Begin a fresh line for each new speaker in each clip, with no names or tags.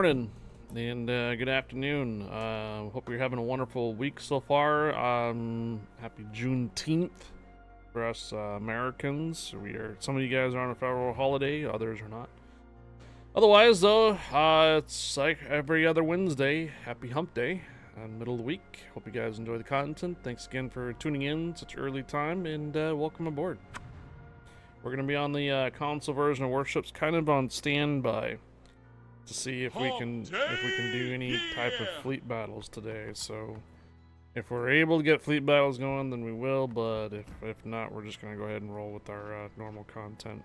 Morning and good afternoon. Hope you're having a wonderful week so far. Happy Juneteenth for us Americans. Some of you guys are on a federal holiday, others are not. Otherwise, though, it's like every other Wednesday. Happy Hump Day, middle of the week. Hope you guys enjoy the content. Thanks again for tuning in such early time, and welcome aboard. We're gonna be on the console version of Warships, kind of on standby to see if we can do any type of fleet battles today. So if we're able to get fleet battles going, then we will, but if not, we're just gonna go ahead and roll with our normal content.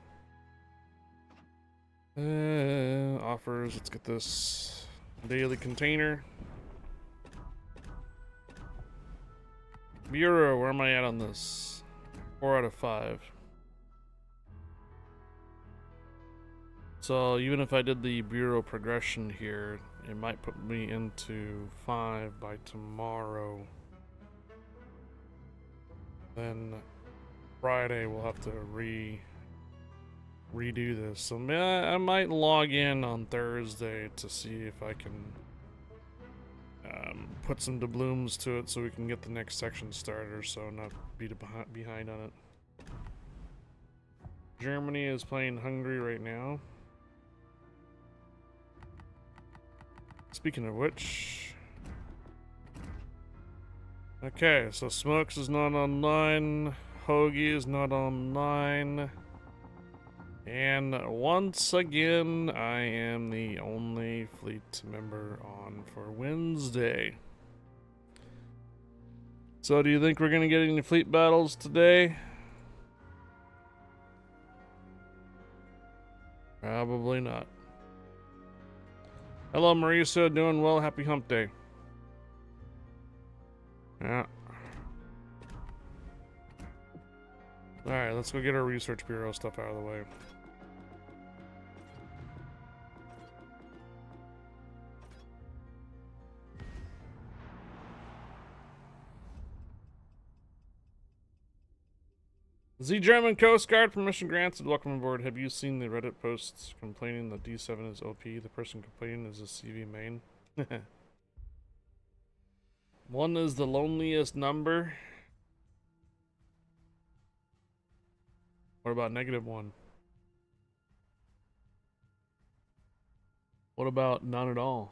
Offers, let's get this daily container. Bureau, where am I at on this? 4 out of 5. So even if I did the bureau progression here, it might put me into 5 by tomorrow. Then Friday we'll have to redo this. So I might log in on Thursday to see if I can put some doubloons to it so we can get the next section started, so not be behind on it. Germany is playing Hungary right now. Speaking of which, okay, so Smokes is not online, Hoagie is not online, and once again, I am the only fleet member on for Wednesday. So do you think we're gonna get any fleet battles today? Probably not. Hello, Marisa. Doing well. Happy Hump Day. Yeah. Alright, let's go get our Research Bureau stuff out of the way. The German Coast Guard, permission granted. Welcome aboard. Have you seen the Reddit posts complaining that D7 is OP? The person complaining is a CV main. One is the loneliest number. What about -1? What about none at all?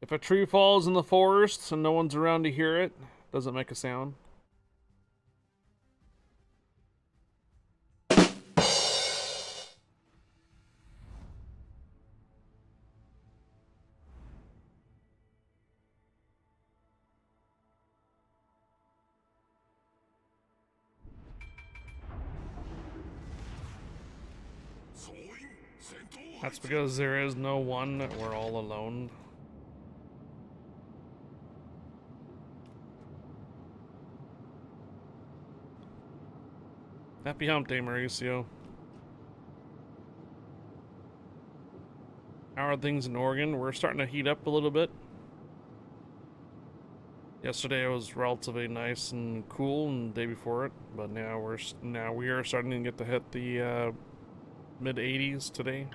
If a tree falls in the forest and no one's around to hear it, does it make a sound? That's because there is no one, we're all alone. Happy Hump Day, Mauricio. How are things in Oregon? We're starting to heat up a little bit. Yesterday it was relatively nice and cool, and the day before it, but now we are starting to get to hit the mid 80s today.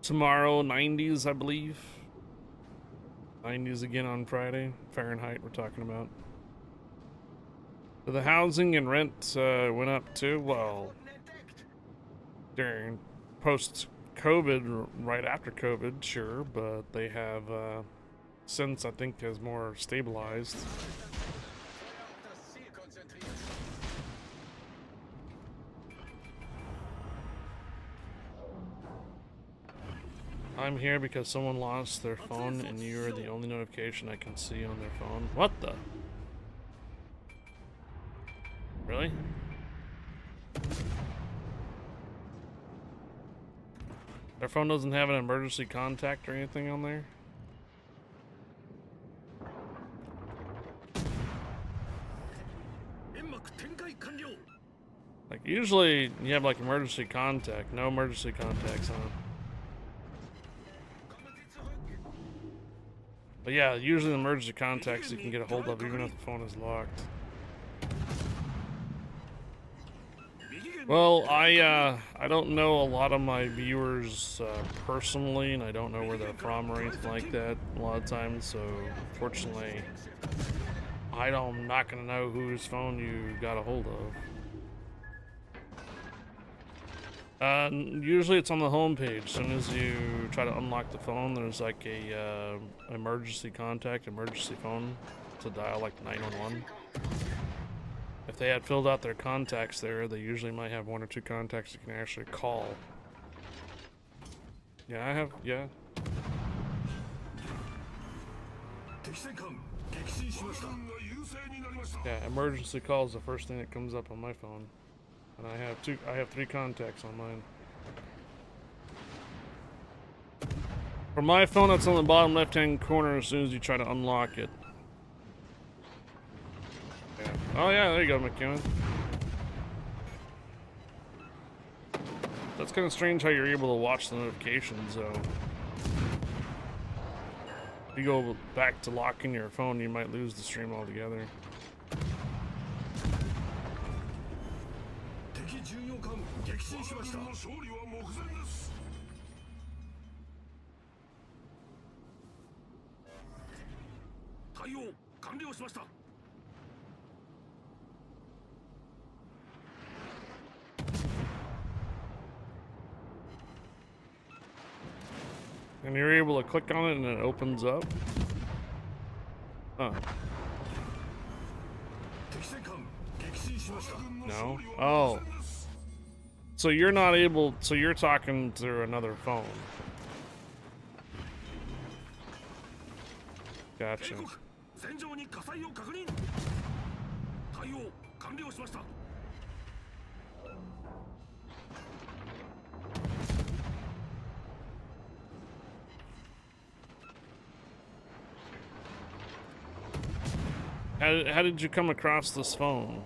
Tomorrow 90s, I believe. 90s again on Friday. Fahrenheit we're talking about. So the housing and rent went up too. Well, during post-COVID, right after COVID, sure, but they have since, I think, has more stabilized. I'm here because someone lost their phone and you are the only notification I can see on their phone. What the? Really? Their phone doesn't have an emergency contact or anything on there? Like, usually you have like emergency contact, no emergency contacts on. But yeah, usually the emergency contacts you can get a hold of even if the phone is locked. Well, I don't know a lot of my viewers personally, and I don't know where they're from or anything like that a lot of times, so unfortunately I'm not gonna know whose phone you got a hold of. Usually it's on the home page. As soon as you try to unlock the phone, there's like a emergency contact, emergency phone to dial like 911. If they had filled out their contacts there, they usually might have one or two contacts you can actually call. Yeah, I have, yeah. Yeah, emergency call is the first thing that comes up on my phone. And I have three contacts on mine. For my phone, it's on the bottom left-hand corner as soon as you try to unlock it. Yeah. Oh yeah, there you go, McEwen. That's kind of strange how you're able to watch the notifications, though. If you go back to locking your phone, you might lose the stream altogether. And you're able to click on it and it opens up. Huh. No? Oh. So you're not able, so you're talking through another phone. Gotcha. How did you come across this phone?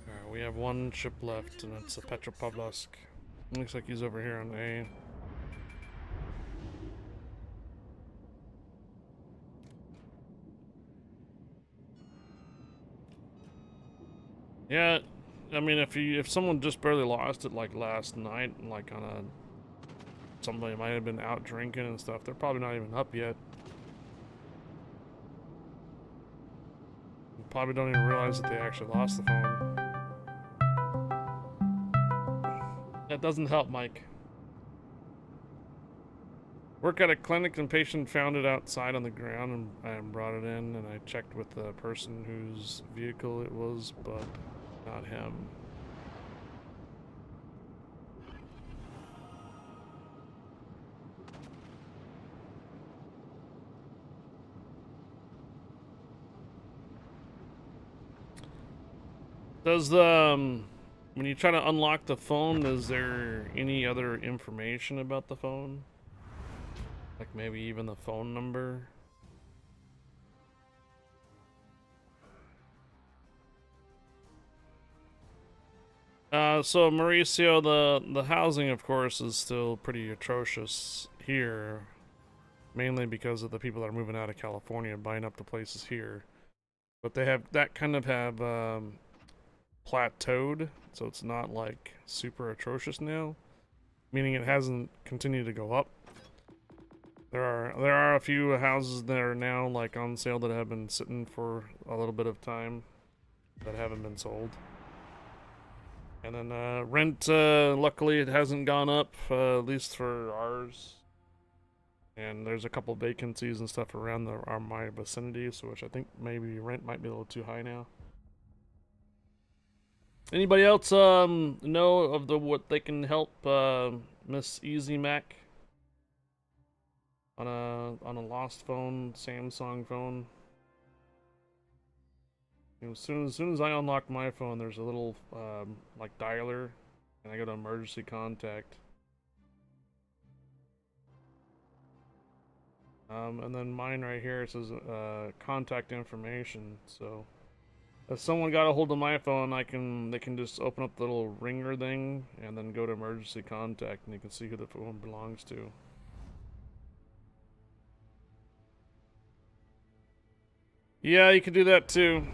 Alright, we have one ship left, and it's the Petropavlovsk. Looks like he's over here on A. Yeah, I mean, if someone just barely lost it like last night, like on a somebody might have been out drinking and stuff, they're probably not even up yet. Probably don't even realize that they actually lost the phone. That doesn't help, Mike. Work at a clinic and patient found it outside on the ground and brought it in, and I checked with the person whose vehicle it was, but not him. Does the when you try to unlock the phone, is there any other information about the phone? Like maybe even the phone number? So Mauricio, the housing, of course, is still pretty atrocious here, mainly because of the people that are moving out of California buying up the places here. But they have that kind of have plateaued, so it's not like super atrocious now, meaning it hasn't continued to go up. There are a few houses that are now like on sale that have been sitting for a little bit of time that haven't been sold. And then rent, luckily it hasn't gone up, at least for ours. And there's a couple vacancies and stuff around my vicinity, so which I think maybe rent might be a little too high now. Anybody else know of what they can help Miss Easy Mac on a lost phone, Samsung phone? As soon as I unlock my phone, there's a little like dialer, and I go to emergency contact. And then mine right here, it says contact information. So if someone got a hold of my phone, they can just open up the little ringer thing and then go to emergency contact, and you can see who the phone belongs to. Yeah, you could do that too.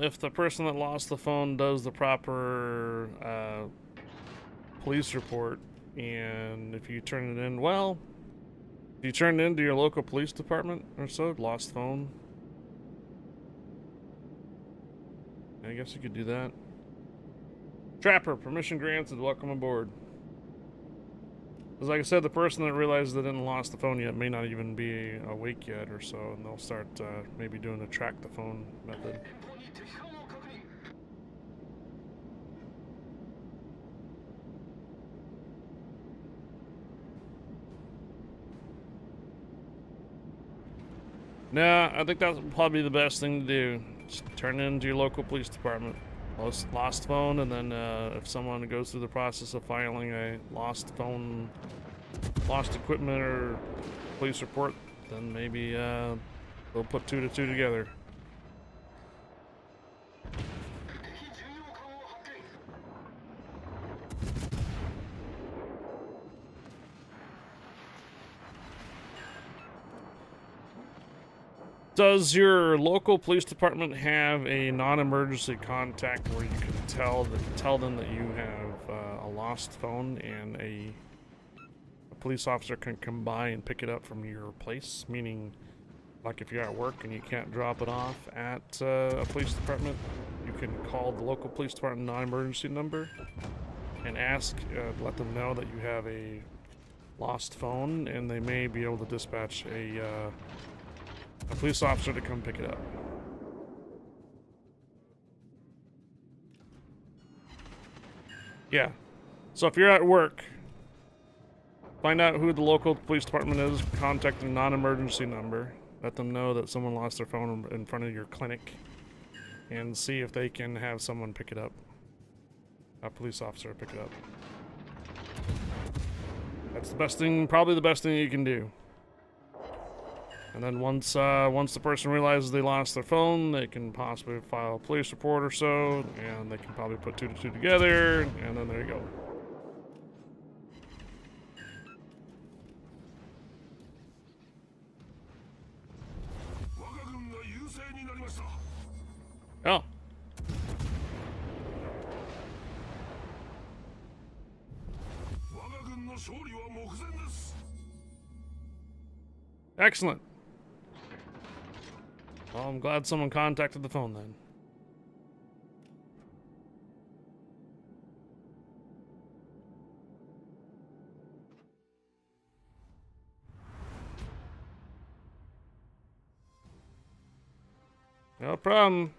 If the person that lost the phone does the proper police report, and if you turn it in, well, if you turn it into your local police department or so, lost phone, I guess you could do that. Trapper, permission granted, welcome aboard. Because like I said, the person that realizes they didn't lost the phone yet may not even be awake yet or so, and they'll start maybe doing the track the phone method. Nah, I think that's probably the best thing to do. Just turn it into your local police department. Lost phone, and then if someone goes through the process of filing a lost phone, lost equipment, or police report, then maybe they'll put 2 to 2 together. Does your local police department have a non-emergency contact where you can tell them that you have a lost phone, and a police officer can come by and pick it up from your place? Meaning, like if you're at work and you can't drop it off at a police department, you can call the local police department non-emergency number and ask, let them know that you have a lost phone, and they may be able to dispatch a police officer to come pick it up. Yeah. So if you're at work, find out who the local police department is, contact their non-emergency number, let them know that someone lost their phone in front of your clinic, and see if they can have someone pick it up. A police officer pick it up. That's the best thing, probably the best thing you can do. And then once the person realizes they lost their phone, they can possibly file a police report or so, and they can probably put 2 to 2 together, and then there you go. Oh. Excellent. Well, I'm glad someone contacted the phone then. No problem.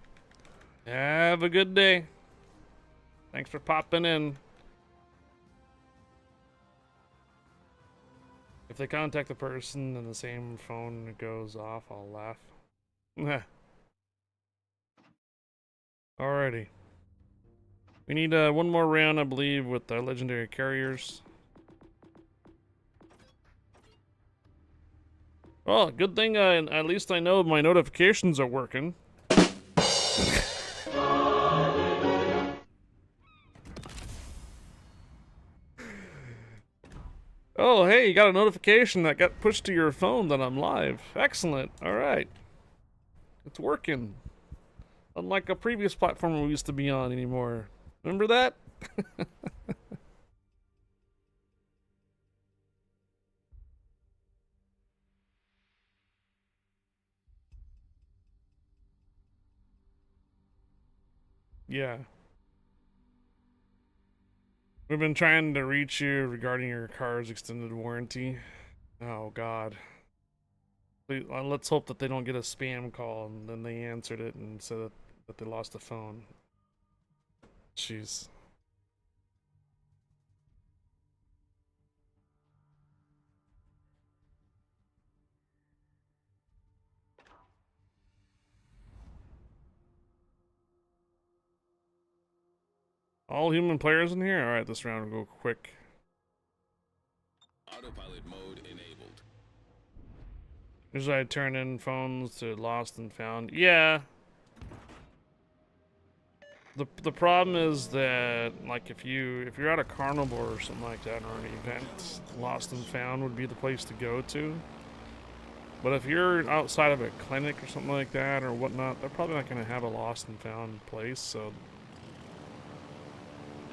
Have a good day. Thanks for popping in. If they contact the person and the same phone goes off, I'll laugh. Alrighty. We need one more round, I believe, with our legendary carriers. Well, good thing at least I know my notifications are working. Oh, hey, you got a notification that got pushed to your phone that I'm live. Excellent. Alright. It's working. Unlike a previous platform we used to be on anymore. Remember that? Yeah. We've been trying to reach you regarding your car's extended warranty. Oh, God. Let's hope that they don't get a spam call and then they answered it and said that they lost the phone. Jeez. All human players in here? Alright, this round will go quick.
Autopilot mode enabled.
Usually I turn in phones to lost and found. Yeah. The problem is that, like, if you're at a carnival or something like that, or an event, Lost and Found would be the place to go to. But if you're outside of a clinic or something like that or whatnot, they're probably not going to have a Lost and Found place. So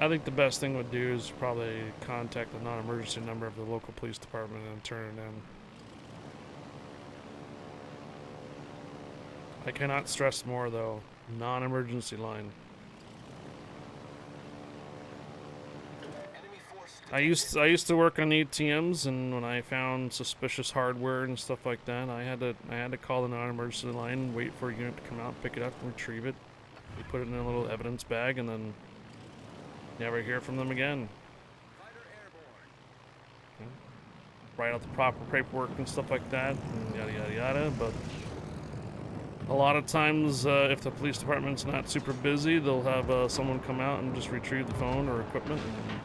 I think the best thing would do is probably contact the non-emergency number of the local police department and turn it in. I cannot stress more though, non-emergency line. I used to work on ATMs, and when I found suspicious hardware and stuff like that, I had to call the non-emergency line, wait for a unit to come out, pick it up, and retrieve it. We put it in a little evidence bag, and then never hear from them again. Yeah. Write out the proper paperwork and stuff like that, and yada yada yada. But a lot of times, if the police department's not super busy, they'll have someone come out and just retrieve the phone or equipment and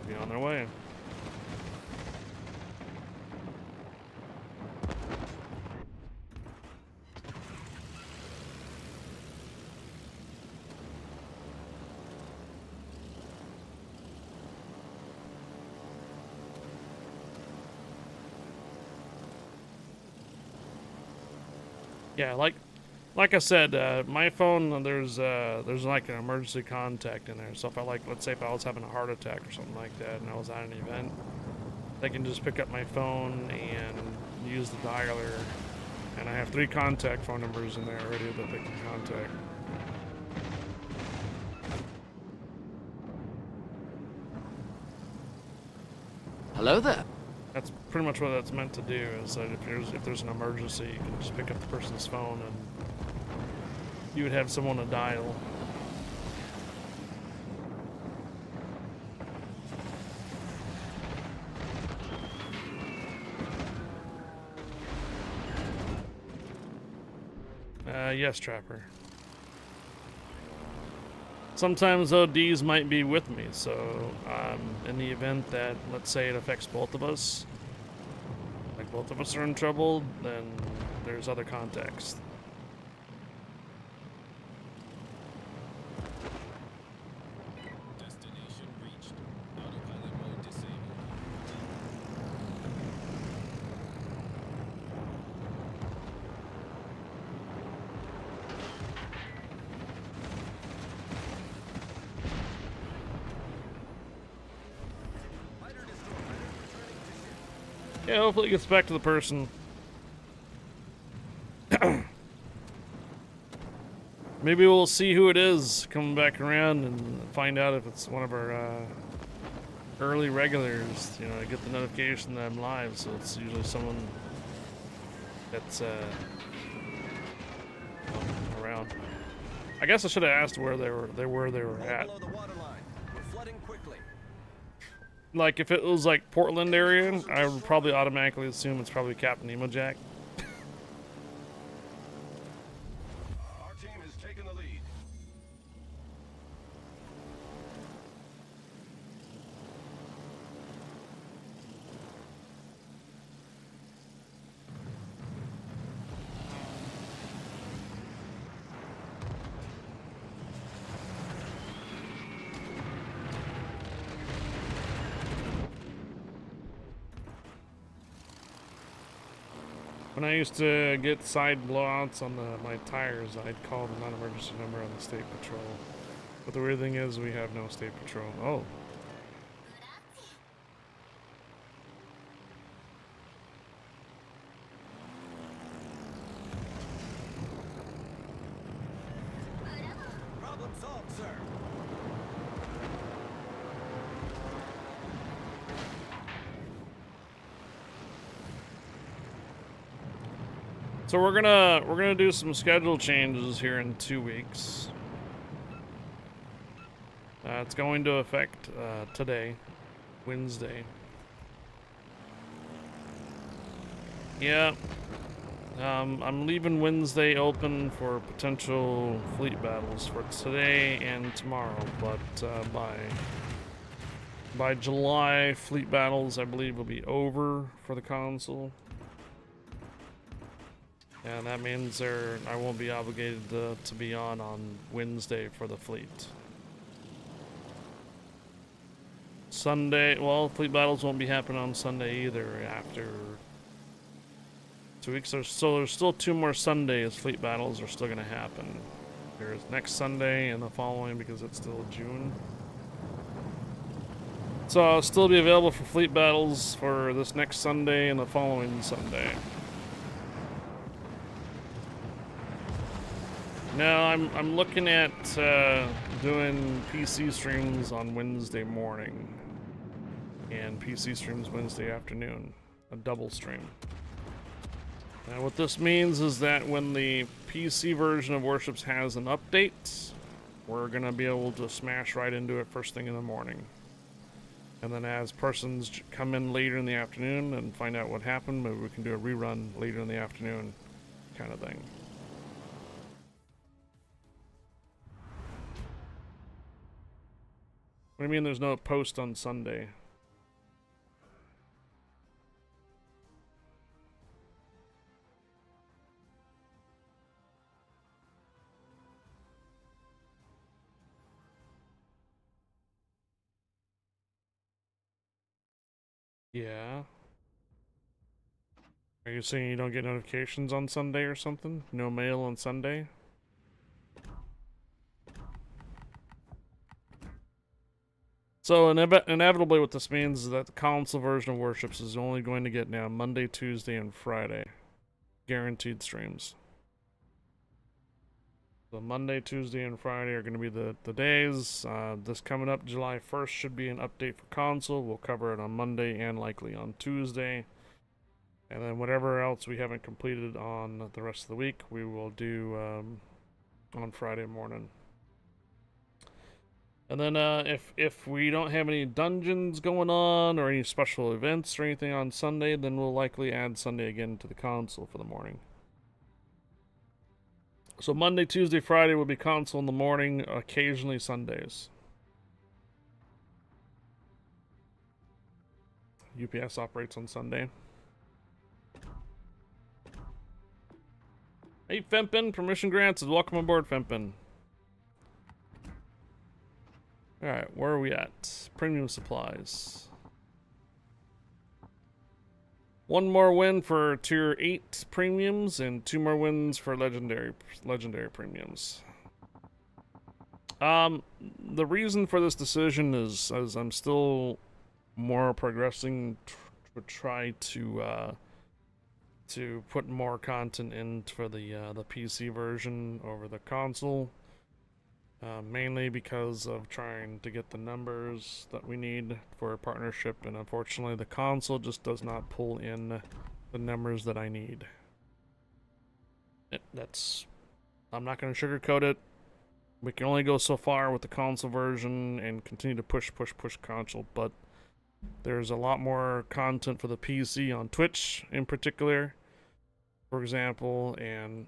be on their way. Yeah, like I said, my phone, there's like an emergency contact in there. So if let's say if I was having a heart attack or something like that and I was at an event, they can just pick up my phone and use the dialer. And I have 3 contact phone numbers in there already that they can contact.
Hello there.
That's pretty much what that's meant to do, is that if there's an emergency, you can just pick up the person's phone and you would have someone to dial. Yes, Trapper. Sometimes ODs might be with me, so in the event that, let's say, it affects both of us, like both of us are in trouble, then there's other contacts.
Destination reached. Autopilot mode disabled.
Yeah, hopefully it gets back to the person. Maybe we'll see who it is coming back around and find out if it's one of our early regulars. You know, I get the notification that I'm live, so it's usually someone that's around. I guess I should have asked where they were at. Like, if it was like Portland area, I would probably automatically assume it's probably Captain Emo Jack.
Our team has taken the lead.
When I used to get side blowouts on my tires, I'd call the non-emergency number on the state patrol. But the weird thing is, we have no state patrol. Oh.
Problem solved, sir.
So we're gonna do some schedule changes here in 2 weeks. It's going to affect today, Wednesday. Yeah, I'm leaving Wednesday open for potential fleet battles for today and tomorrow, but by July, fleet battles I believe will be over for the console. And that means I won't be obligated to be on Wednesday for the fleet. Sunday, well, fleet battles won't be happening on Sunday either after 2 weeks. So there's still 2 more Sundays fleet battles are still going to happen. There's next Sunday and the following because it's still June. So I'll still be available for fleet battles for this next Sunday and the following Sunday. Now I'm looking at doing PC streams on Wednesday morning and PC streams Wednesday afternoon, a double stream. Now what this means is that when the PC version of Warships has an update, we're gonna be able to smash right into it first thing in the morning. And then as persons come in later in the afternoon and find out what happened, maybe we can do a rerun later in the afternoon kind of thing. What do you mean there's no post on Sunday? Yeah. Are you saying you don't get notifications on Sunday or something? No mail on Sunday? So inevitably what this means is that the console version of Warships is only going to get now Monday, Tuesday, and Friday. Guaranteed streams. So Monday, Tuesday, and Friday are going to be the days. This coming up July 1st should be an update for console. We'll cover it on Monday and likely on Tuesday. And then whatever else we haven't completed on the rest of the week, we will do on Friday morning. And then if we don't have any dungeons going on or any special events or anything on Sunday, then we'll likely add Sunday again to the console for the morning. So Monday, Tuesday, Friday will be console in the morning, occasionally Sundays. UPS operates on Sunday. Hey Fempin, permission granted. Welcome aboard, Fempin. Alright, where are we at? Premium supplies. 1 more win for tier 8 premiums and 2 more wins for legendary premiums. The reason for this decision is as I'm still more progressing to try to put more content in for the PC version over the console. Mainly because of trying to get the numbers that we need for a partnership, and unfortunately the console just does not pull in the numbers that I need. I'm not going to sugarcoat it. We can only go so far with the console version and continue to push console, but there's a lot more content for the PC on Twitch in particular, for example, and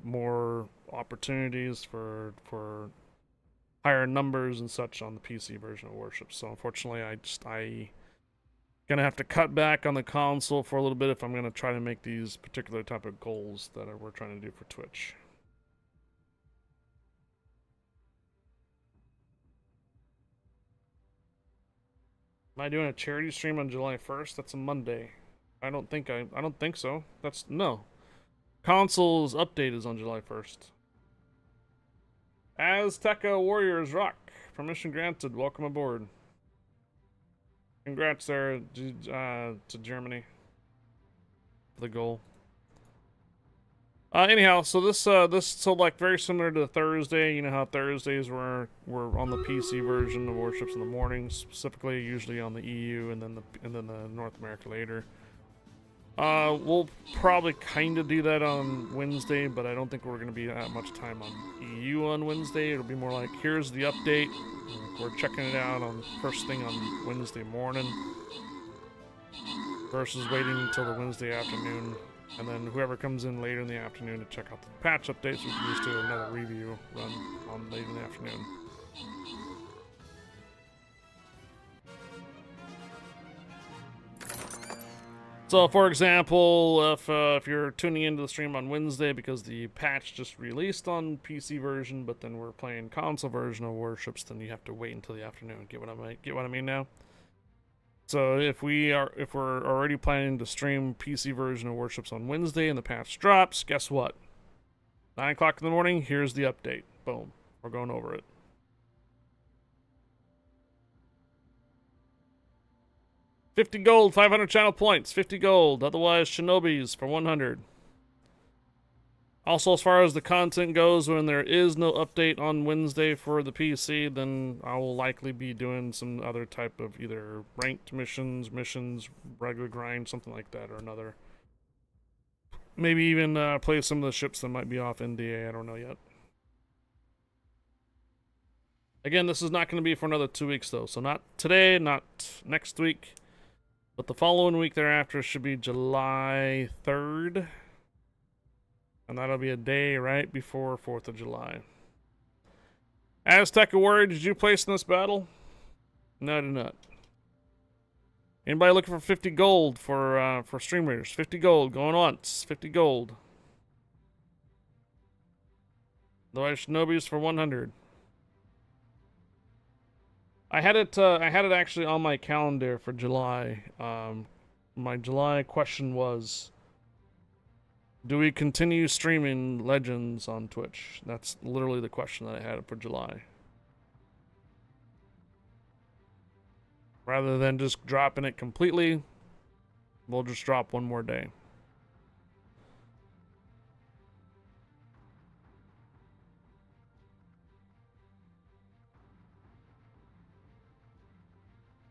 more opportunities for higher numbers and such on the PC version of Warships. So unfortunately, I gonna have to cut back on the console for a little bit if I'm gonna try to make these particular type of goals that we're trying to do for Twitch. Am I doing a charity stream on July 1st? That's a Monday. I don't think so. No. Console's update is on July 1st. Azteca Warriors Rock. Permission granted. Welcome aboard. Congrats there to Germany for the goal. Anyhow, so this like very similar to Thursday. You know how Thursdays were on the PC version of Warships in the morning, specifically usually on the EU and then the North America later. We'll probably kind of do that on Wednesday, but I don't think we're going to be that much time on EU on Wednesday. It'll be more like, here's the update. We're checking it out on first thing on Wednesday morning versus waiting until the Wednesday afternoon. And then whoever comes in later in the afternoon to check out the patch updates, we can just do another review run on late in the afternoon. So, for example, if you're tuning into the stream on Wednesday because the patch just released on PC version, but then we're playing console version of Warships, then you have to wait until the afternoon. Get what I mean now? So if we're already planning to stream PC version of Warships on Wednesday and the patch drops, guess what? 9 o'clock in the morning. Here's the update. Boom. We're going over it. $50 gold, 500 channel points, 50 gold. Otherwise, Shinobis for 100. Also, as far as the content goes, when there is no update on Wednesday for the PC, then I will likely be doing some other type of either ranked missions, regular grind, something like that, or another. Maybe even play some of the ships that might be off NDA. I don't know yet. Again, this is not going to be for another 2 weeks, though. So not today, not next week. But the following week thereafter should be July 3rd. And that'll be a day right before 4th of July. Aztec Award, did you place in this battle? No, I did not. Anybody looking for 50 gold for Stream Raiders? 50 gold, going once. 50 gold. Otherwise, Shinobi's for 100. I had it actually on my calendar for July. My July question was, do we continue streaming Legends on Twitch? That's literally the question that I had for July. Rather than just dropping it completely, we'll just drop one more day.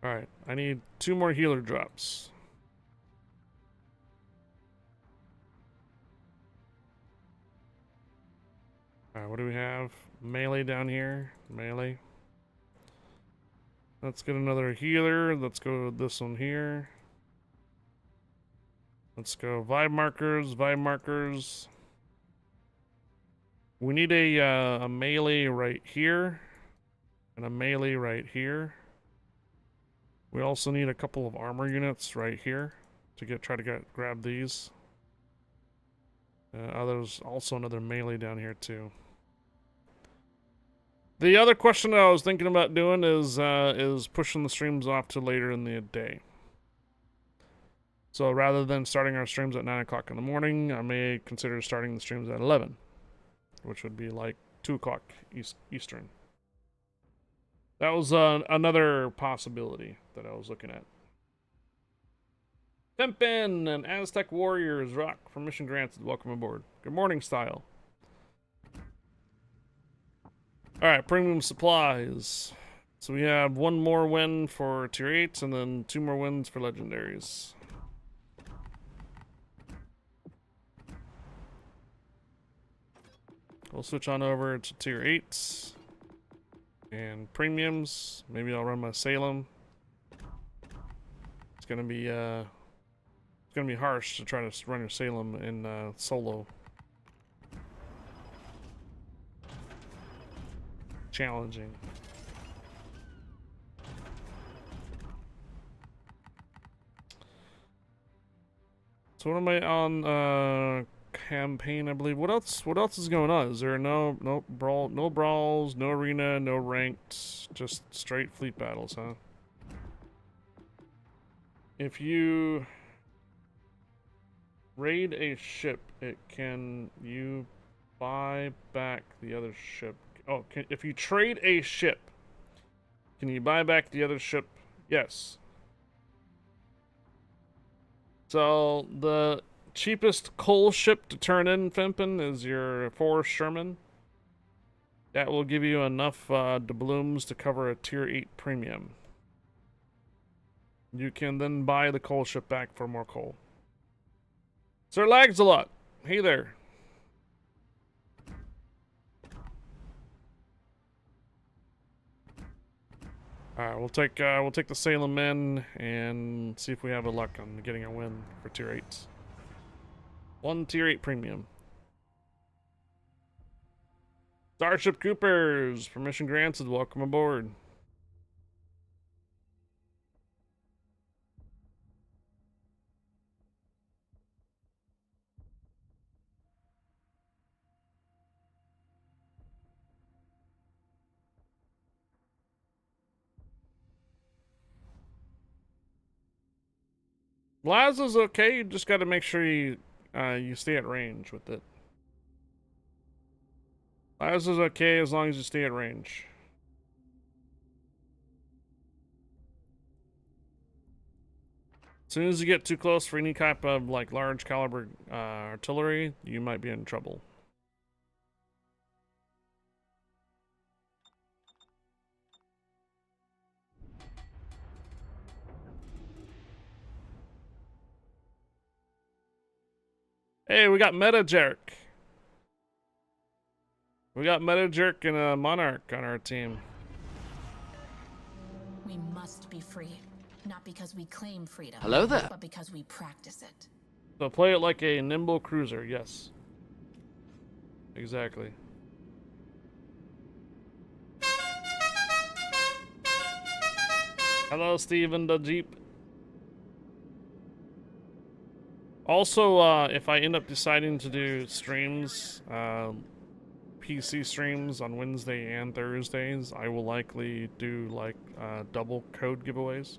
Alright, I need 2 more healer drops. Alright, what do we have? Melee down here. Melee. Let's get another healer. Let's go to this one here. Let's go vibe markers, vibe markers. We need a melee right here. And a melee right here. We also need a couple of armor units right here to grab these. There's also another melee down here too. The other question that I was thinking about doing is pushing the streams off to later in the day. So rather than starting our streams at 9 o'clock in the morning, I may consider starting the streams at 11, which would be like 2 o'clock Eastern. That was another possibility that I was looking at. Tempin and Aztec Warriors Rock from Mission Granted. Welcome aboard. Good morning, Style. Alright, premium supplies. So we have 1 more win for tier 8 and then 2 more wins for legendaries. We'll switch on over to tier 8s and premiums. Maybe I'll run my Salem. It's gonna be harsh to try to run your Salem in solo. Challenging. So what am I on campaign, I believe. What else is going on? Is there no brawls, no arena, no ranked, just straight fleet battles, huh? If you raid a ship, can you buy back the other ship? Oh, if you trade a ship, can you buy back the other ship? Yes. So the cheapest coal ship to turn in, Fempin, is your Forest Sherman. That will give you enough doubloons to cover a tier 8 premium. You can then buy the coal ship back for more coal. Sir lags a lot. Hey there. Alright, we'll take the Salem in and see if we have a luck on getting a win for tier 8s. 1 tier 8 premium. Starship Coopers, permission granted, welcome aboard. Laza's okay. You just got to make sure you stay at range with it. Laza's okay as long as you stay at range. As soon as you get too close for any type of like large caliber artillery, you might be in trouble. Hey, we got Meta Jerk. We got Meta Jerk and a Monarch on our team.
We must be free. Not because we claim freedom.
Hello there.
But because we practice it.
So play it like a nimble cruiser, yes. Exactly. Hello, Steven the Jeep. Also, if I end up deciding to do streams, PC streams on Wednesday and Thursdays, I will likely do like double code giveaways.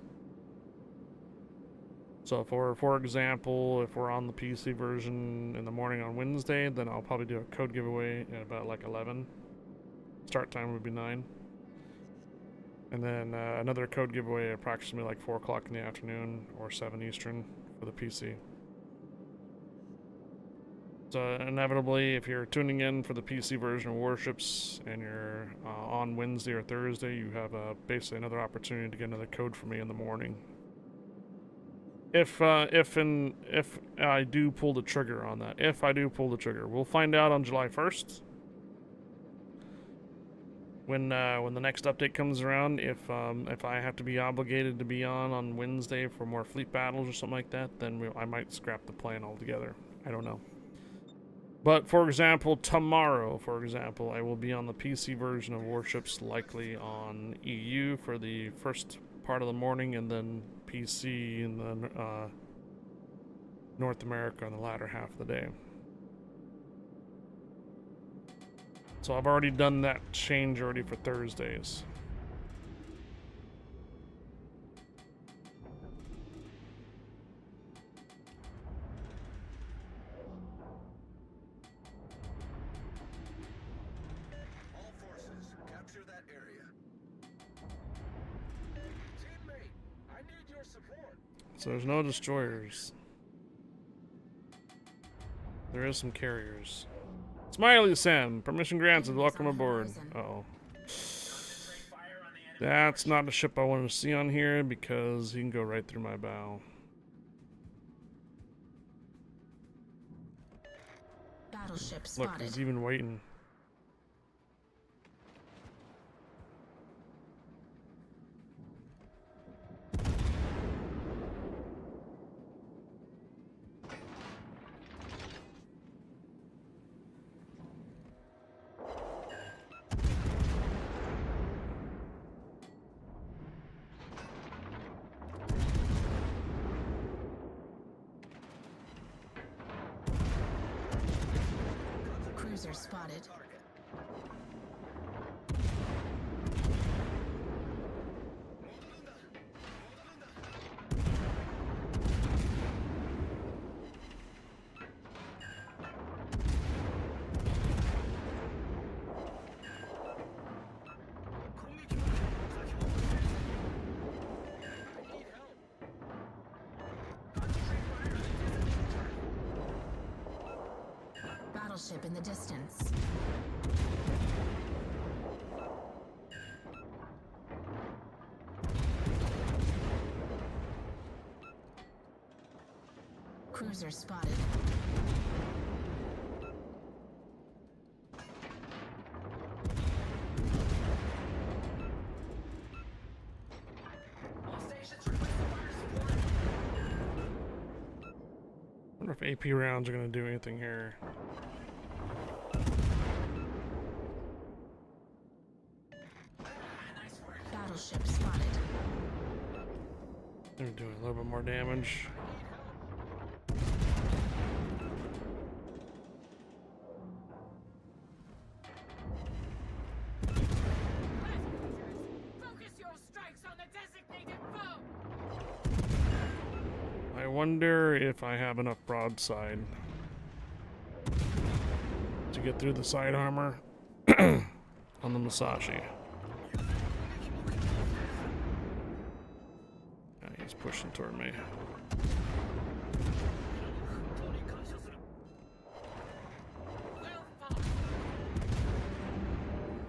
So for example, if we're on the PC version in the morning on Wednesday, then I'll probably do a code giveaway at about like 11. Start time would be 9. And then another code giveaway approximately like 4 o'clock in the afternoon or 7 Eastern for the PC. So inevitably, if you're tuning in for the PC version of Warships and you're on Wednesday or Thursday, you have basically another opportunity to get another code from me in the morning. If I do pull the trigger on that. If I do pull the trigger. We'll find out on July 1st. When the next update comes around, if I have to be obligated to be on Wednesday for more fleet battles or something like that, then I might scrap the plan altogether. I don't know. But for example, tomorrow, I will be on the PC version of Warships, likely on EU for the first part of the morning, and then PC in the North America in the latter half of the day. So I've already done that change already for Thursdays.
All forces, capture that area. Teammate, I need your support.
So there's no destroyers. There is some carriers. Smiley Sam, permission granted, welcome aboard. Uh-oh. That's not a ship I want to see on here because he can go right through my bow.
Battleship
Look,
spotted.
he's even waiting.
Cruiser spotted. Battleship in the distance. Cruiser spotted.
I wonder if AP rounds are going to do anything here.
Battleship spotted.
They're doing a little bit more damage.
Focus your strikes on the designated foe.
I wonder if I have enough broadside to get through the side armor on the Musashi. Yeah, he's pushing toward me.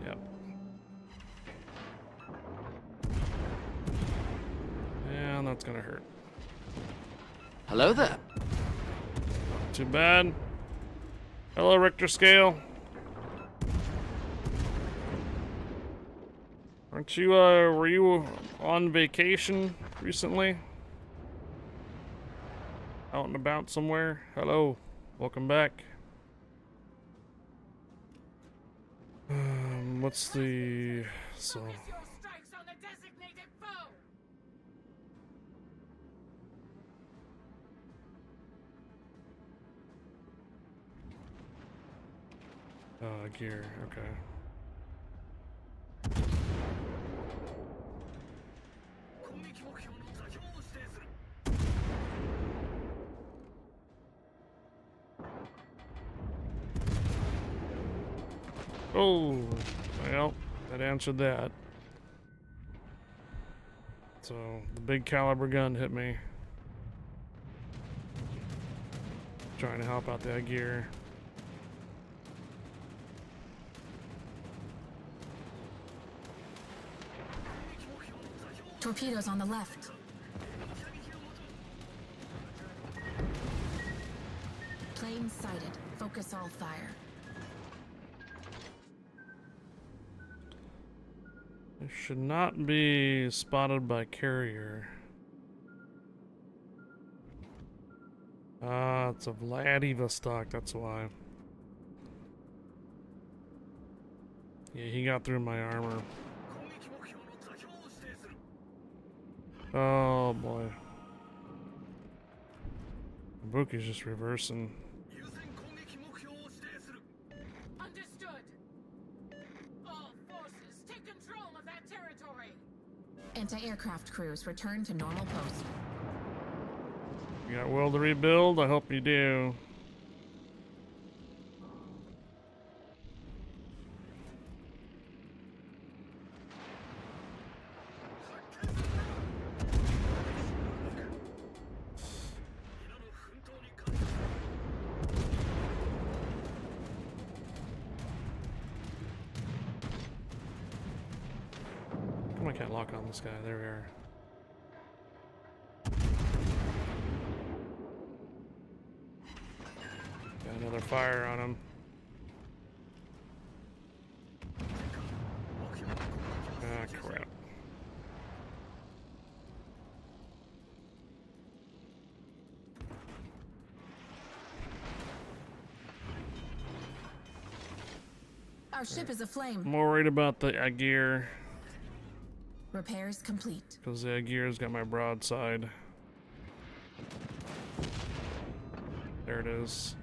Yep. And that's gonna hurt.
Hello there.
Too bad. Hello, Richter scale. Aren't you, were you on vacation recently? Out and about somewhere? Hello. Welcome back. What's the... so...
Focus your strikes on the designated foe.
Gear, okay. Oh, well, that answered that. So, the big caliber gun hit me. Trying to help out that gear.
Torpedoes on the left. Plane sighted. Focus all fire.
It should not be spotted by carrier. Ah, it's a Vladivostok, that's why. Yeah, he got through my armor. Oh boy. Buki's just reversing.
Understood. All forces, take control of that territory.
Anti-aircraft crews return to normal post.
You got will to rebuild? I hope you do. Come on, I can't lock on this guy. There we are. Got another fire on him. Ah, crap.
Our ship is aflame.
I'm more worried about the gear,
Repairs complete.
because the gear's got my broadside. There it is.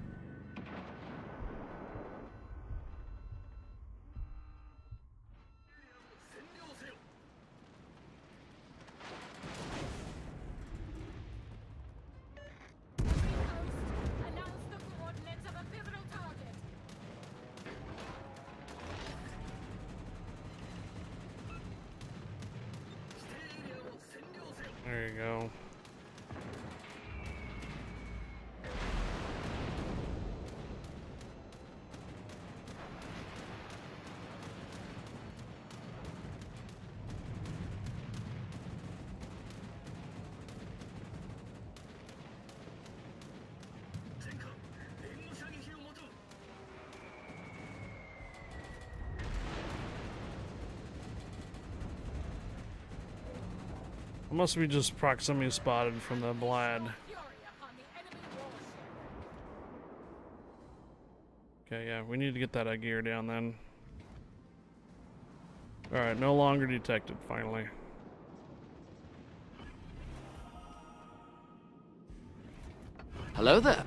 Announce the coordinates of a pivotal target.
There you go. Must be just proximity spotted from the Vlad.
Fury upon the enemy warship.
Okay, yeah, we need to get that gear down then. Alright, no longer detected, finally.
Hello there.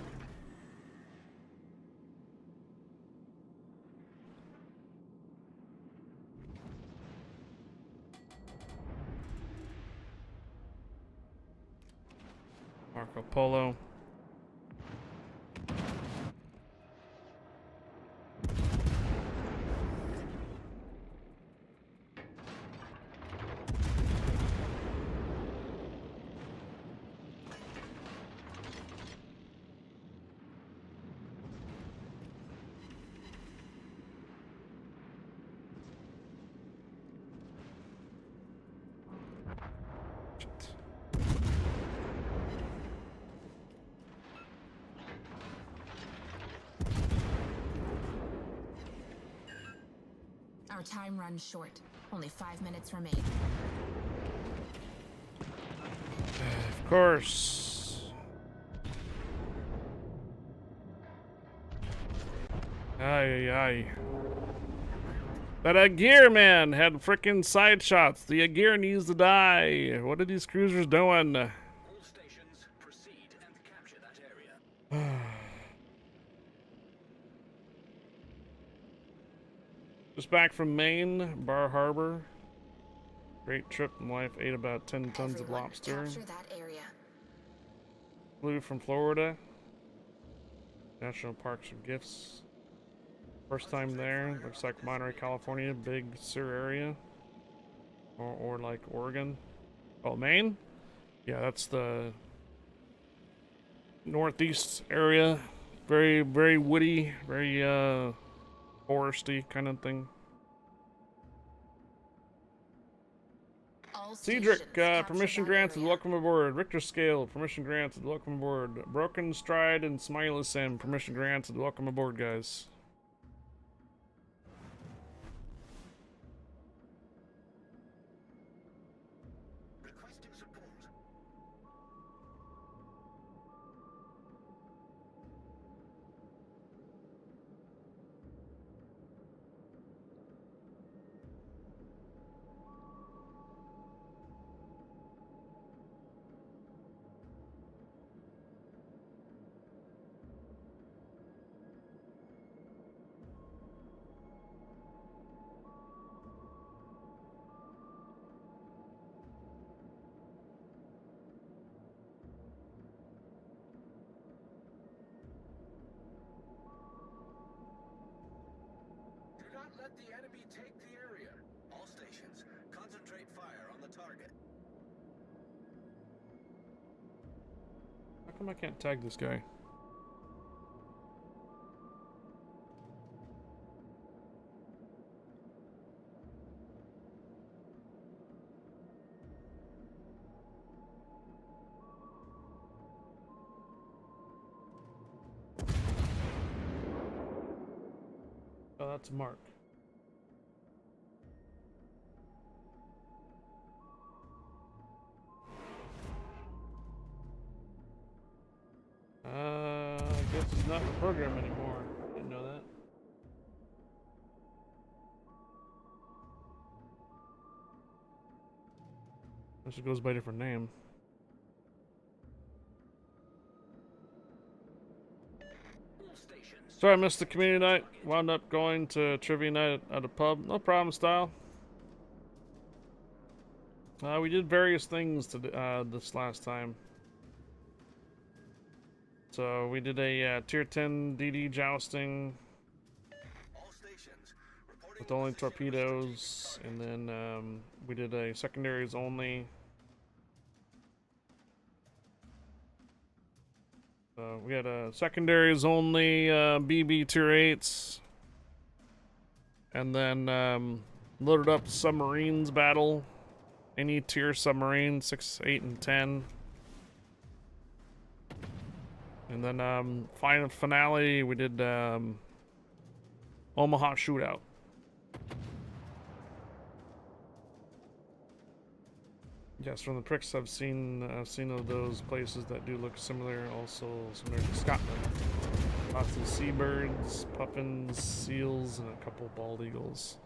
Marco Polo
Our time runs short. Only 5 minutes remain.
Of course. Aye, aye. That Agir man had frickin' side shots. The Agir needs to die. What are these cruisers doing?
All stations, proceed and capture that area.
Just back from Maine, Bar Harbor. Great trip in life. Ate about 10 tons of
Everyone,
lobster.
capture that area.
Flew from Florida. National parks for gifts. First time there. Looks like Monterey, California. Big Sur area. Or like Oregon. Oh, Maine? Yeah, that's the northeast area. Very, very woody. Very, foresty kind of thing.
All
Cedric,
stations, capture
permission
that
granted,
area.
welcome aboard. Richter scale, permission granted, welcome aboard. Broken Stride and Smiley Sim, permission granted, welcome aboard, guys.
Requesting support. Do not let the enemy take the area. All stations, concentrate fire on the target.
How come I can't tag this guy? Oh, that's Mark. I guess he's not in the program anymore. Didn't know that. Unless it goes by a different name.
All stations.
Sorry I missed the community night. Wound up going to trivia night at a pub. No problem, style. We did various things to this last time. So we did a tier 10 DD jousting
All stations. Reporting
with only
position of
torpedoes,
strategic
and then we did a secondaries only. We had a secondaries only BB tier 8s, and then loaded up submarines battle. Any tier submarine, 6, 8, and 10. And then final finale, we did Omaha shootout. Yes, from the pricks I've seen of those places that do look similar, also similar to Scotland. Lots of seabirds, puffins, seals, and a couple bald eagles.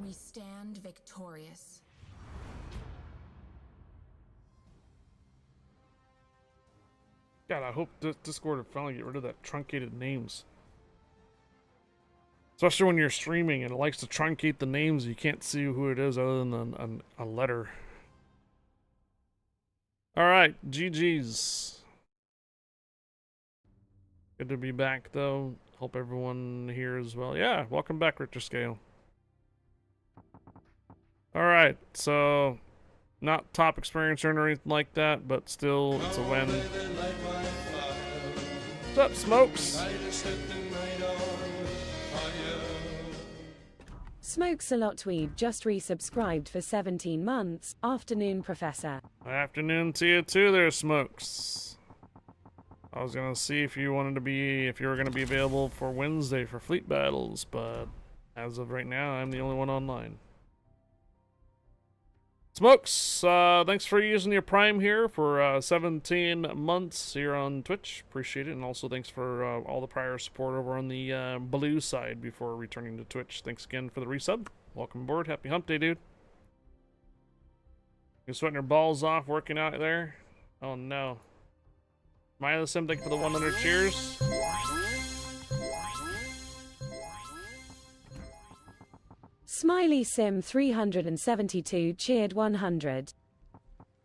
We stand victorious.
God, I hope Discord will finally get rid of that truncated names. Especially when you're streaming and it likes to truncate the names, you can't see who it is other than a letter. Alright, GG's. Good to be back, though. Hope everyone here as well. Yeah, welcome back, Richter Scale. Alright, so not top experiencer or anything like that, but still, it's a win. What's up, Smokes?
Smokes a lot Tweed just resubscribed for 17 months. Afternoon, Professor.
Afternoon to you too there, Smokes. I was gonna see if you were gonna be available for Wednesday for fleet battles, but as of right now, I'm the only one online. Smokes, thanks for using your Prime here for 17 months here on Twitch. Appreciate it. And also thanks for all the prior support over on the blue side before returning to Twitch. Thanks again for the resub. Welcome aboard. Happy hump day, dude. You sweating your balls off working out there? Oh, no. Maya Sim, thank you for the 100 cheers.
Smiley Sim 372 cheered 100.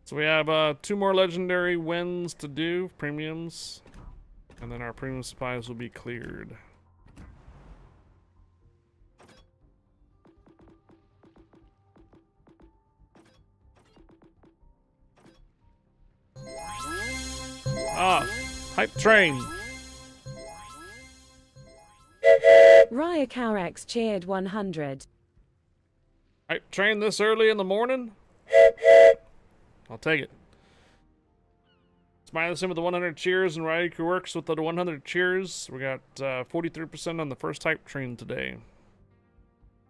So we have 2 more legendary wins to do, premiums, and then our premium supplies will be cleared. Hype train.
Raya Cowrex cheered 100.
Hype train this early in the morning? I'll take it. Smiley Sim with the 100 cheers and Raiku works with the 100 cheers. We got 43% on the first hype train today.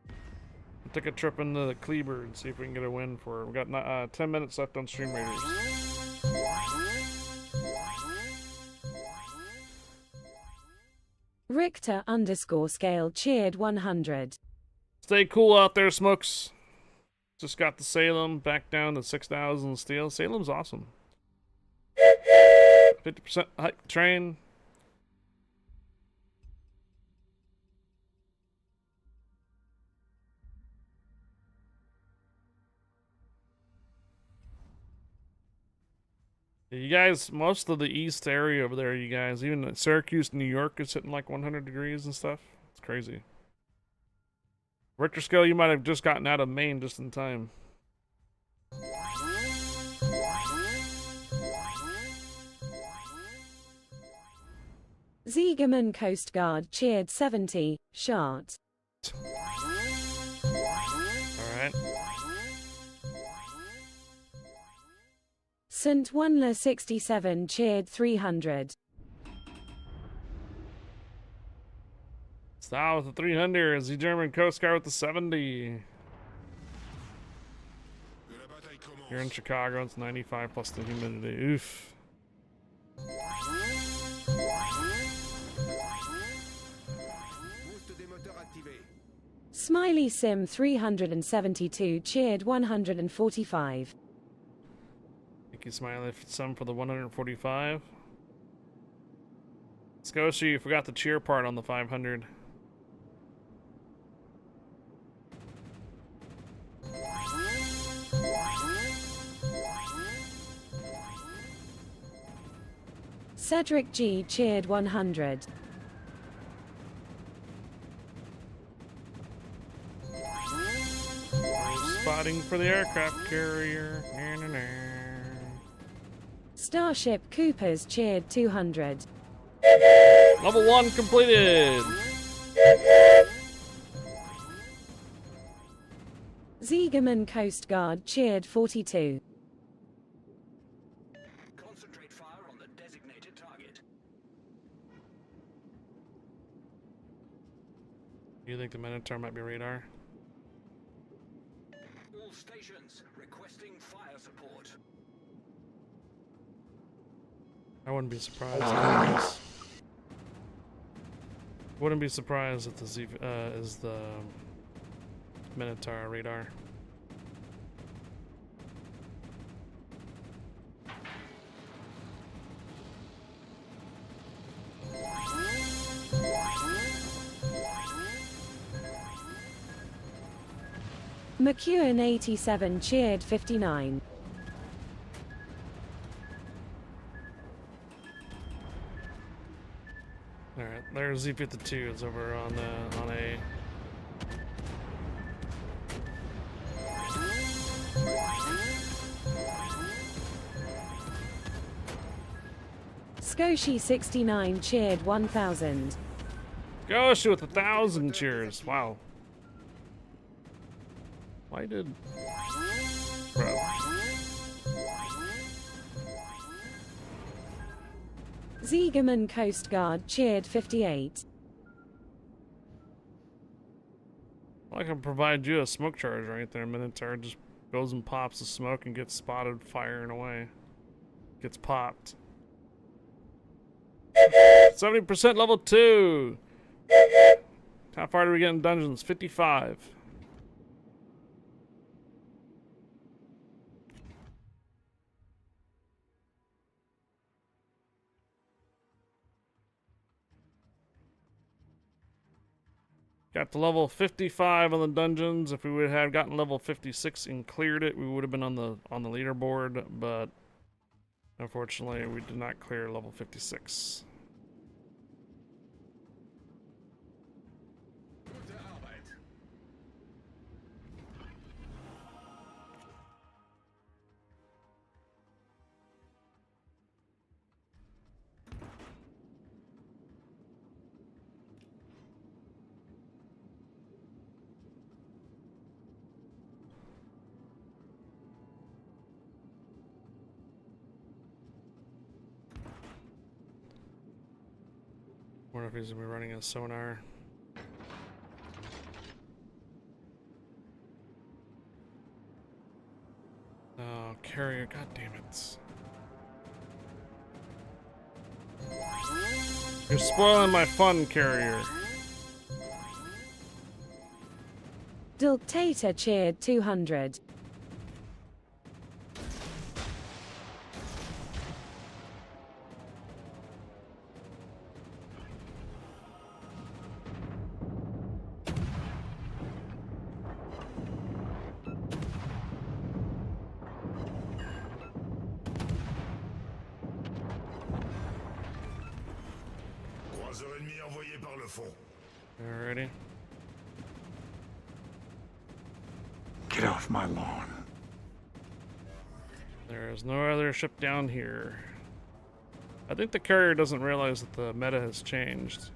We'll take a trip into the Kleber and see if we can get a win for it. We got 10 minutes left on Stream Raiders.
Richter _scale cheered 100.
Stay cool out there, Smokes. Just got the Salem back down to 6,000 steel. Salem's awesome. 50% hype train. You guys, most of the east area over there, you guys, even Syracuse, New York is hitting like 100 degrees and stuff. It's crazy. Richter scale, you might have just gotten out of Maine just in time.
Ziegerman Coast Guard cheered 70, shot.
Alright.
St. Wanla 67 cheered 300.
Style with the 300 is the German Coast Guard with the 70. Here in Chicago, it's 95 plus the humidity. Oof.
Smiley Sim 372 cheered 145.
Thank you, Smiley Sim, for the 145. Let's go, see, you forgot the cheer part on the 500.
Cedric G cheered 100.
Spotting for the aircraft carrier. Nah, nah, nah.
Starship Coopers cheered 200.
Level 1 completed.
Ziegerman Coast Guard cheered 42.
Concentrate fire on the designated target.
Do you think the Minotaur might be radar?
All stations requesting fire support.
I wouldn't be surprised if it is. Wouldn't be surprised if the Z is the Minotaur radar.
McEwen 87 cheered 59.
there's Z-52. It's over on A.
Skoshi69 cheered 1000.
Gosh, with 1,000 cheers. Wow. Why did... Bro.
Ziegerman Coast Guard cheered 58.
Well, I can provide you a smoke charge right there. Minotaur just goes and pops the smoke and gets spotted firing away. Gets popped. 70% level 2. How far do we get in dungeons? 55. Got to level 55 on the dungeons. If we would have gotten level 56 and cleared it, we would have been on the leaderboard, but unfortunately we did not clear level 56.
Gute Arbeit.
Wonder if he's gonna be running a sonar. Oh, carrier, god damn it. You're spoiling my fun, carrier.
Dictator cheered 200.
Croiseur ennemi envoyé par le fond.
Alrighty.
Get off my lawn.
There is no other ship down here. I think the carrier doesn't realize that the meta has changed.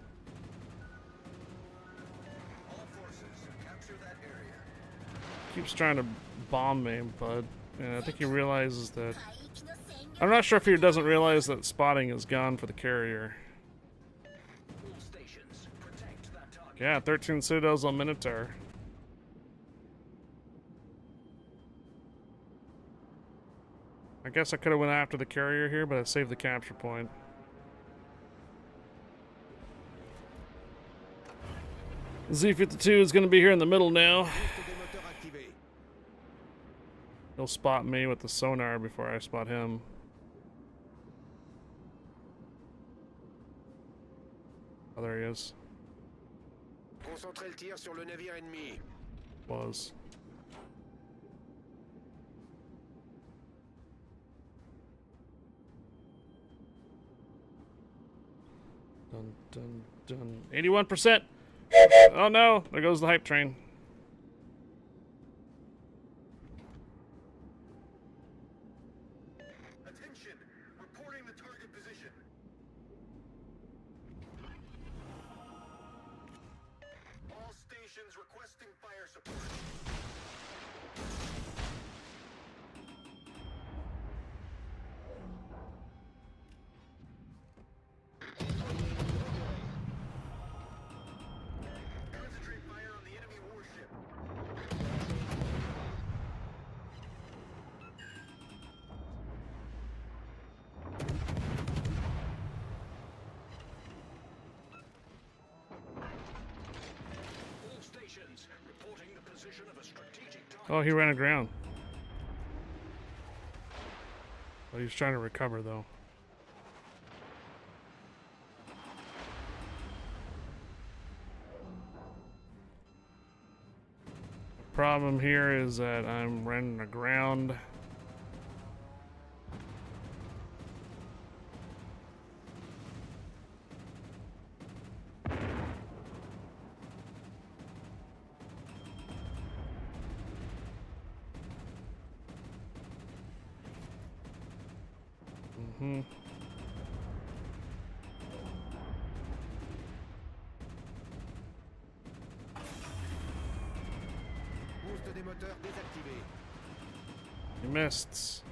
All forces, capture that area.
Keeps trying to bomb me, but I think he realizes that... I'm not sure if he doesn't realize that spotting is gone for the carrier.
All stations, protect that target.
Yeah, 13 Citadels on Minotaur. I guess I could have went after the carrier here, but I saved the capture point. Z-52 is going to be here in the middle now. He'll spot me with the sonar before I spot him. Oh, there he is.
Concentrez le tir sur le navire ennemi.
Was. Dun, dun, dun. 81%! Oh no! There goes the hype train.
Attention! Reporting the target position. All stations requesting fire support. Concentrate fire on the enemy warship. All stations reporting the position of a strategic target.
Oh, he ran aground. Oh, he's trying to recover though. Problem here is that I'm running aground. Mm-hmm.
Boost des moteurs désactivé.
You missed.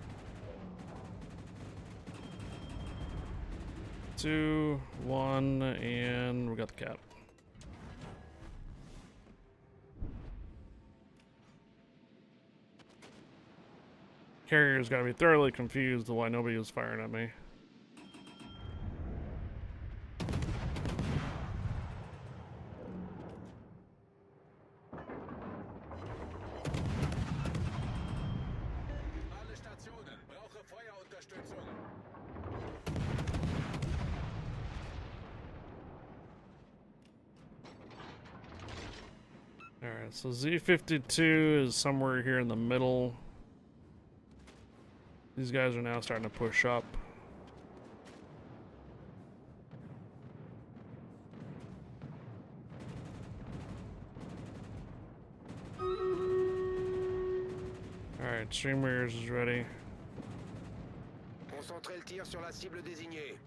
2, 1, and we got the cap. Carrier's got to be thoroughly confused why nobody was firing at me.
Alle Stationen, brauche Feuerunterstützung.
Alright, so Z52 is somewhere here in the middle. These guys are now starting to push up. Alright, Streamers is ready.
Concentrez le tir sur la cible désignée.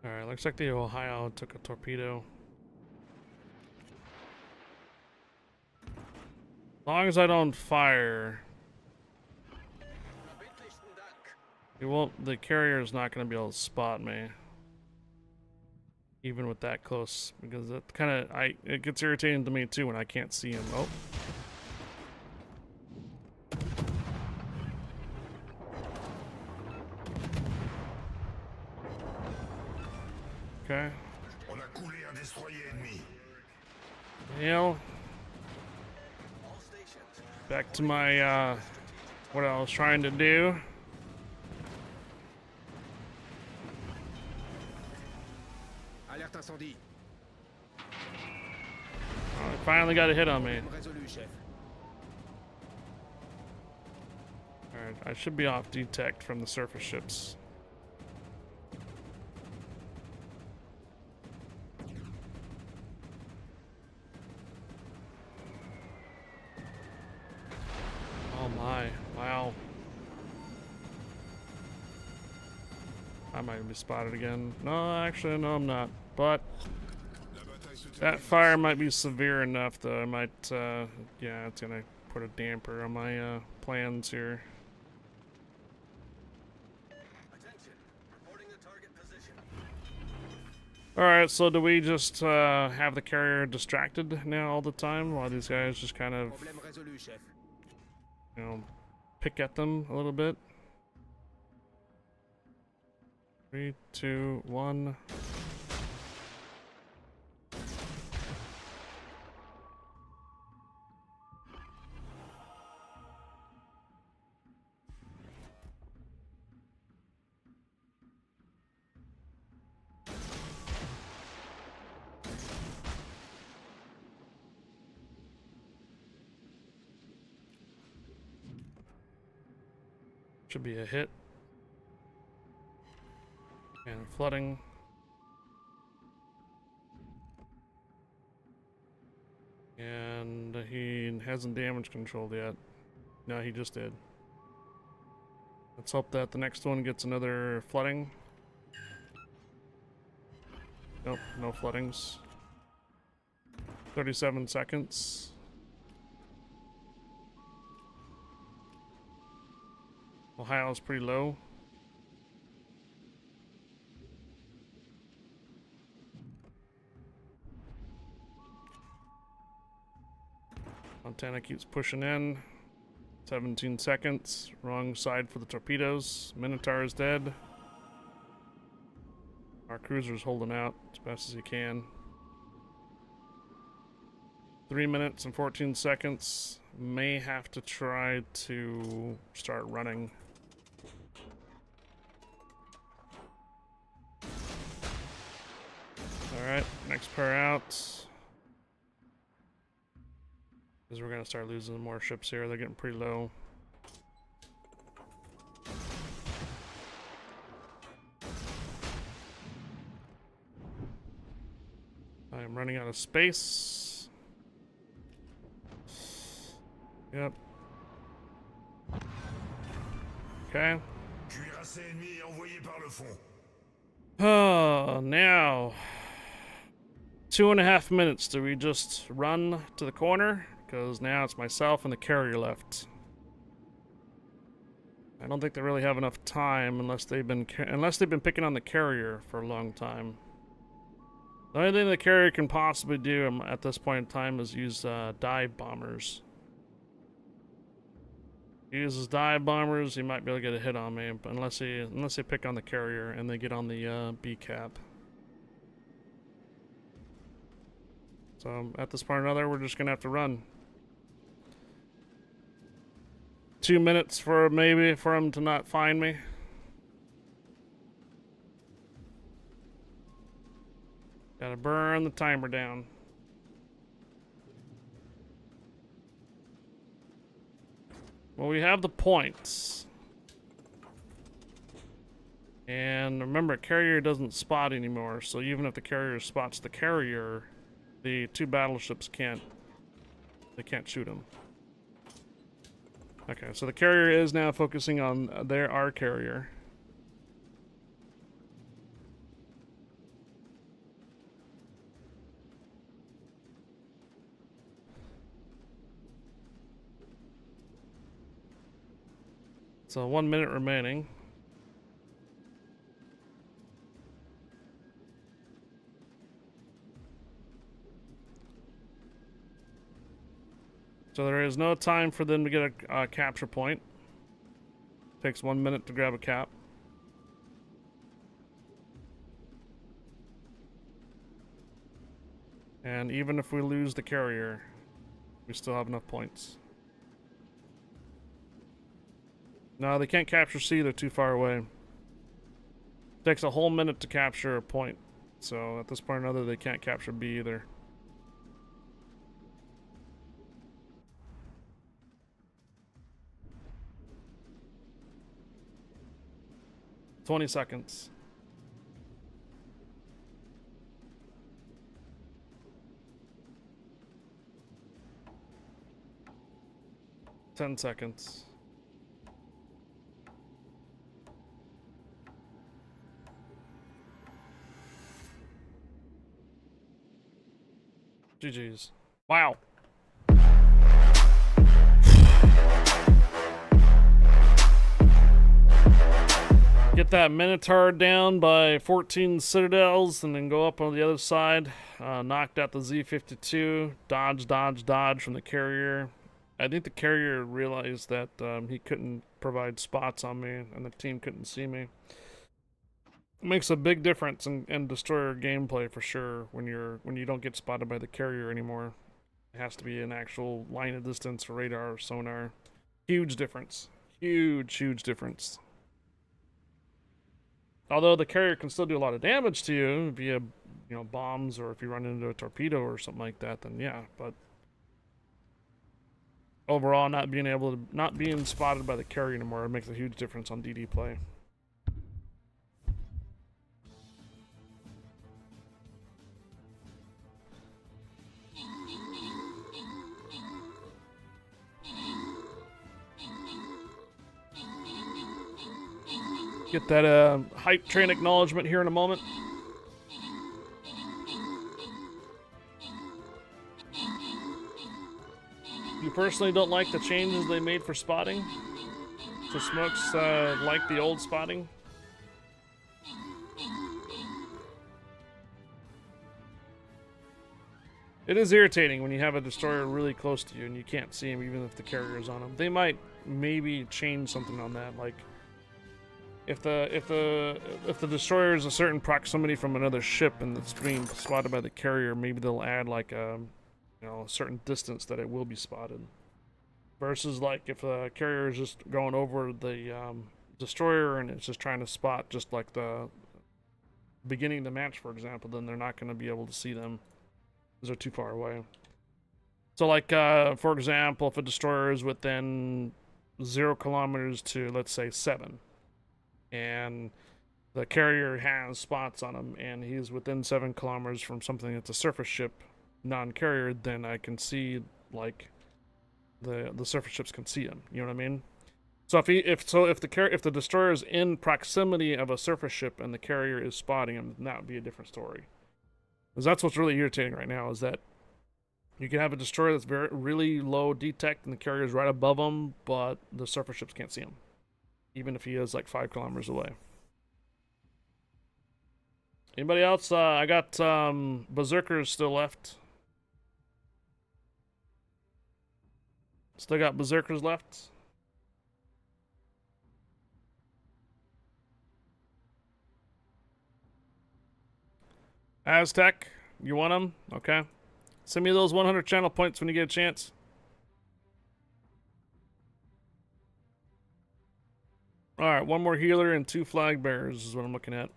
Alright, looks like the Ohio took a torpedo. As long as I don't fire,
Verbindlichsten Dank.
it won't. The carrier is not going to be able to spot me, even with that close, because it it gets irritating to me too when I can't see him. Oh. Okay.
On a coulé un destroyer ennemi.
Hell,
All stations.
back to my what I was trying to do.
Alerte incendie.
Oh, I finally got a hit on me.
Problème résolu, chef.
Alright, I should be off detect from the surface ships. Oh my, wow. I might be spotted again. No, actually, no, I'm not. But that fire might be severe enough that I might, yeah, it's gonna put a damper on my plans here.
Attention. Reporting the target position.
Alright, so do we just have the carrier distracted now all the time while these guys just kind of,
Problème résolu, chef.
you know, pick at them a little bit? 3, 2, 1. Should be a hit. And flooding. And he hasn't damage controlled yet. No, he just did. Let's hope that the next one gets another flooding. Nope, no floodings. 37 seconds. Ohio's pretty low. Montana keeps pushing in. 17 seconds. Wrong side for the torpedoes. Minotaur is dead. Our cruiser's holding out as best as he can. 3 minutes and 14 seconds. May have to try to start running. Alright, next pair out. Because we're going to start losing more ships here. They're getting pretty low. I'm running out of space. Yep. Okay.
Cuirassé ennemi envoyé par le fond.
Oh, now 2.5 minutes. Do we just run to the corner? Because now it's myself and the carrier left. I don't think they really have enough time unless they've been picking on the carrier for a long time. The only thing the carrier can possibly do at this point in time is use dive bombers. He uses dive bombers, he might be able to get a hit on me, but unless they pick on the carrier and they get on the B cap. So at this point or another, we're just gonna have to run. 2 minutes for him to not find me. Gotta burn the timer down. Well, we have the points. And remember, carrier doesn't spot anymore, so even if the carrier spots the carrier, the two battleships can't shoot him. Okay, so the carrier is now focusing on our carrier. So 1 minute remaining. So there is no time for them to get a capture point. Takes 1 minute to grab a cap. And even if we lose the carrier, we still have enough points. No, they can't capture C, they're too far away. Takes a whole minute to capture a point. So at this point or another, they can't capture B either. "20 seconds. "10 seconds. GG's. Wow. Get that Minotaur down by 14 citadels and then go up on the other side. Knocked out the Z-52. Dodge from the carrier. I think the carrier realized that he couldn't provide spots on me and the team couldn't see me. It makes a big difference in destroyer gameplay for sure when you don't get spotted by the carrier anymore. It has to be an actual line of distance for radar or sonar. Huge difference. Huge difference. Although the carrier can still do a lot of damage to you via, bombs, or if you run into a torpedo or something like that, then yeah, but overall not being spotted by the carrier anymore makes a huge difference on DD play. Get that hype train acknowledgement here in a moment. You personally don't like the changes they made for spotting? So Smokes like the old spotting? It is irritating when you have a destroyer really close to you and you can't see him even if the carrier is on him. They might maybe change something on that, like if the destroyer is a certain proximity from another ship and it's being spotted by the carrier, maybe they'll add like a certain distance that it will be spotted. Versus like if the carrier is just going over the destroyer and it's just trying to spot just like the beginning of the match, for example, then they're not going to be able to see them because they're too far away. So like for example, if a destroyer is within 0 kilometers to, let's say, 7, and the carrier has spots on him and he's within 7 kilometers from something that's a surface ship, non-carrier, then I can see, like, the surface ships can see him. You know what I mean? So if the destroyer is in proximity of a surface ship and the carrier is spotting him, then that would be a different story. Because that's what's really irritating right now, is that you can have a destroyer that's really low detect and the carrier is right above him, but the surface ships can't see him, even if he is like 5 kilometers away. Anybody else? I got berserkers still left. Still got berserkers left. Aztec, you want them? Okay. Send me those 100 channel points when you get a chance. Alright, 1 more healer and 2 flag bearers is what I'm looking at.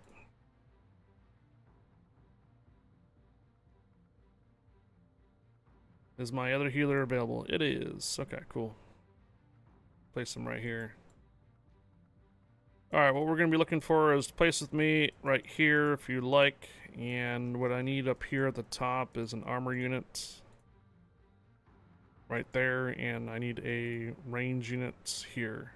Is my other healer available? It is. Okay, cool. Place them right here. Alright, what we're going to be looking for is place with me right here if you like. And what I need up here at the top is an armor unit. Right there. And I need a range unit here.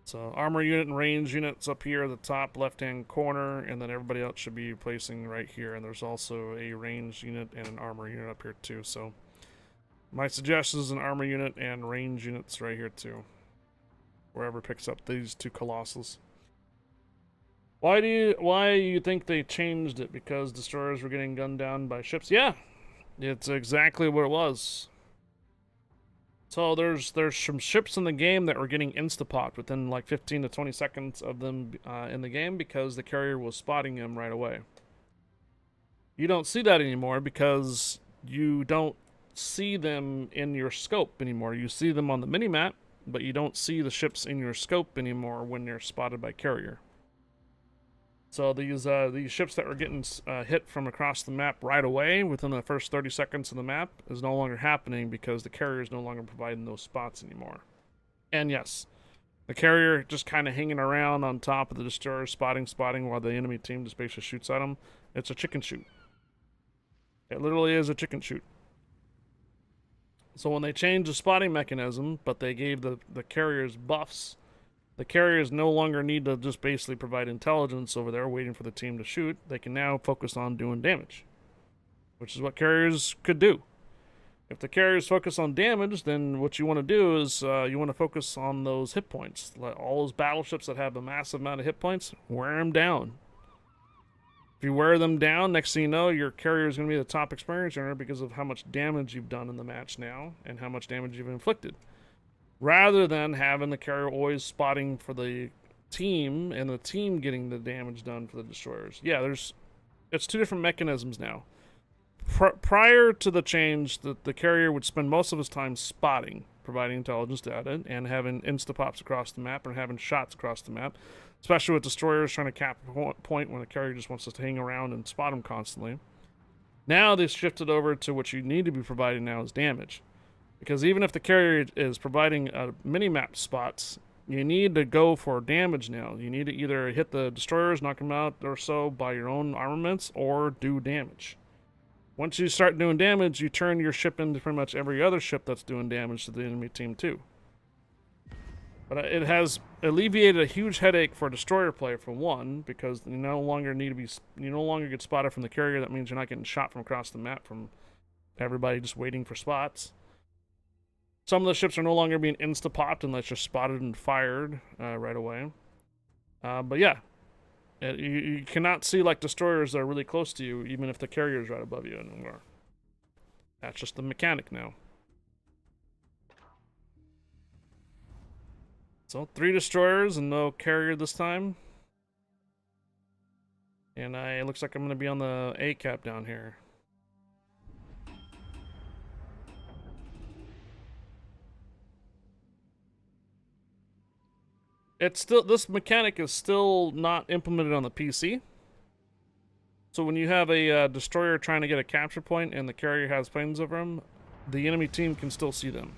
So armor unit and range units up here at the top left-hand corner. And then everybody else should be placing right here. And there's also a range unit and an armor unit up here too. So my suggestion is an armor unit and range units right here too. Wherever picks up these 2 colossus. Why do you think they changed it? Because destroyers were getting gunned down by ships? Yeah, it's exactly what it was. So there's some ships in the game that were getting insta-popped within like 15 to 20 seconds of them in the game because the carrier was spotting them right away. You don't see that anymore because you don't see them in your scope anymore. You see them on the minimap, but you don't see the ships in your scope anymore when they're spotted by carrier. So these ships that were getting hit from across the map right away within the first 30 seconds of the map is no longer happening because the carrier is no longer providing those spots anymore. And yes, the carrier just kind of hanging around on top of the destroyer, spotting while the enemy team just basically shoots at them. It's a chicken shoot. It literally is a chicken shoot. So when they changed the spotting mechanism, but they gave the carriers buffs, the carriers no longer need to just basically provide intelligence over there waiting for the team to shoot. They can now focus on doing damage, which is what carriers could do. If the carriers focus on damage, then what you want to do is you want to focus on those hit points. Let all those battleships that have a massive amount of hit points, wear them down. If you wear them down, next thing you know, your carrier is going to be the top experience earner because of how much damage you've done in the match now and how much damage you've inflicted. Rather than having the carrier always spotting for the team and the team getting the damage done for the destroyers. Yeah, it's 2 different mechanisms now. Prior to the change, the carrier would spend most of his time spotting, providing intelligence data, and having insta-pops across the map and having shots across the map, especially with destroyers trying to cap a point when the carrier just wants to hang around and spot them constantly. Now they've shifted over to what you need to be providing now is damage. Because even if the carrier is providing mini-map spots, you need to go for damage now. You need to either hit the destroyers, knock them out or so by your own armaments, or do damage. Once you start doing damage, you turn your ship into pretty much every other ship that's doing damage to the enemy team too. But it has alleviated a huge headache for destroyer play for one, because you no longer get spotted from the carrier. That means you're not getting shot from across the map from everybody just waiting for spots. Some of the ships are no longer being insta-popped unless you're spotted and fired right away. But yeah, you cannot see like destroyers that are really close to you, even if the carrier is right above you anymore. That's just the mechanic now. So 3 destroyers and no carrier this time. And it looks like I'm going to be on the A cap down here. This mechanic is still not implemented on the PC. So when you have a destroyer trying to get a capture point and the carrier has planes over them, the enemy team can still see them.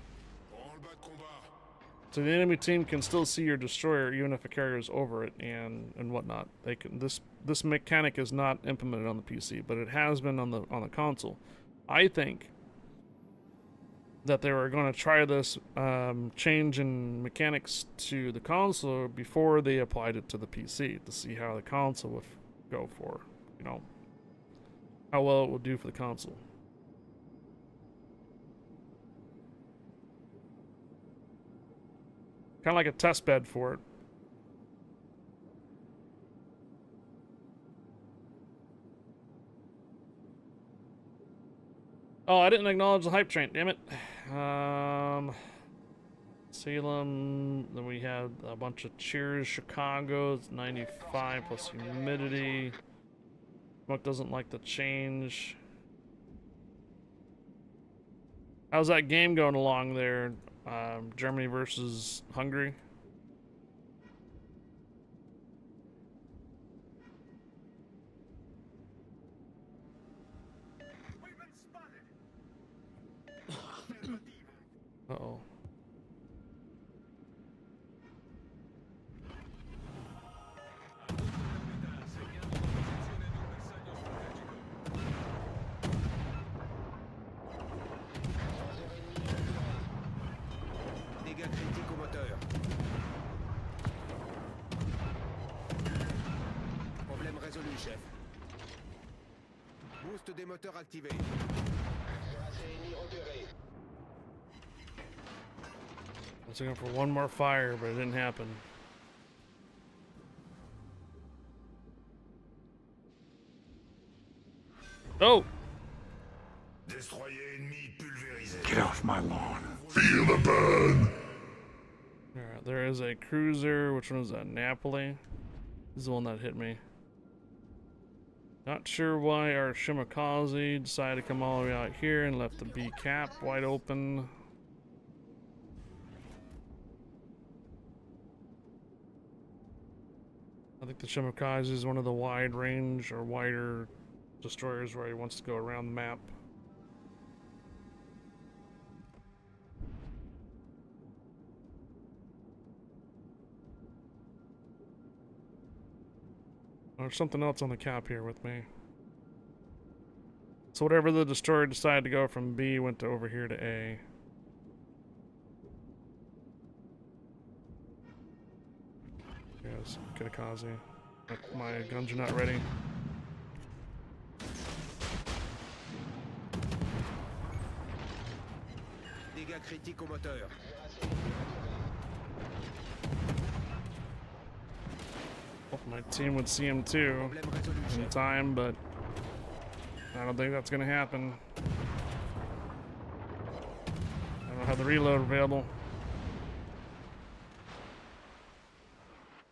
So the enemy team can still see your destroyer even if a carrier is over it and whatnot. They can this mechanic is not implemented on the PC, but it has been on the console. I think that they were going to try this change in mechanics to the console before they applied it to the PC to see how the console would go for, you know, how well it would do for the console. Kind of like a test bed for it. Oh, I didn't acknowledge the hype train, damn it. Salem, then we had a bunch of cheers. Chicago, it's 95 plus humidity. Smoke doesn't like the change. How's that game going along there? Germany versus Hungary. Uh-oh.
Dégâts critiques au moteur. Problème résolu, chef. Boost des moteurs activé. Ennemi repéré.
I was looking for one more fire, but it didn't happen. Oh!
Destroyer ennemi pulvérisé.
Get off my lawn. Feel the burn.
Alright, there is a cruiser. Which one is that? Napoli? This is the one that hit me. Not sure why our Shimakaze decided to come all the way out here and left the B cap wide open. I think the Shimakaze is one of the wide range or wider destroyers where he wants to go around the map. There's something else on the cap here with me. So whatever the destroyer decided to go from B went to over here to A. Yes, Kitakaze. My guns are not ready.
Dégâts critiques au moteur.
Hope my team would see him too
Problème résolu,
in
chef.
time, but I don't think that's gonna happen. I don't have the reload available.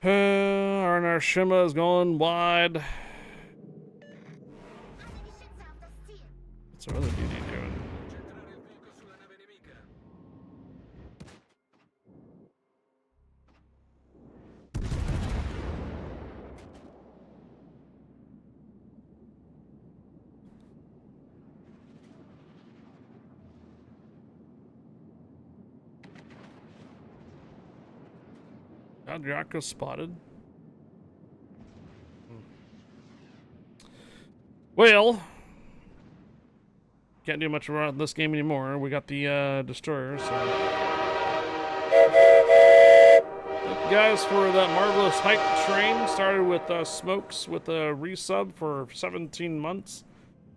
Our Shima is going wide. What's our other DD doing?
Centrare il fuoco sulla nave nemica.
Adriaco spotted. Well, can't do much about this game anymore. We got the destroyer, so. Thank you guys for that marvelous hype train. Started with Smokes with a resub for 17 months.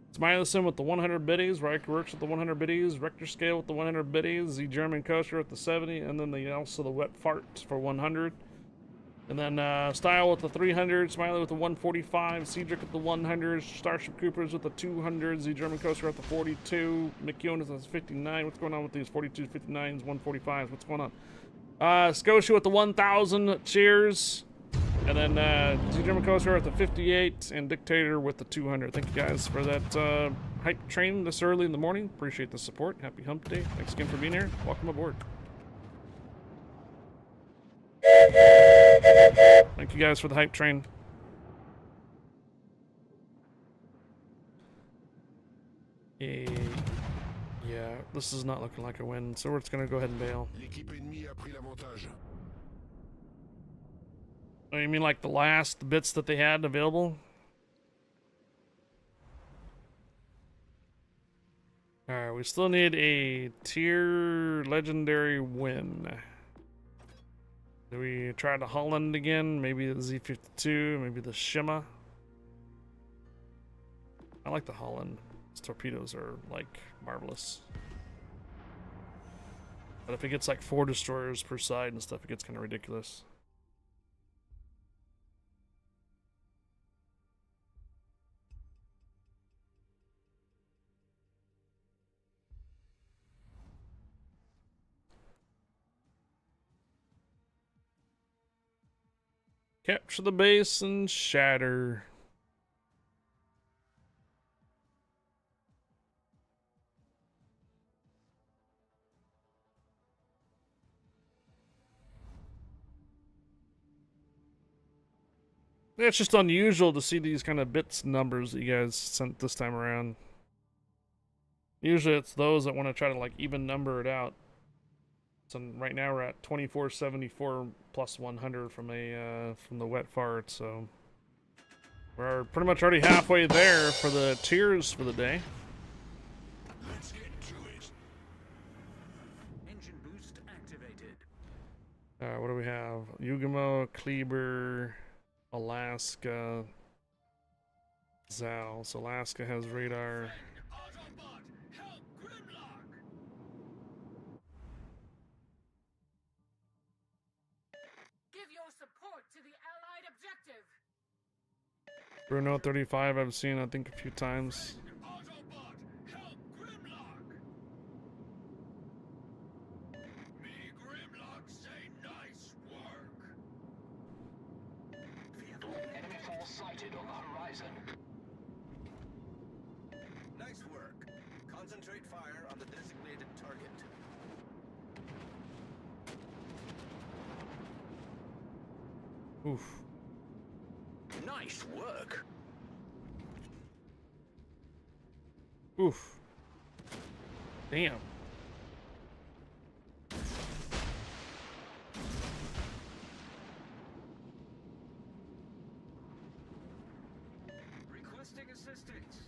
It's Milison with the 100 biddies. Riker Works with the 100 biddies. Rector Scale with the 100 biddies. The German Coaster with the 70. And then also the Wet Fart for 100. And then Style with the 300, Smiley with the 145, Cedric with the 100, Starship Coopers with the 200s, the German Coaster at the 42, McEwen with the 59. What's going on with these 42s, 59s, 145s? What's going on? Scotia with the 1,000, cheers. And then the German Coaster at the 58, and Dictator with the 200. Thank you guys for that hype train this early in the morning. Appreciate the support. Happy hump day. Thanks again for being here. Welcome aboard. Thank you guys for the hype train. Yeah, this is not looking like a win, so we're just gonna go ahead and bail.
L'équipe ennemie a pris l'avantage.
Oh, you mean like the last bits that they had available? Alright, we still need a tier legendary win. Do we try the Holland again? Maybe the Z52, maybe the Shima? I like the Holland. These torpedoes are like marvelous. But if it gets like 4 destroyers per side and stuff, it gets kind of ridiculous. Capture the base and shatter. Yeah, it's just unusual to see these kind of bits numbers that you guys sent this time around. Usually it's those that want to try to like even number it out. So right now we're at 2474 plus 100 from the wet fart, so we're pretty much already halfway there for the tiers for the day.
Let's get to it.
Engine boost activated.
What do we have? Yugamo, Kleber, Alaska, Zal. So Alaska has radar.
Autobot, help Grimlock!
Give your support to the Allied objective.
Bruno 35 I've seen I think a few times.
Autobot, help Grimlock! Me Grimlock say nice work! Enemy force sighted on the horizon. Nice work. Concentrate fire on the designated target.
Oof.
Nice work.
Oof. Damn.
Requesting assistance.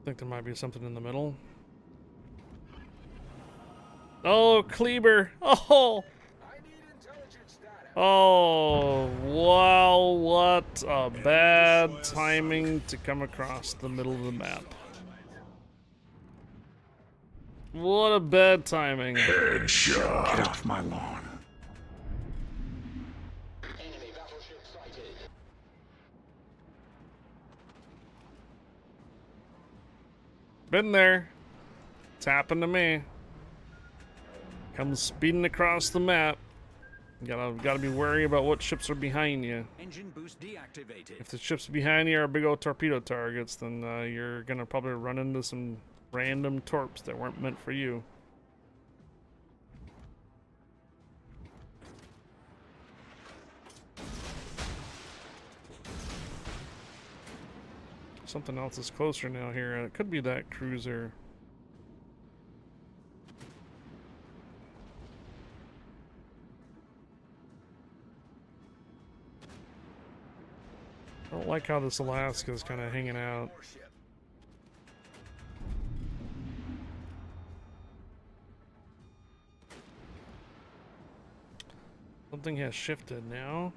I think there might be something in the middle. Oh, Kleber. Oh.
I need intelligence data.
Oh, wow, what a bad timing to come across the middle of the map. What a bad timing.
Headshot. Get off my lawn.
Enemy battleship sighted.
Been there. It's happened to me. Comes speeding across the map. Gotta be wary about what ships are behind you.
Engine boost deactivated.
If the ships behind you are big old torpedo targets, then you're gonna probably run into some random torps that weren't meant for you. Something else is closer now here. It could be that cruiser. I don't like how this Alaska is kind of hanging out.
Warship.
Something has shifted now.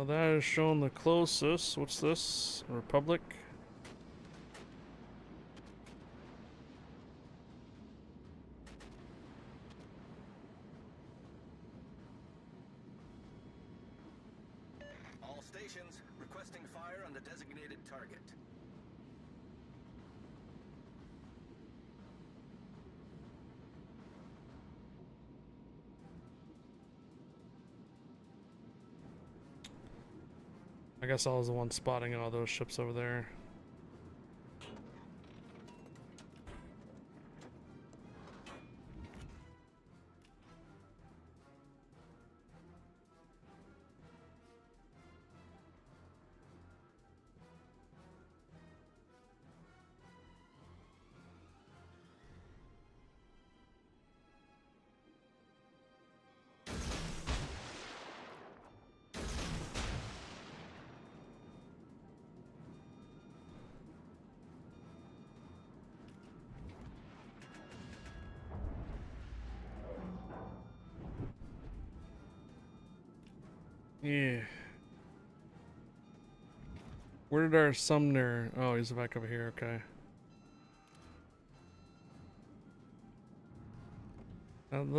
That is shown the closest. What's this? Republic?
All stations requesting fire on the designated target.
I guess I was the one spotting all those ships over there. Yeah. Where did our Sumner? Oh, he's back over here. Okay.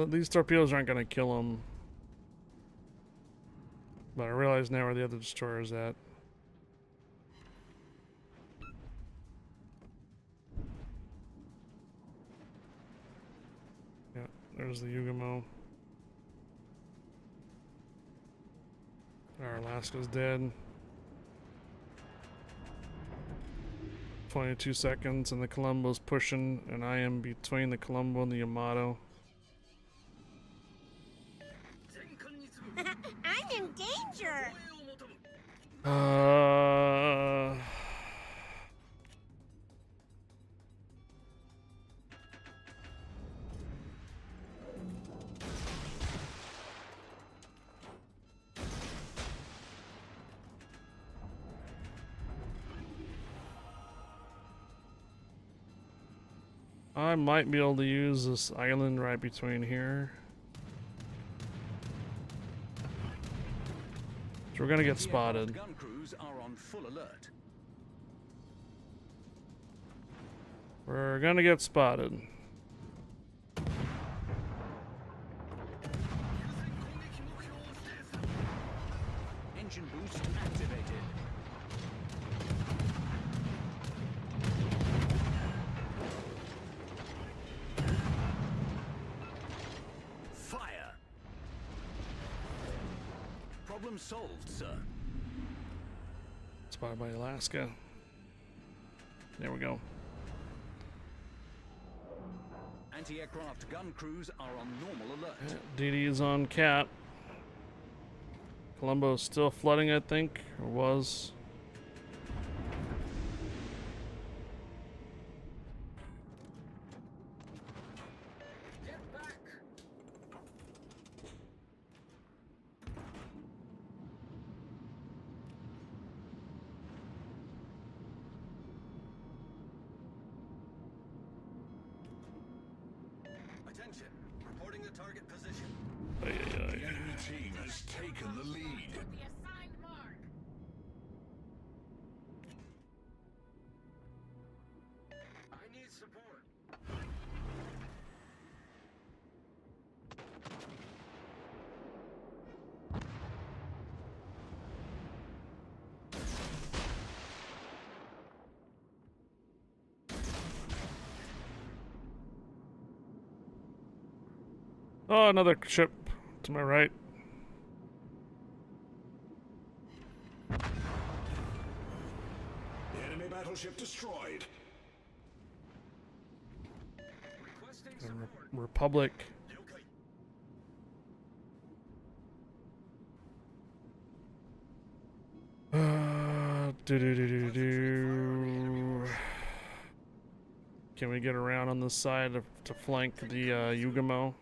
These torpedoes aren't gonna kill him. But I realize now where the other destroyer is at. Yeah, there's the Yugamo. Our Alaska's dead. 22 seconds, and the Columbo's pushing, and I am between the Columbo and the Yamato.
I'm in danger!
I might be able to use this island right between here. So we're gonna get spotted.
Gun crews are on full alert.
We're gonna get spotted.
Engine boost activated. Fire. Problem solved, sir.
Spotted by Alaska. There we go.
Anti-aircraft gun crews are on normal alert.
DD is on Cat. Columbo's still flooding, I think, or was.
Get back. Attention. Reporting the target position.
Ay, ay,
The
ay.
enemy team has taken the lead.
The assigned mark.
I need support.
Oh, another ship to my right.
Enemy battleship destroyed.
Requesting
The
support.
Republic.
Okay.
Do. Can we get around on this side to flank the Yugamo?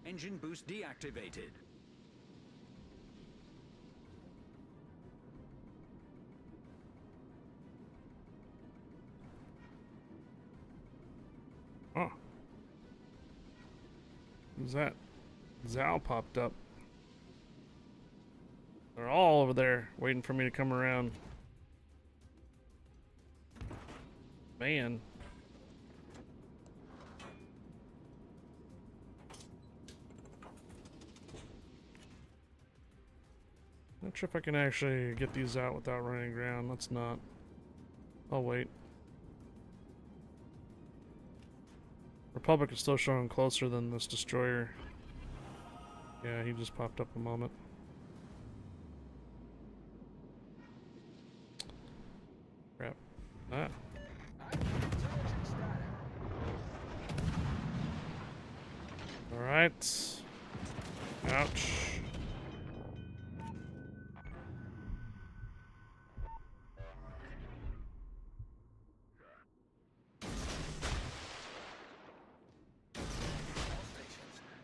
Engine boost deactivated.
Oh. Who's that? Zal popped up. They're all over there waiting for me to come around. Man. Not sure if I can actually get these out without running aground. Let's not. I'll wait. Republic is still showing closer than this destroyer. Yeah, he just popped up a moment. Crap. Ah. Alright. Ouch.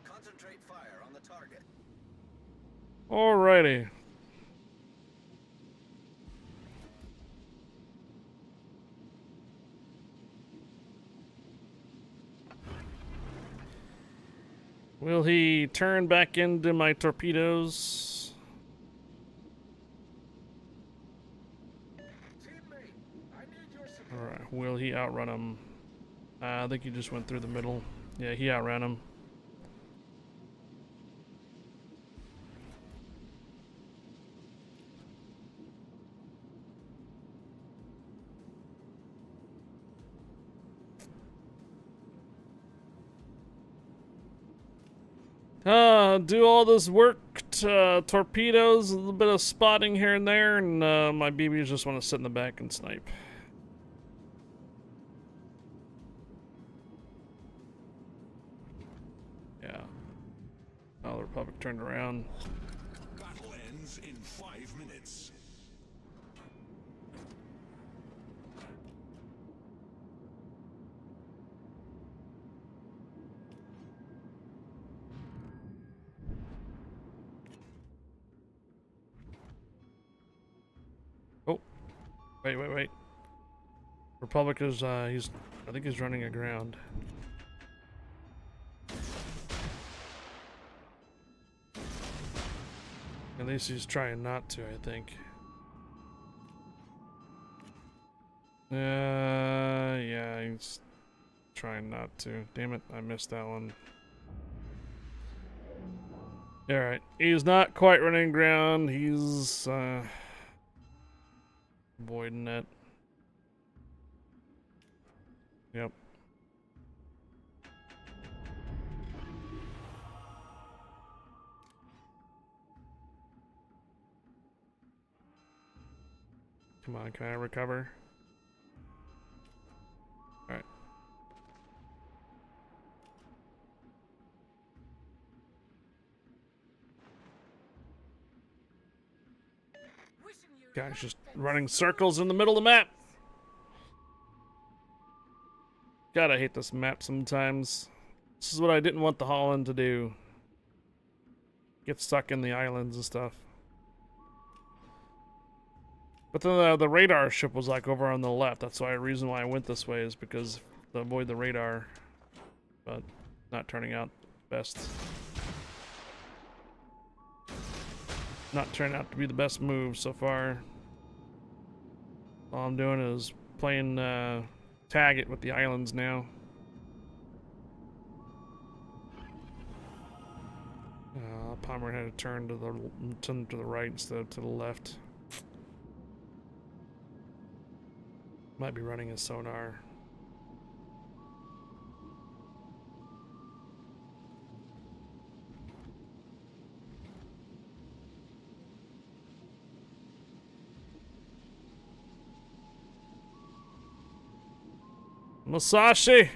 Concentrate fire on the target.
Alrighty. Will he turn back into my torpedoes?
Teammate, I need your support.
Alright, will he outrun him? I think he just went through the middle. Yeah, he outran him. Do all this work, torpedoes, a little bit of spotting here and there, and my BBs just want to sit in the back and snipe. Yeah. Oh, the Republic turned around.
Battle ends in 5 minutes.
Oh, wait. Republic is I think he's running aground. At least he's trying not to, I think. Yeah, he's trying not to. Damn it, I missed that one. Alright, he's not quite running ground. He's avoiding it. Yep. Come on, can I recover? Alright.
Wishing you
Guy's
luck
just
and
running circles in the middle of the map. God, I hate this map sometimes. This is what I didn't want the Holland to do. Get stuck in the islands and stuff. But then the radar ship was like over on the left. That's why the reason why I went this way is because to avoid the radar. But not turning out best. Not turning out to be the best move so far. All I'm doing is playing tag it with the islands now. Palmer had to turn to the right instead of to the left. Might be running his sonar. Musashi!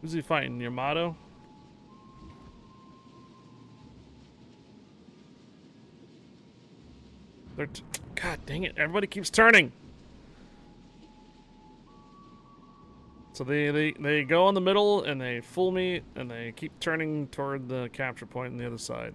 Who's he fighting? Yamato? God dang it, everybody keeps turning! So they go in the middle and they fool me and they keep turning toward the capture point on the other side.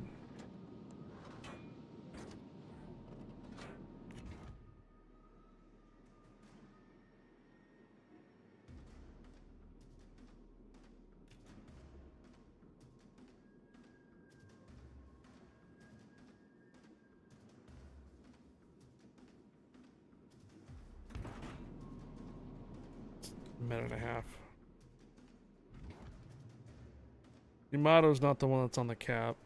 Minute and a half. Yamato's not the one that's on the cap,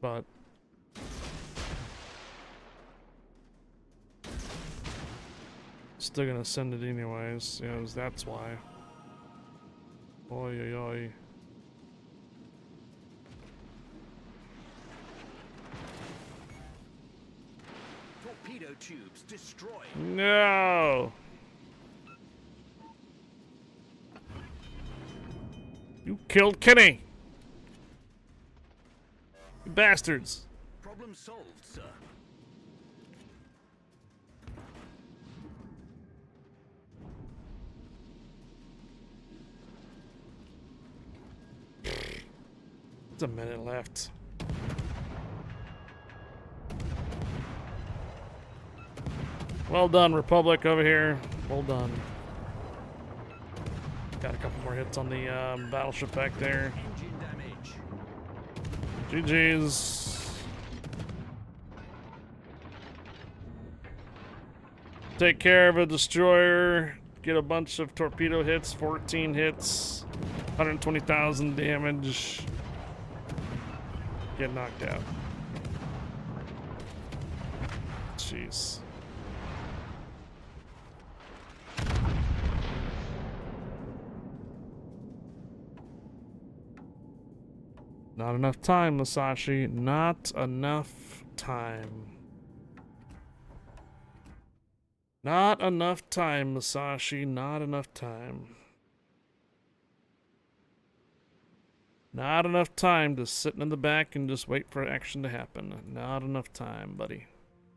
but still gonna send it anyways. Yes, that's why. Oi, oi, oi.
Torpedo tubes destroyed.
No. You killed Kenny! You bastards!
Problem solved, sir.
There's a minute left. Well done, Republic over here. Well done. Got a couple more hits on the battleship back there. GG's. Take care of a destroyer. Get a bunch of torpedo hits. 14 hits. 120,000 damage. Get knocked out. Jeez. Not enough time, Masashi. Not enough time. Not enough time, Masashi. Not enough time. Not enough time to sit in the back and just wait for action to happen. Not enough time, buddy.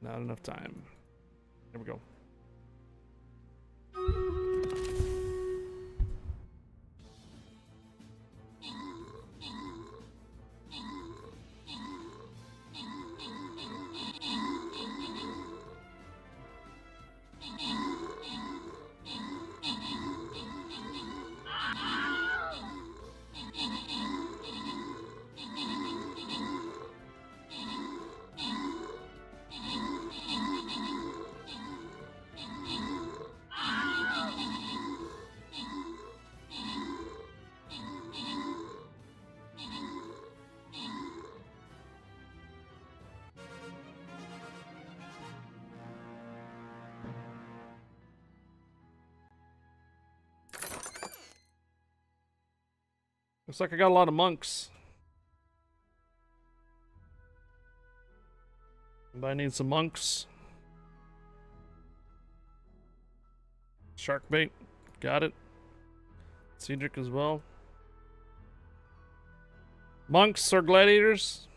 Not enough time. Here we go. Looks like I got a lot of monks. Anybody need some monks? Shark bait. Got it. Cedric as well. Monks or gladiators?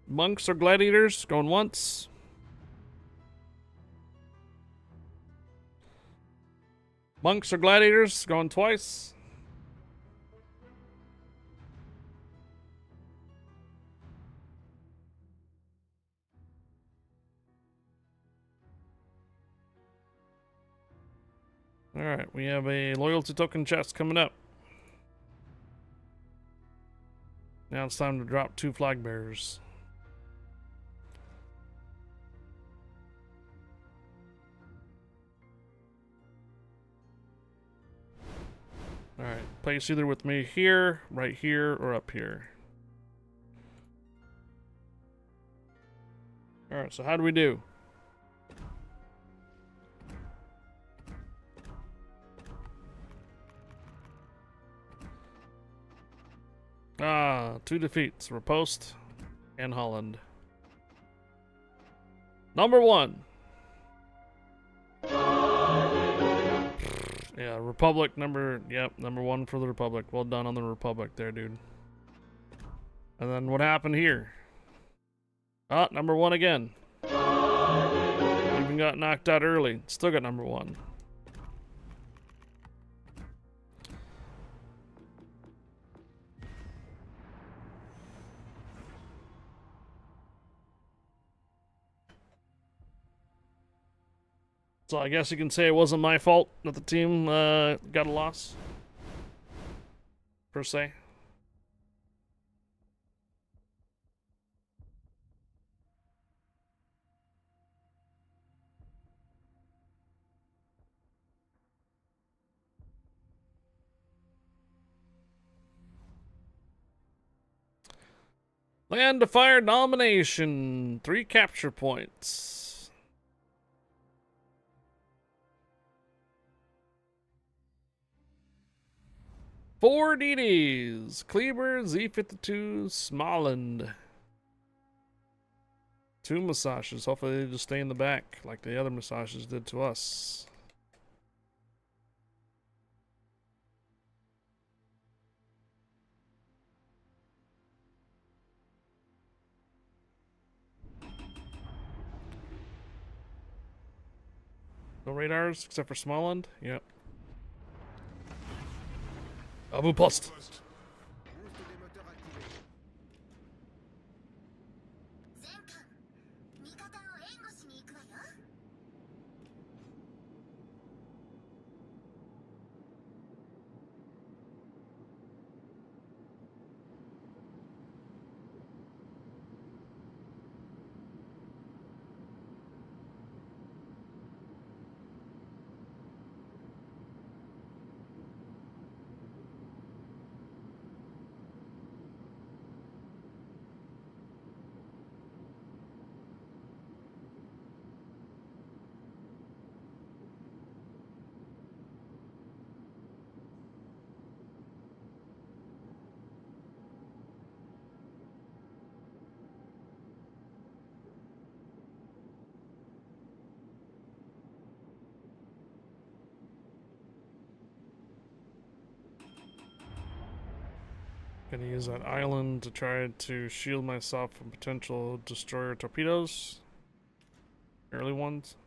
Monks or gladiators? Going once. Monks or gladiators? Going twice. Alright, we have a loyalty token chest coming up. Now it's time to drop 2 flag bearers. Alright, place either with me here, right here, or up here. Alright, so how do we do? Ah, 2 defeats. Riposte and Holland. Number 1. Yeah, Republic number 1 for the Republic. Well done on the Republic there, dude. And then what happened here? Ah, number 1 again. Even got knocked out early. Still got number 1. So I guess you can say it wasn't my fault that the team got a loss, per se. Land to fire domination, 3 capture points. 4 DDs. Kleber, Z-52, Smoland. 2 massages. Hopefully they just stay in the back like the other massages did to us. No radars except for Smoland? Yep. À vos postes. Gonna use that island to try to shield myself from potential destroyer torpedoes. Early ones.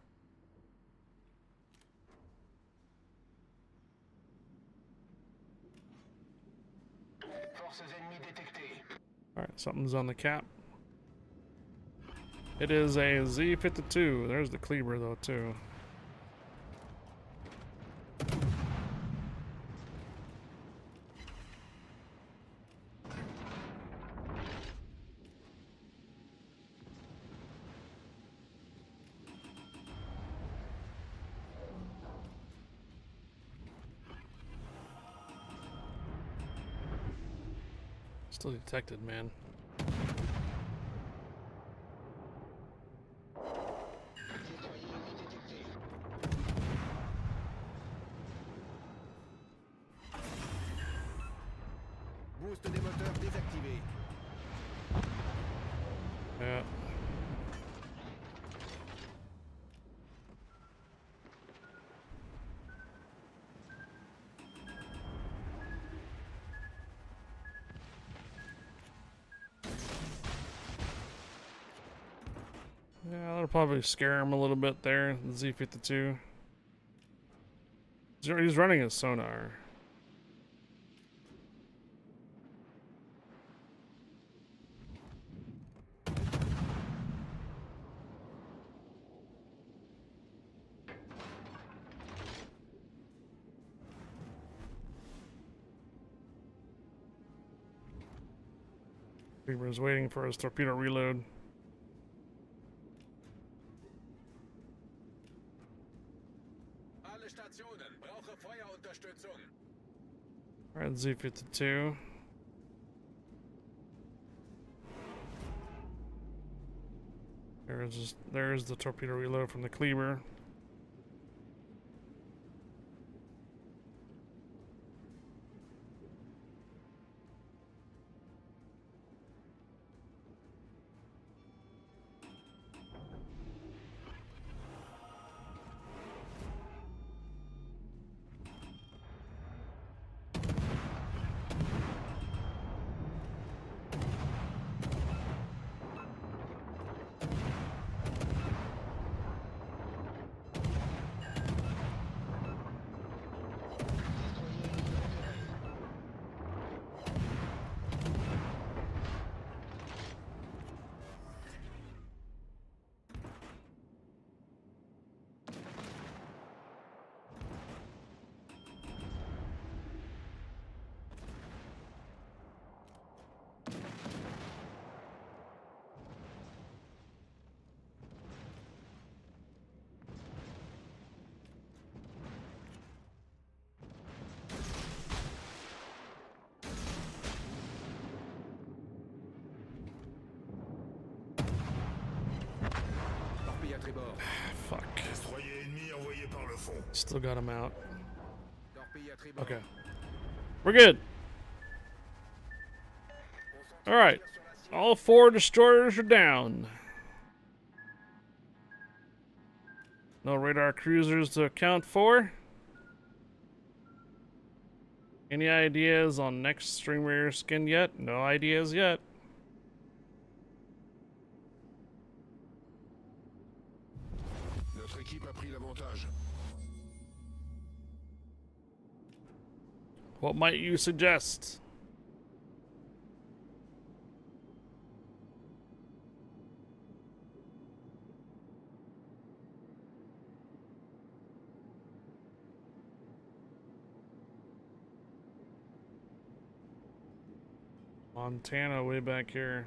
Forces ennemies détectées.
Alright, something's on the cap. It is a Z-52. There's the Kleber though too. Still detected, man.
Boost des moteurs désactivé.
Yeah. Yeah, that'll probably scare him a little bit there, the Z-52. He's running his sonar. Kleber's waiting for his torpedo reload.
Alle Stationen, brauche Feuerunterstützung.
Alright, Z-52. There's the torpedo reload from the Kleber.
Torpille à tribord.
Fuck.
Destroyer ennemi envoyé par le fond.
Still got him out.
Torpille à tribord.
Okay. We're good. Alright. All 4 destroyers are down. No radar cruisers to account for. Any ideas on next Streamer skin yet? No ideas yet.
Notre équipe a pris l'avantage.
What might you suggest? Montana way back here.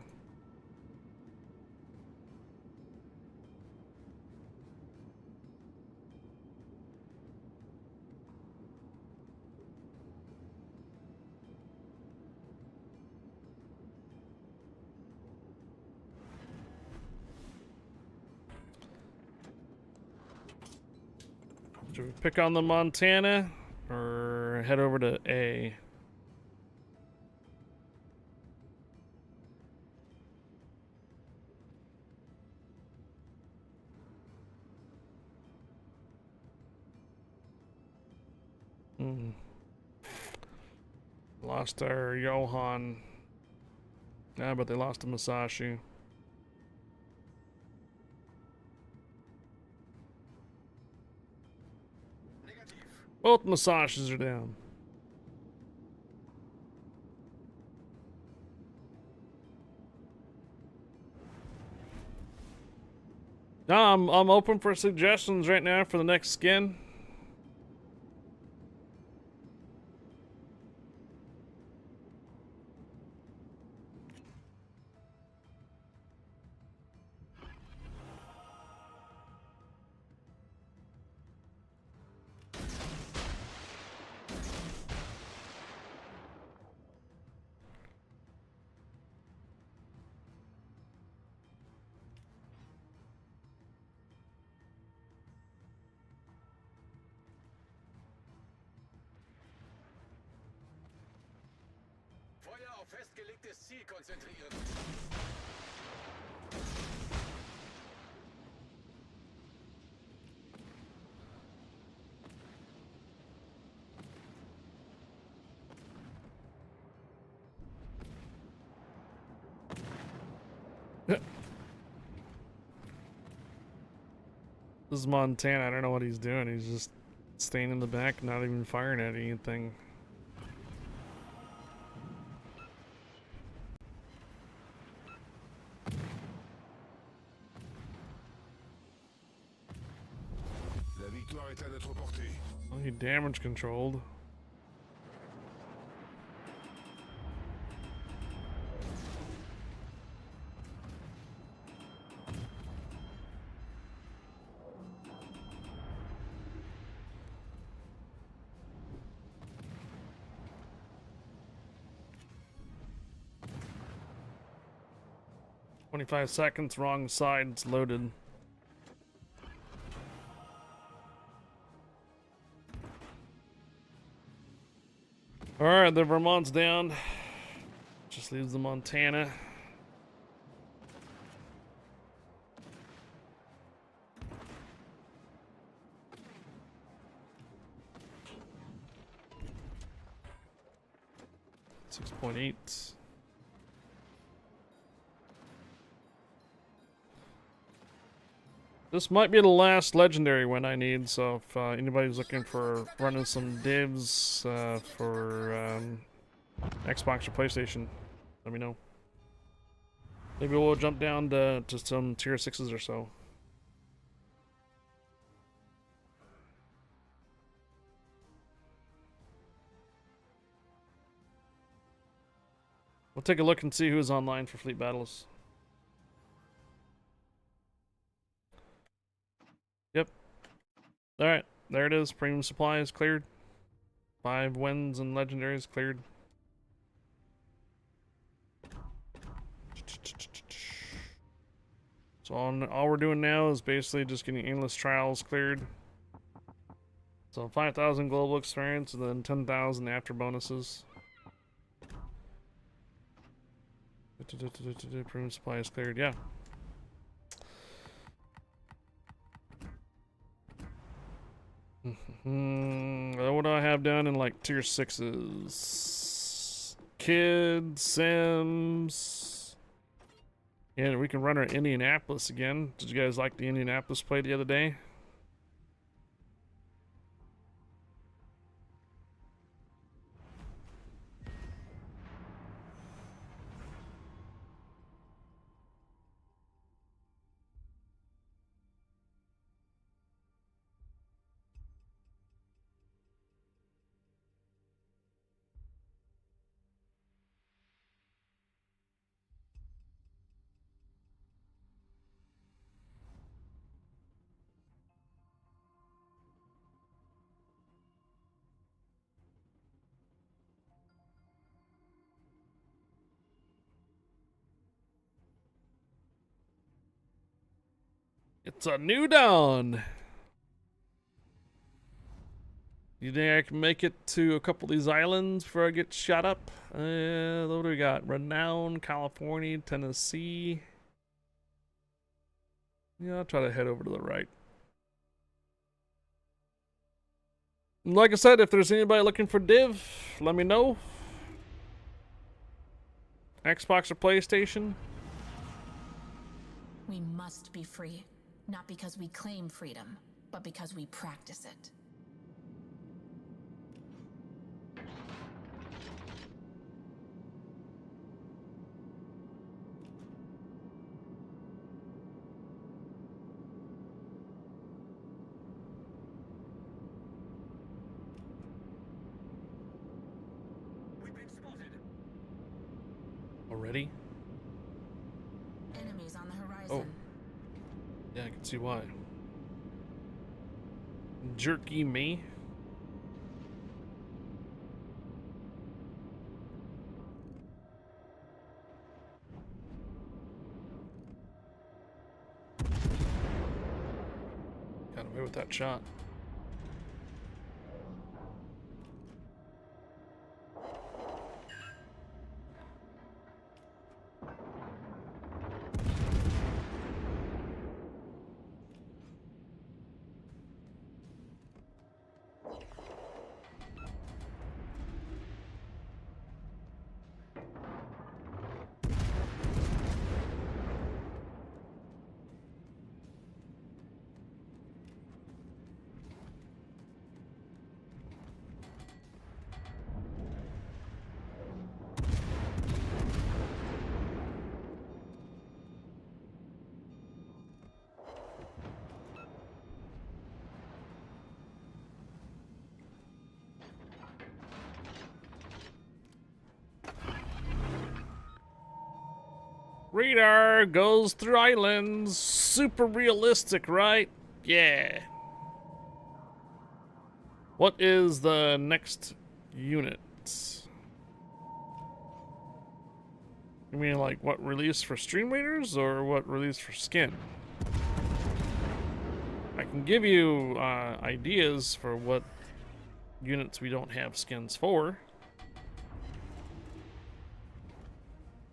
Should we pick on the Montana or head over to A? Lost our Johan. Yeah, but they lost to Musashi. Both Musashis are down. No, I'm open for suggestions right now for the next skin.
Feuer auf festgelegtes Ziel konzentrieren.
This is Montana. I don't know what he's doing. He's just staying in the back, not even firing at anything.
La victoire est à notre portée.
Oh, he damage controlled. "25 seconds, wrong side's loaded." Alright, the Vermont's down. Just leaves the Montana. .8. This might be the last legendary win I need, so if anybody's looking for running some divs for Xbox or PlayStation, let me know. Maybe we'll jump down to some tier 6s or so. We'll take a look and see who's online for fleet battles. Yep. Alright, there it is. Premium supply is cleared. 5 wins and legendaries cleared. So all we're doing now is basically just getting endless trials cleared. So 5,000 global experience and then 10,000 after bonuses. Premium supply is cleared, yeah. What do I have done in like tier 6s? Kid, Sims. Yeah, we can run our Indianapolis again. Did you guys like the Indianapolis play the other day? It's a new dawn. You think I can make it to a couple of these islands before I get shot up? What do we got? Renown, California, Tennessee. Yeah, I'll try to head over to the right. Like I said, if there's anybody looking for div, let me know. Xbox or PlayStation?
We must be free. Not because we claim freedom, but because we practice it.
We've been spotted.
Already?
Enemies on the horizon.
Oh. Yeah, I can see why. Jerky me? Got away with that shot. Radar goes through islands. Super realistic, right? Yeah. What is the next unit? You mean like what release for Stream Raiders or what release for skin? I can give you ideas for what units we don't have skins for.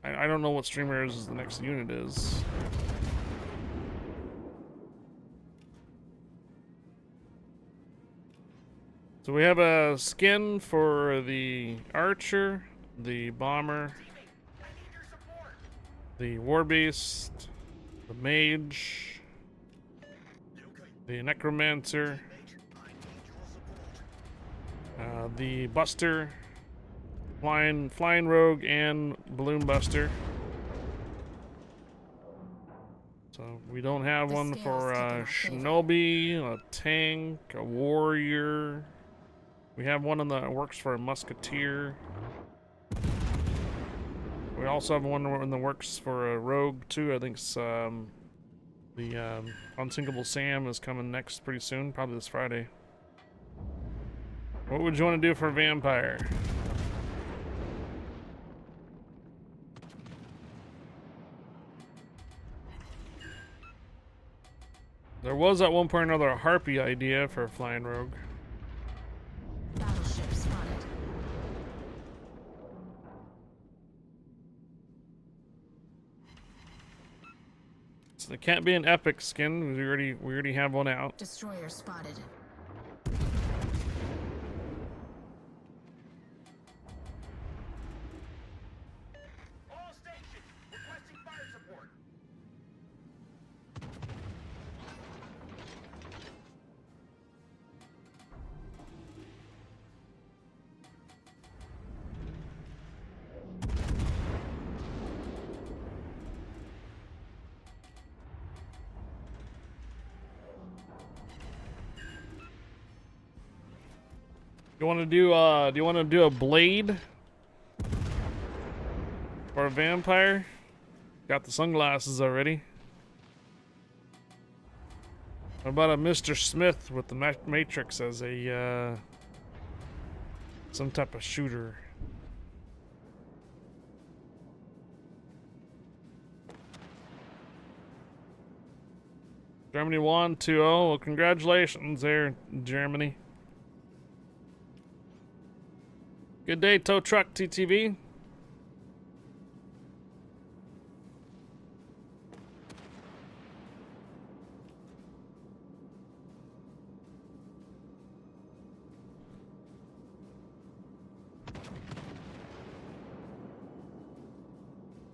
I don't know what Stream Raiders the next unit is. So we have a skin for the Archer, the Bomber, the War Beast, the Mage, the Necromancer, the Buster, Flying Rogue, and Balloon Buster. So we don't have one for Shinobi, a tank, a warrior. We have one in the works for a musketeer. We also have one in the works for a rogue too. I think it's, the Unsinkable Sam is coming next pretty soon, probably this Friday. What would you want to do for a vampire? There was at one point or another a harpy idea for a flying rogue.
Battleship spotted.
So it can't be an epic skin. We already have one out.
Destroyer spotted.
All stations, requesting fire support.
You want to do you want to do a blade or a vampire? Got the sunglasses already. What about a Mr. Smith with the Matrix as a some type of shooter? Germany won 2-0. Well, congratulations there, Germany. Good day, tow truck TTV.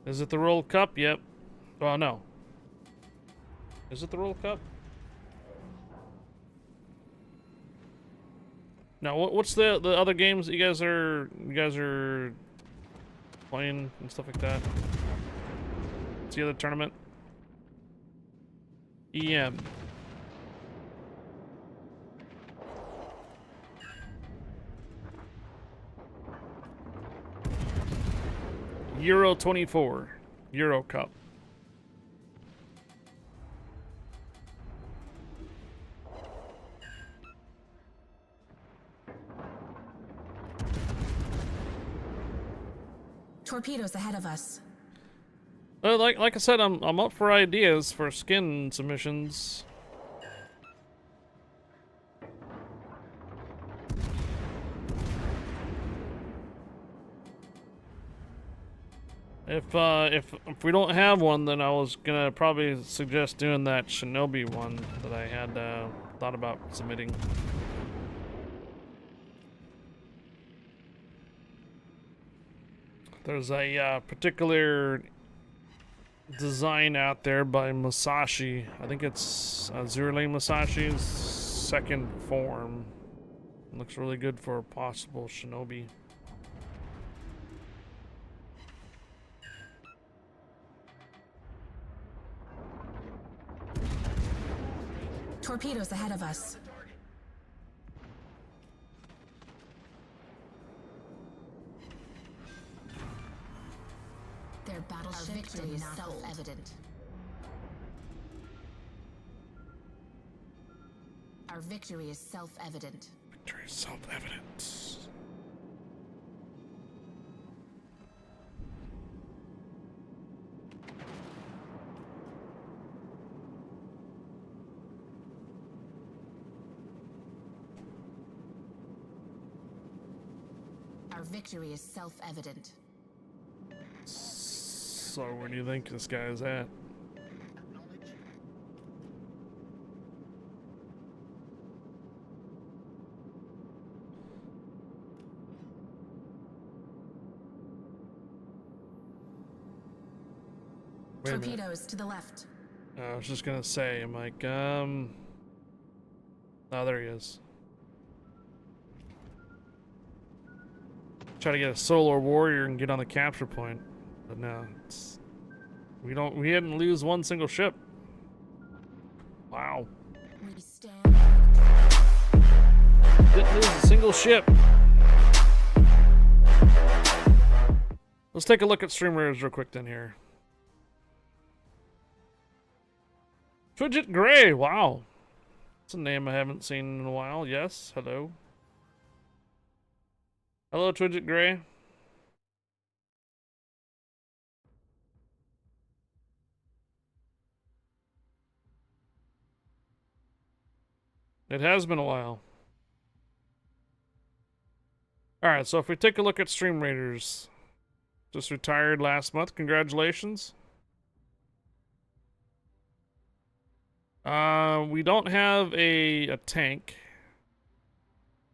Is it the World Cup? Yep. Well, no. Is it the World Cup? Now, what's the other games that you guys are playing and stuff like that? What's the other tournament? EM. Euro 24. Euro Cup.
Torpedoes ahead of us.
Like I said, I'm up for ideas for skin submissions. If we don't have one, then I was gonna probably suggest doing that Shinobi one that I had thought about submitting. There's a particular design out there by Masashi. I think it's Zero Lane Masashi's second form. It looks really good for a possible Shinobi.
Torpedoes ahead of us. Their battleship victory is self-evident. Our victory is self-evident.
Victory is self-evident.
Our victory is self-evident.
So where do you think this guy is at? Wait a minute.
Torpedoes to the left.
I was just gonna say, I'm like, oh, there he is. Try to get a solar warrior and get on the capture point, but no, we didn't lose one single ship. Wow.
We stand.
Didn't lose a single ship. Let's take a look at streamers real quick then here. Twidget Gray, wow. That's a name I haven't seen in a while. Yes, hello. Hello, Twidget Gray. It has been a while. Alright, so if we take a look at Stream Raiders. Just retired last month. Congratulations. We don't have a tank.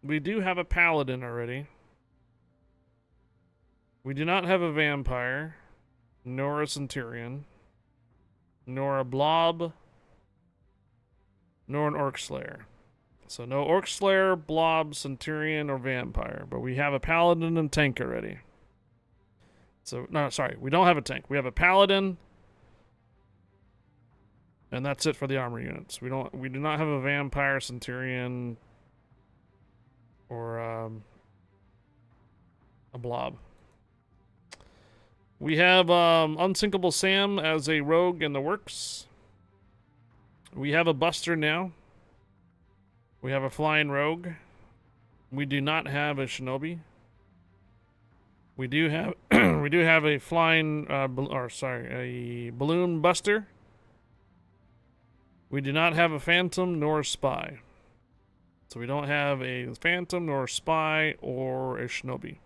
We do have a paladin already. We do not have a vampire, nor a centurion, nor a blob, nor an orc slayer. So no orc slayer, blob, centurion, or vampire, but we have a paladin and tank already. So no, sorry, we don't have a tank. We have a paladin, and that's it for the armor units. We do not have a vampire, centurion, or a blob. We have Unsinkable Sam as a rogue in the works. We have a Buster now. We have a Flying Rogue. We do not have a Shinobi. We do have we do have a Flying a Balloon Buster. We do not have a Phantom nor a Spy. So we don't have a Phantom nor a Spy or a Shinobi.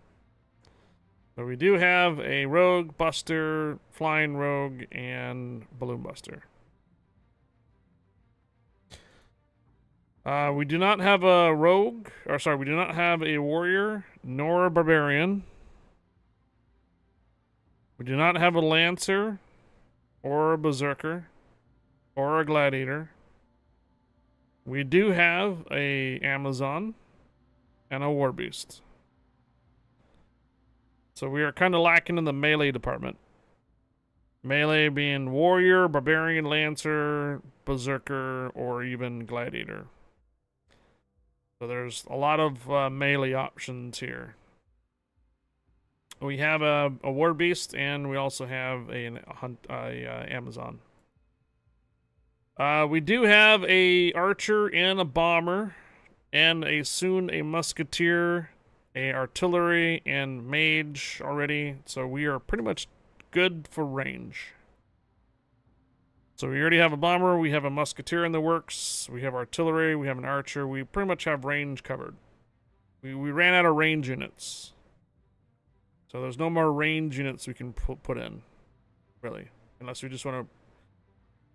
But we do have a Rogue, Buster, Flying Rogue, and Balloon Buster. We do not have a Rogue, or sorry, we do not have a Warrior, nor a Barbarian. We do not have a Lancer, or a Berserker, or a Gladiator. We do have a Amazon and a War Beast. So we are kind of lacking in the melee department. Melee being Warrior, Barbarian, Lancer, Berserker, or even Gladiator. So there's a lot of melee options here. We have a War Beast, and we also have a Amazon. We do have a Archer and a Bomber, and soon a Musketeer, a Artillery, and Mage already. So we are pretty much good for range. So we already have a Bomber, we have a Musketeer in the works, we have Artillery, we have an Archer. We pretty much have range covered. We ran out of range units. So there's no more range units we can put in, really. Unless we just want a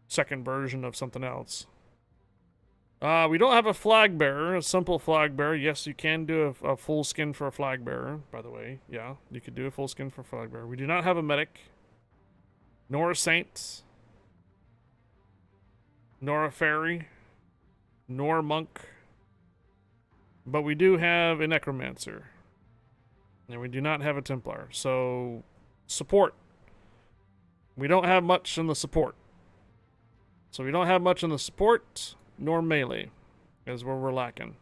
second version of something else. We don't have a flag bearer, a simple flag bearer. Yes, you can do a full skin for a flag bearer, by the way. Yeah, you could do a full skin for a flag bearer. We do not have a medic, nor a saint, nor a fairy, nor a monk. But we do have a necromancer. And we do not have a Templar. So, support. We don't have much in the support. So we don't have much in the support, nor melee, is where we're lacking.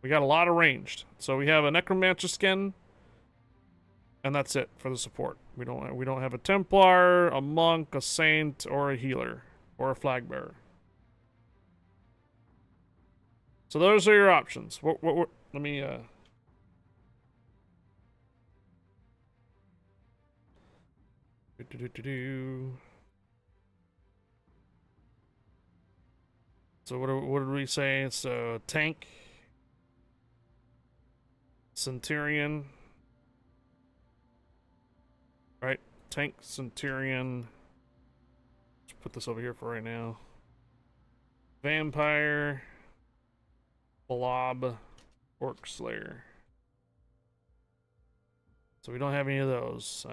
We got a lot of ranged. So we have a necromancer skin, and that's it for the support. We don't have a Templar, a monk, a saint, or a healer, or a flag bearer. So those are your options. Let me So what did we say? So tank, Centurion, right? Tank, Centurion. Let's put this over here for right now. Vampire, Blob, Orc Slayer. So we don't have any of those.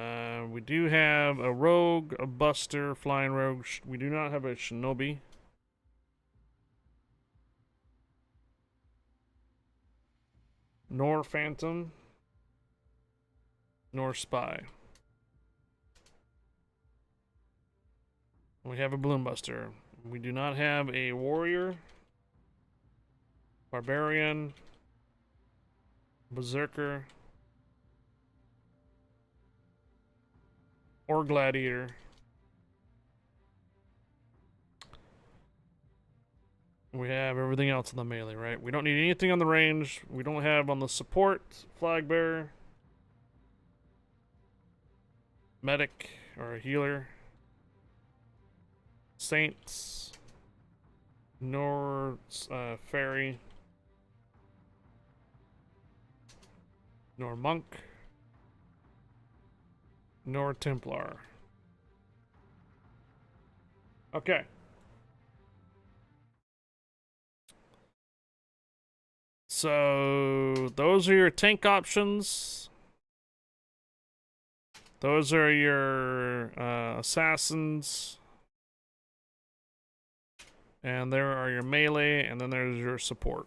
We do have a Rogue, a Buster, Flying Rogue. We do not have a Shinobi. Nor Phantom. Nor Spy. We have a Balloon Buster. We do not have a Warrior, Barbarian, Berserker, or Gladiator. We have everything else in the melee, right? We don't need anything on the range. We don't have on the support, flag bearer, medic, or a healer, saints, nor fairy, nor monk, nor Templar. Okay. So those are your tank options. Those are your assassins. And there are your melee, and then there's your support.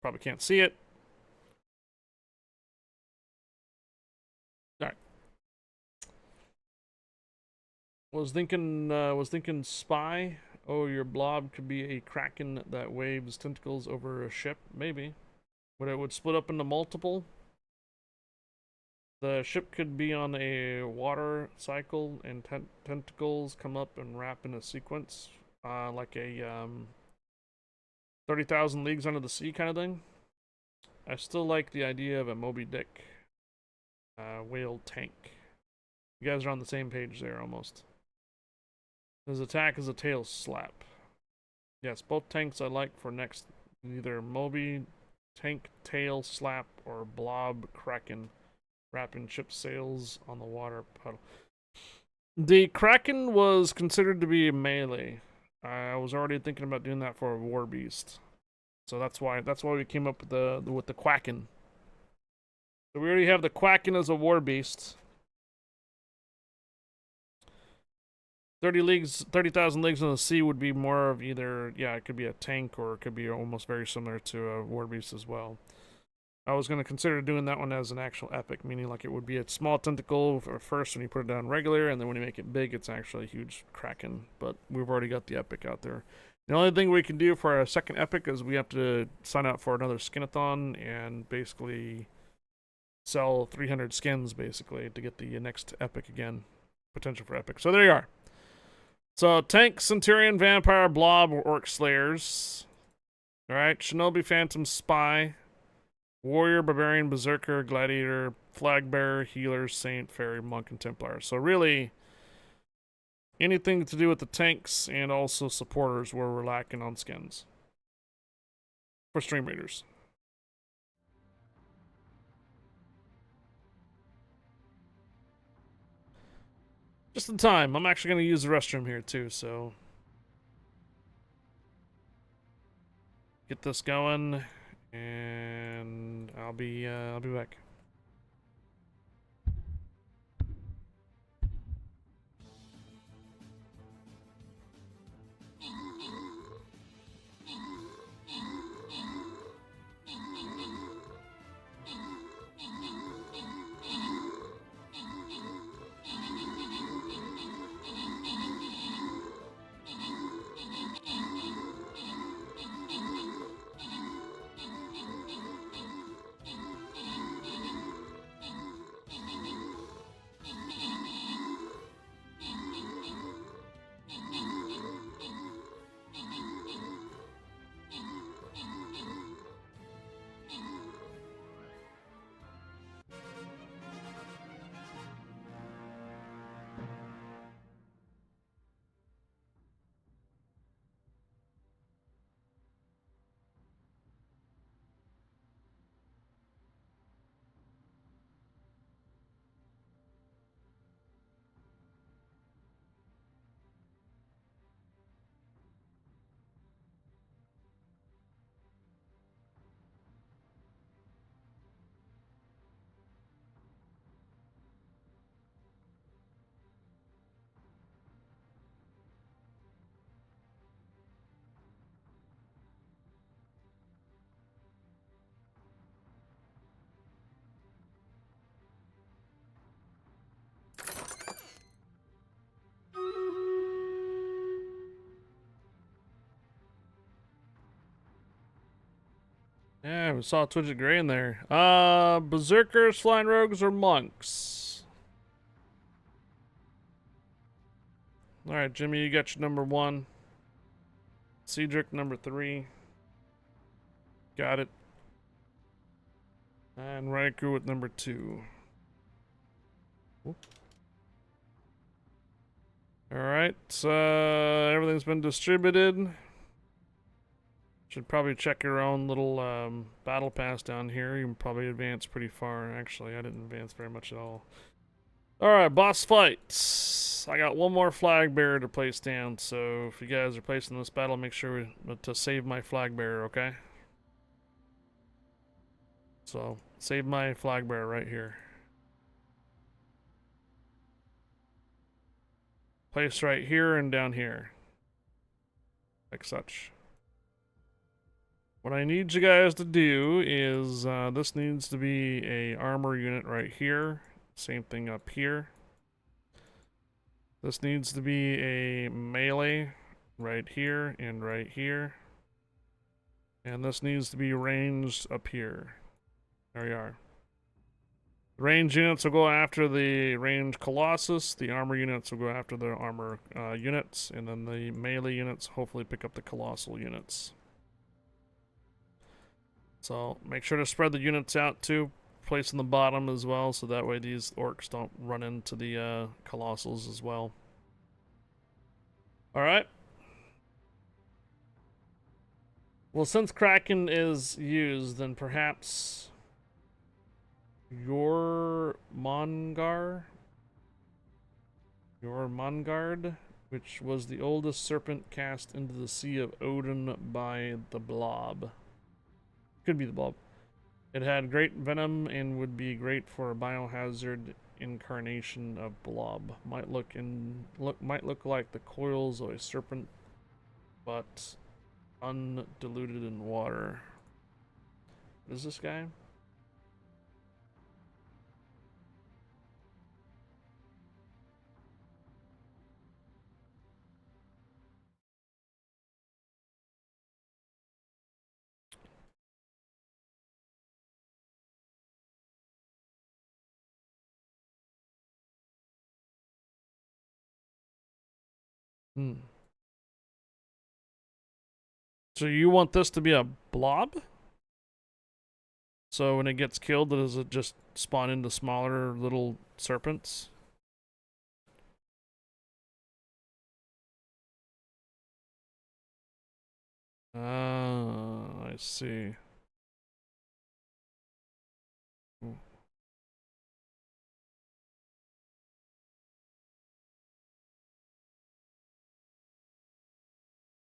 Probably can't see it. All right. Was thinking spy. Oh, your blob could be a kraken that waves tentacles over a ship. Maybe. But it would split up into multiple. The ship could be on a water cycle, and tentacles come up and wrap in a sequence. Like a 30,000 Leagues Under the Sea kind of thing. I still like the idea of a Moby Dick whale tank. You guys are on the same page there almost. His attack is a tail slap. Yes, both tanks I like for next. Either Moby tank tail slap or blob kraken wrapping ship sails on the water puddle. The kraken was considered to be a melee. I was already thinking about doing that for a war beast, so that's why we came up with the Quacken. So we already have the Quacken as a war beast. 30,000 leagues in the sea would be more of either, yeah, it could be a tank or it could be almost very similar to a War Beast as well. I was going to consider doing that one as an actual epic, meaning like it would be a small tentacle first when you put it down regular, and then when you make it big, it's actually a huge kraken. But we've already got the epic out there. The only thing we can do for our second epic is we have to sign up for another skinathon and basically sell 300 skins basically to get the next epic again. Potential for epic. So there you are. So tank, Centurion, Vampire, Blob, or Orc Slayers. Alright, Shinobi, Phantom, Spy, Warrior, Barbarian, Berserker, Gladiator, Flag Bearer, Healer, Saint, Fairy, Monk, and Templar. So really, anything to do with the tanks and also supporters where we're lacking on skins. For stream readers. Just in time. I'm actually going to use the restroom here too, so get this going, and I'll be back. Yeah, we saw Twidget Gray in there. Berserkers, Flying Rogues, or Monks? Alright, Jimmy, you got your number 1. Cedric, number 3. Got it. And Raikou with number 2. Alright, everything's been distributed. Should probably check your own little battle pass down here. You can probably advance pretty far. Actually, I didn't advance very much at all. Alright, boss fights. I got one more flag bearer to place down, so if you guys are placing this battle, make sure to save my flag bearer, okay? So, save my flag bearer right here. Place right here and down here. Like such. What I need you guys to do is, this needs to be a armor unit right here. Same thing up here. This needs to be a melee right here and right here. And this needs to be ranged up here. There you are. The range units will go after the ranged Colossus. The armor units will go after the armor units. And then the melee units hopefully pick up the colossal units. So make sure to spread the units out too. Place in the bottom as well, so that way these orcs don't run into the colossals as well. Alright. Well, since Kraken is used, then perhaps your Mongard, which was the oldest serpent cast into the Sea of Odin by the Blob. Could be the Blob. It had great venom and would be great for a biohazard incarnation of blob. Might look like the coils of a serpent, but undiluted in water. What is this guy? So you want this to be a blob? So when it gets killed, does it just spawn into smaller little serpents? Ah, I see.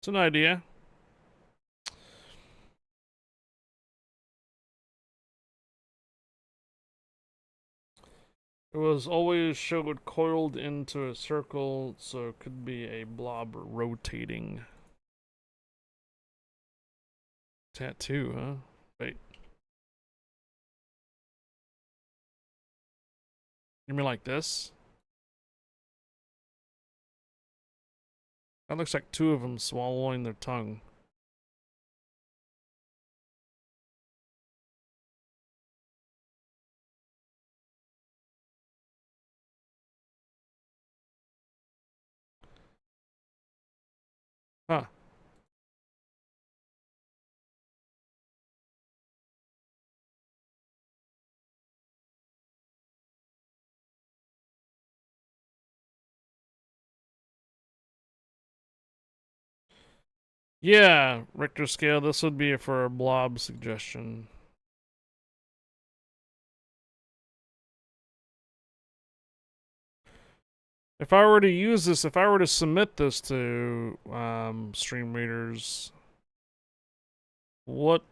It's an idea. It was always showed coiled into a circle, so it could be a blob rotating. Tattoo, huh? Wait. You mean like this? That looks like two of them swallowing their tongue. Huh. Yeah, Richter scale, this would be for a blob suggestion. If I were to use this, if I were to submit this to stream readers, what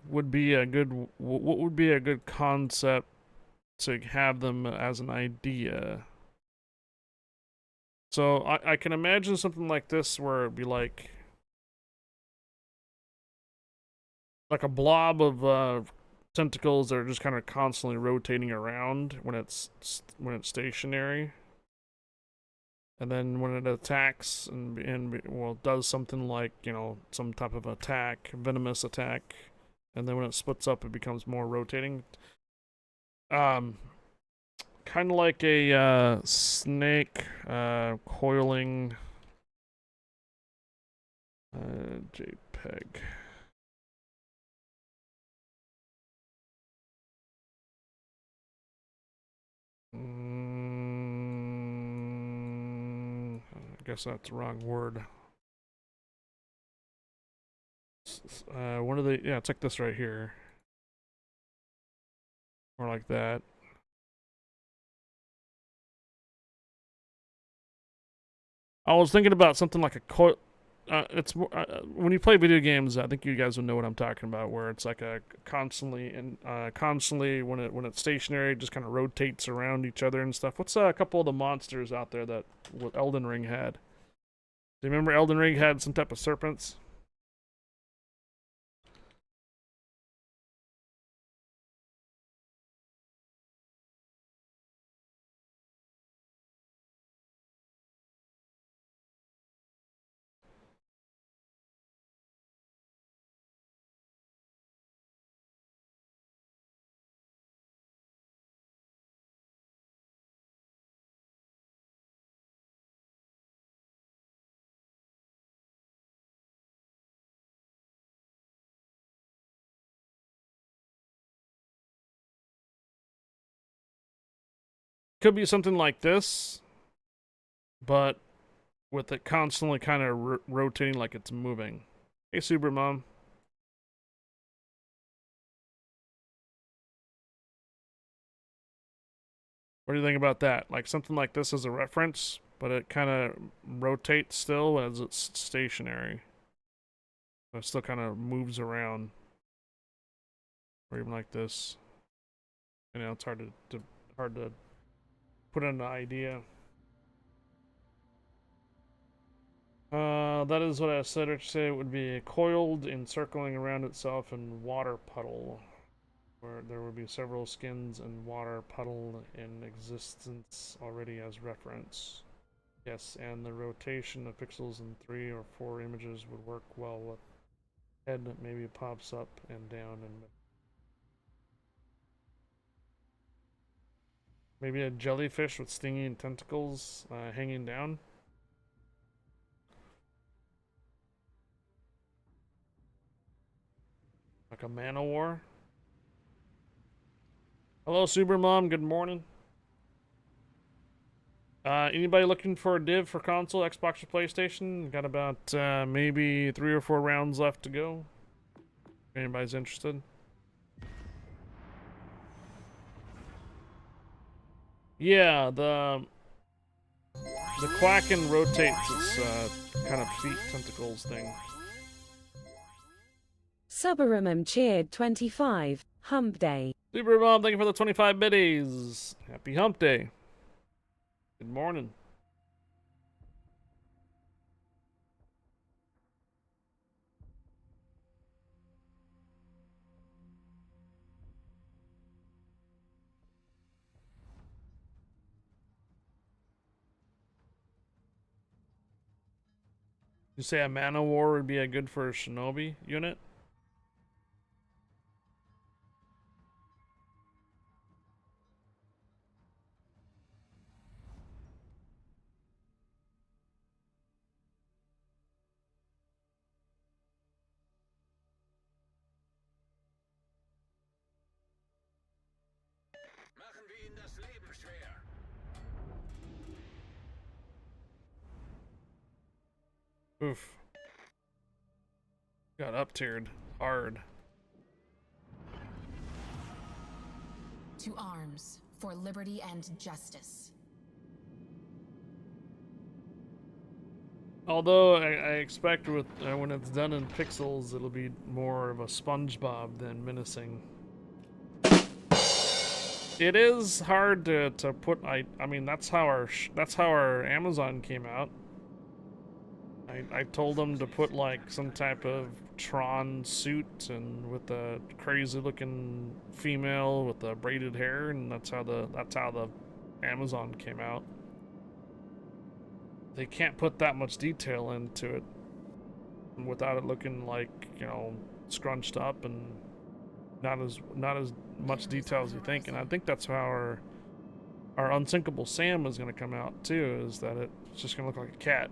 would be a good concept to have them as an idea? So I can imagine something like this where it'd be like a blob of tentacles that are just kind of constantly rotating around when it's stationary. And then when it attacks and well does something like, you know, some type of attack, venomous attack, and then when it splits up it becomes more rotating. Kind of like a snake coiling JPEG. I guess that's the wrong word. One of the, yeah, it's like this right here. Or like that. I was thinking about something like a coil. It's when you play video games, I think you guys will know what I'm talking about. Where it's like a constantly when it's stationary, it just kind of rotates around each other and stuff. What's a couple of the monsters out there that what Elden Ring had? Do you remember Elden Ring had some type of serpents? Could be something like this, but with it constantly kind of rotating like it's moving. Hey, Super Mom. What do you think about that? Like something like this as a reference, but it kind of rotates still as it's stationary. It still kind of moves around. Or even like this. You know, it's hard to put in an idea. That is what I said. Or say it would be coiled, encircling around itself in water puddle, where there would be several skins and water puddle in existence already as reference. Yes, and the rotation of pixels in 3 or 4 images would work well with head that maybe pops up and down and maybe a jellyfish with stinging tentacles hanging down. Like a man-o-war. Hello, Supermom. Good morning. Anybody looking for a div for console, Xbox, or PlayStation? Got about maybe 3 or 4 rounds left to go. If anybody's interested. Yeah, the Quacken rotates its kind of feet tentacles thing.
Subaramum cheered 25. Hump Day.
Supermom, thank you for the 25 biddies. Happy Hump Day. Good morning. You say a man-o-war would be a good for a shinobi unit?
Machen wir ihnen das Leben schwer.
Oof. Got up-tiered hard.
To arms, for liberty and justice.
Although I expect with when it's done in pixels, it'll be more of a SpongeBob than menacing. It is hard to put. I mean that's how our Amazon came out. I told them to put like some type of Tron suit and with a crazy looking female with the braided hair, and that's how the Amazon came out. They can't put that much detail into it without it looking like, you know, scrunched up and not as much detail as you think. And I think that's how our Unsinkable Sam is going to come out too, is that it's just going to look like a cat.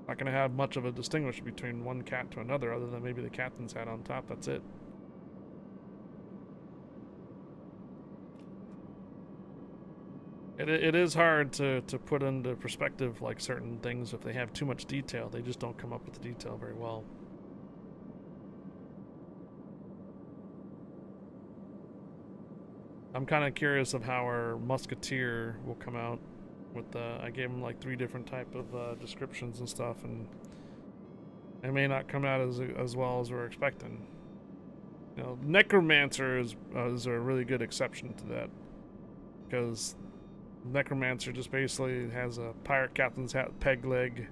Not going to have much of a distinguish between one cat to another other than maybe the captain's hat on top. That's it. It is hard to put into perspective like certain things. If they have too much detail, they just don't come up with the detail very well. I'm kind of curious of how our Musketeer will come out with the, I gave him like 3 different type of descriptions and stuff, and it may not come out as well as we're expecting. You know, Necromancer is a really good exception to that, because Necromancer just basically has a pirate captain's hat, peg leg,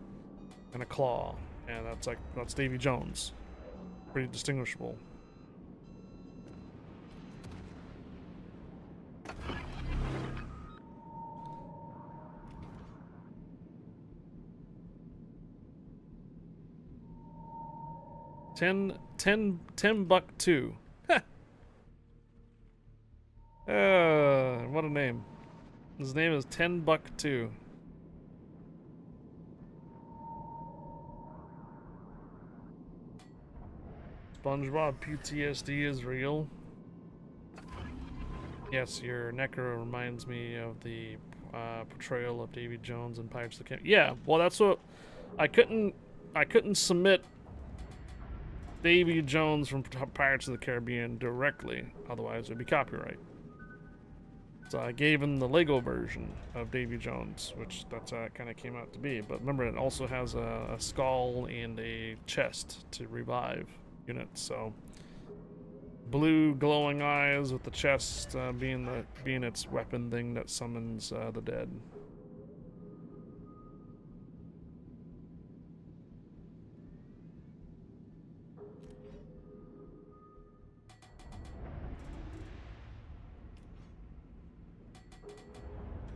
and a claw, and that's Davy Jones. Pretty distinguishable. $10 what a name. His name is $10 SpongeBob PTSD is real. Yes, your Necro reminds me of the portrayal of Davy Jones in Pirates of the Caribbean. Yeah, well that's what I couldn't submit Davy Jones from Pirates of the Caribbean directly, otherwise it would be copyright. So I gave him the Lego version of Davy Jones, which that's how it kind of came out to be. But remember, it also has a skull and a chest to revive units, so blue glowing eyes with the chest being its weapon thing that summons the dead.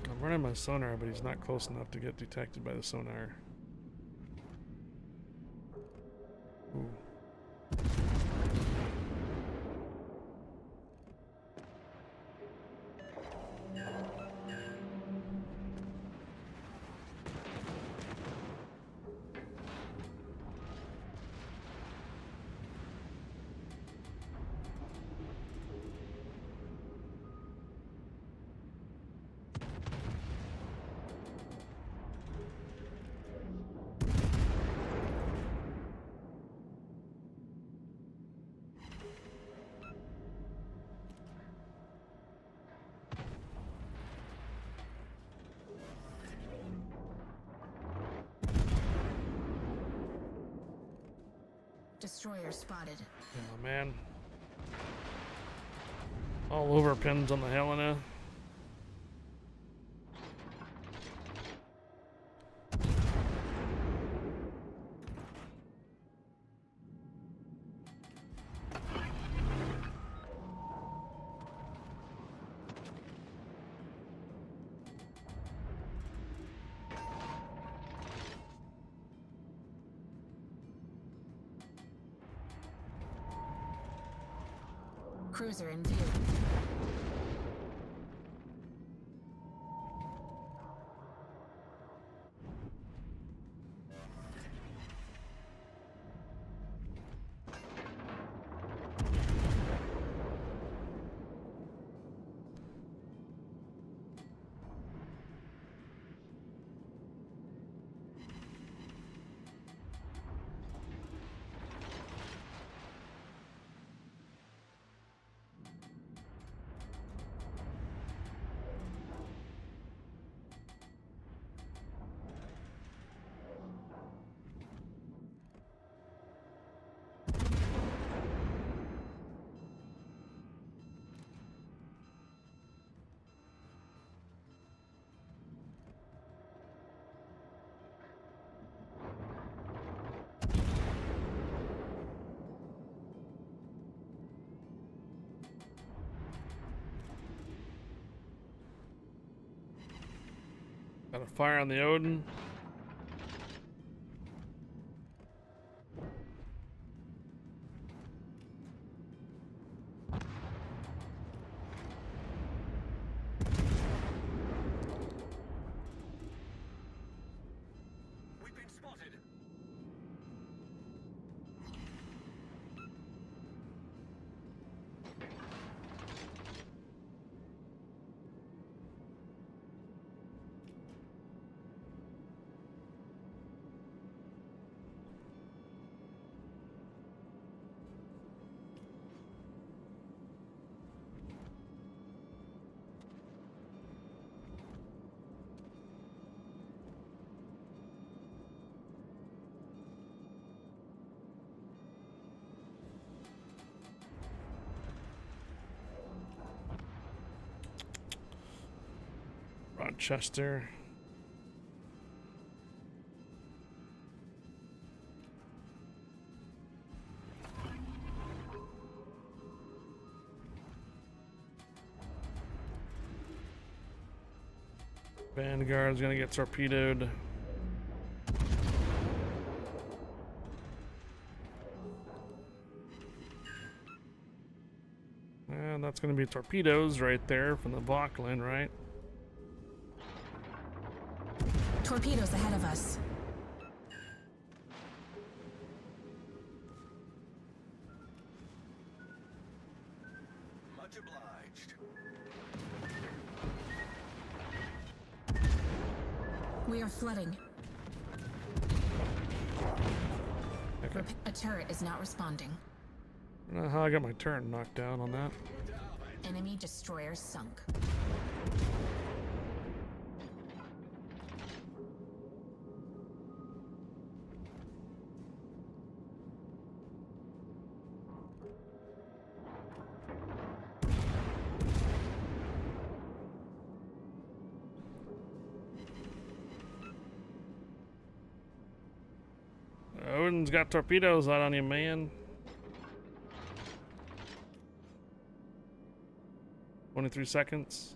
I'm running my sonar, but he's not close enough to get detected by the sonar. Ooh.
Destroyer spotted.
Oh man. All over pins on the Helena.
Cruiser in view. Got a fire on the Odin.
We've been spotted.
Rochester. Vanguard's gonna get torpedoed. And that's gonna be torpedoes right there from the Vauclin, right?
Torpedoes ahead of us.
Much obliged.
We are flooding.
Okay.
A turret is not responding.
I don't know how I got my turn knocked down on that.
Enemy destroyer sunk.
Odin's got torpedoes out on you, man. 23 seconds.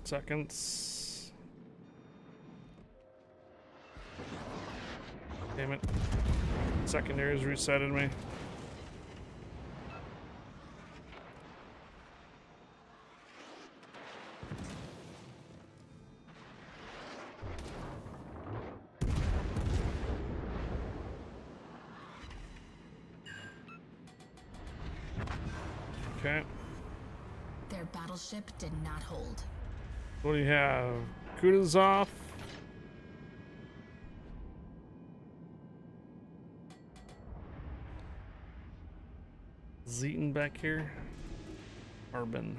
Seconds. Damn it. Secondaries resetted me. Okay.
Their battleship did not hold.
What do you have? Kutuzov. Zeton back here. Arbin.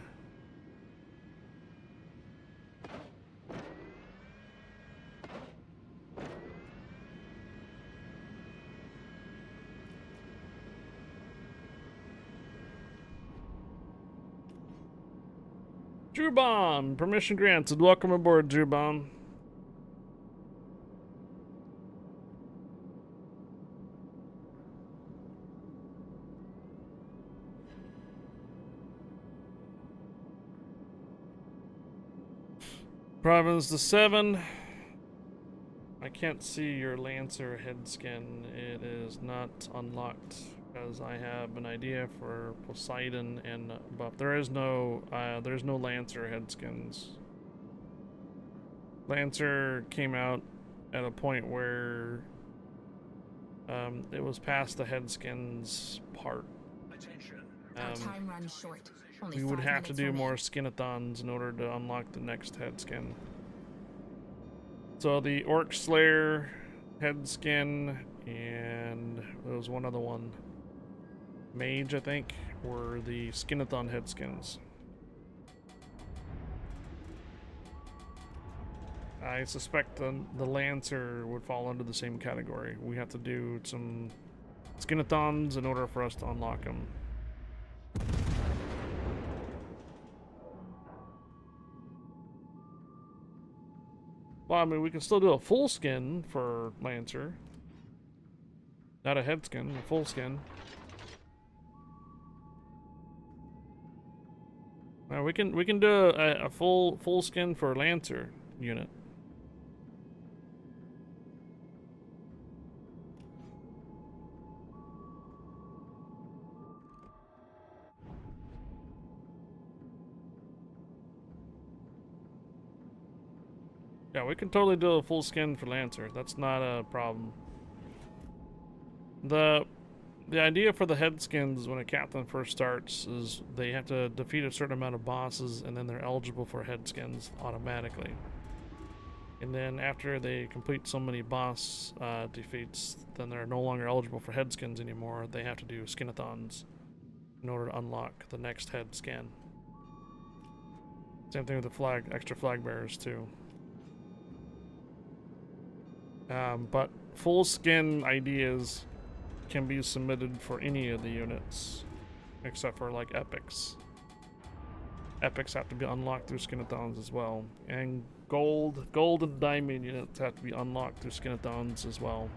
Drew Bomb, permission granted. Welcome aboard, Drew Bomb. Province to 7. I can't see your Lancer head skin. It is not unlocked because I have an idea for Poseidon and buff. There's no Lancer head skins. Lancer came out at a point where it was past the head skins part.
Our time runs short. Only
We would
5
have to
minutes
do
remain.
more skinathons in order to unlock the next head skin. So the Orc Slayer head skin and there was one other one. Mage, I think, were the skinathon head skins. I suspect the Lancer would fall under the same category. We have to do some skinathons in order for us to unlock them. Well, I mean, we can still do a full skin for Lancer. Not a head skin, a full skin. We can do a full skin for Lancer unit. Yeah, we can totally do a full skin for Lancer. That's not a problem. The idea for the head skins when a captain first starts is they have to defeat a certain amount of bosses and then they're eligible for head skins automatically. And then after they complete so many boss defeats, then they're no longer eligible for head skins anymore. They have to do skinathons in order to unlock the next head skin. Same thing with the extra flag bearers too. But full skin ideas can be submitted for any of the units, except for like epics. Epics have to be unlocked through skinathons as well, and gold and diamond units have to be unlocked through skinathons as well.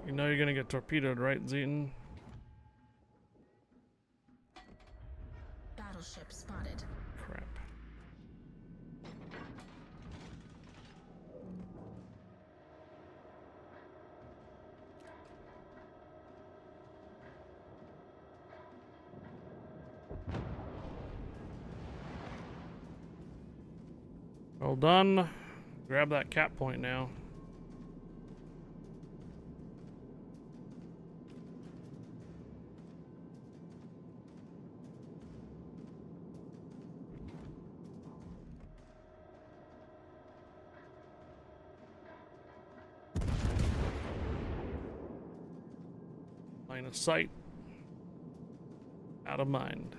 You know you're gonna get torpedoed, right, Zeton?
Battleship spotted.
Crap. Well done. Grab that cap point now. Line of sight. Out of mind.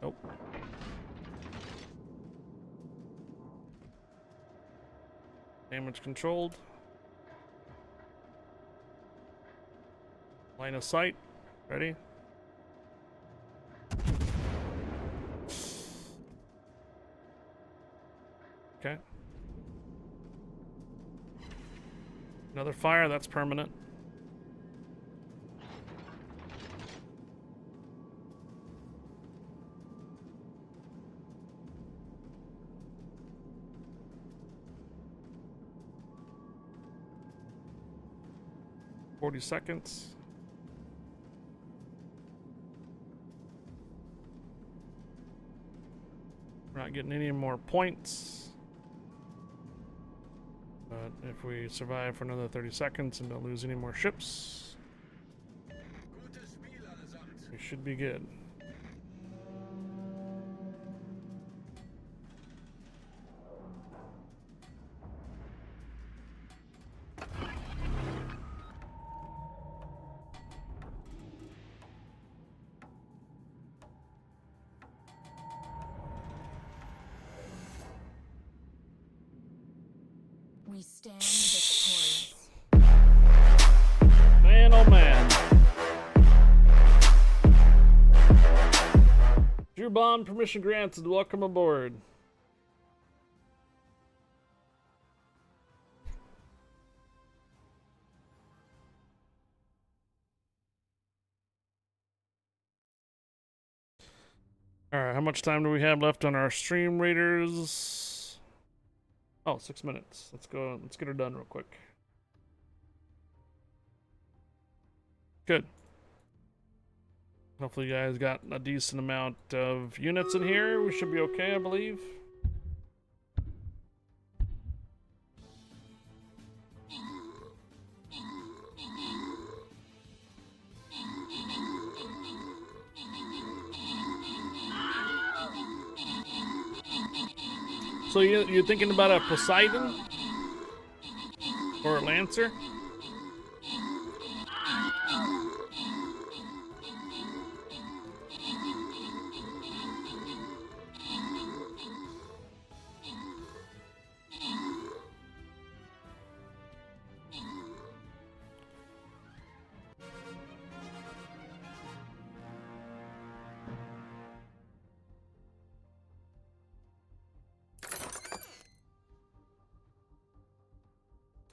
Nope. Damage controlled. Line of sight. Ready? Okay. Another fire, that's permanent. $40 seconds. We're not getting any more points. But if we survive for another 30 seconds and don't lose any more ships, we should be good.
We stand victorious.
Man, oh man. Drew Bond, permission granted. Welcome aboard. Alright, how much time do we have left on our stream raiders? Oh, 6 minutes. Let's go. Let's get her done real quick. Good. Hopefully you guys got a decent amount of units in here. We should be okay, I believe. So you're thinking about a Poseidon? Or a Lancer?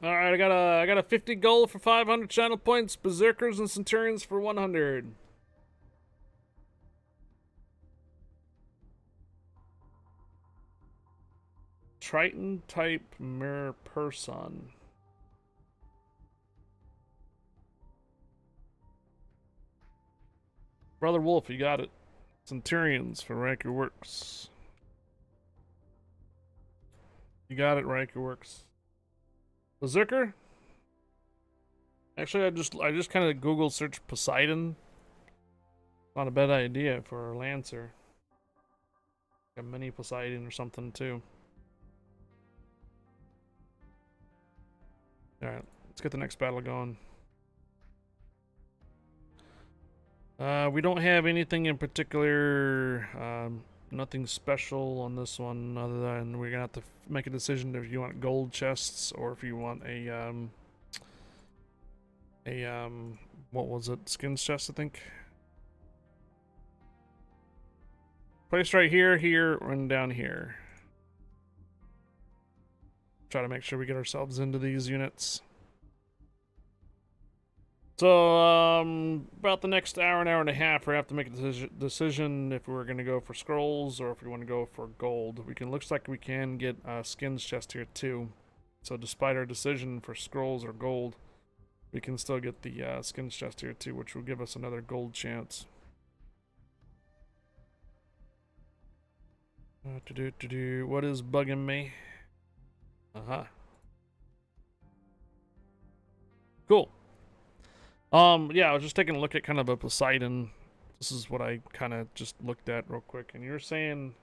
All right, I got a 50 gold for 500 channel points, berserkers and centurions for 100. Triton type mirror person. Brother Wolf, you got it. Centurions for Riker Works. You got it, Riker Works. Berserker? Actually, I just kind of Google search Poseidon. Not a bad idea for a Lancer. A mini Poseidon or something too. All right, let's get the next battle going. We don't have anything in particular. Nothing special on this one, other than we're gonna have to make a decision if you want gold chests or if you want a what was it? Skins chest, I think. Place right here, here, and down here. Try to make sure we get ourselves into these units. So, about the next hour and a half, we have to make a decision if we're going to go for scrolls or if we want to go for gold. Looks like we can get a skins chest here too. So despite our decision for scrolls or gold, we can still get the skins chest here too, which will give us another gold chance. What is bugging me? Uh-huh. Cool. Yeah, I was just taking a look at kind of a Poseidon. This is what I kind of just looked at real quick. And you're saying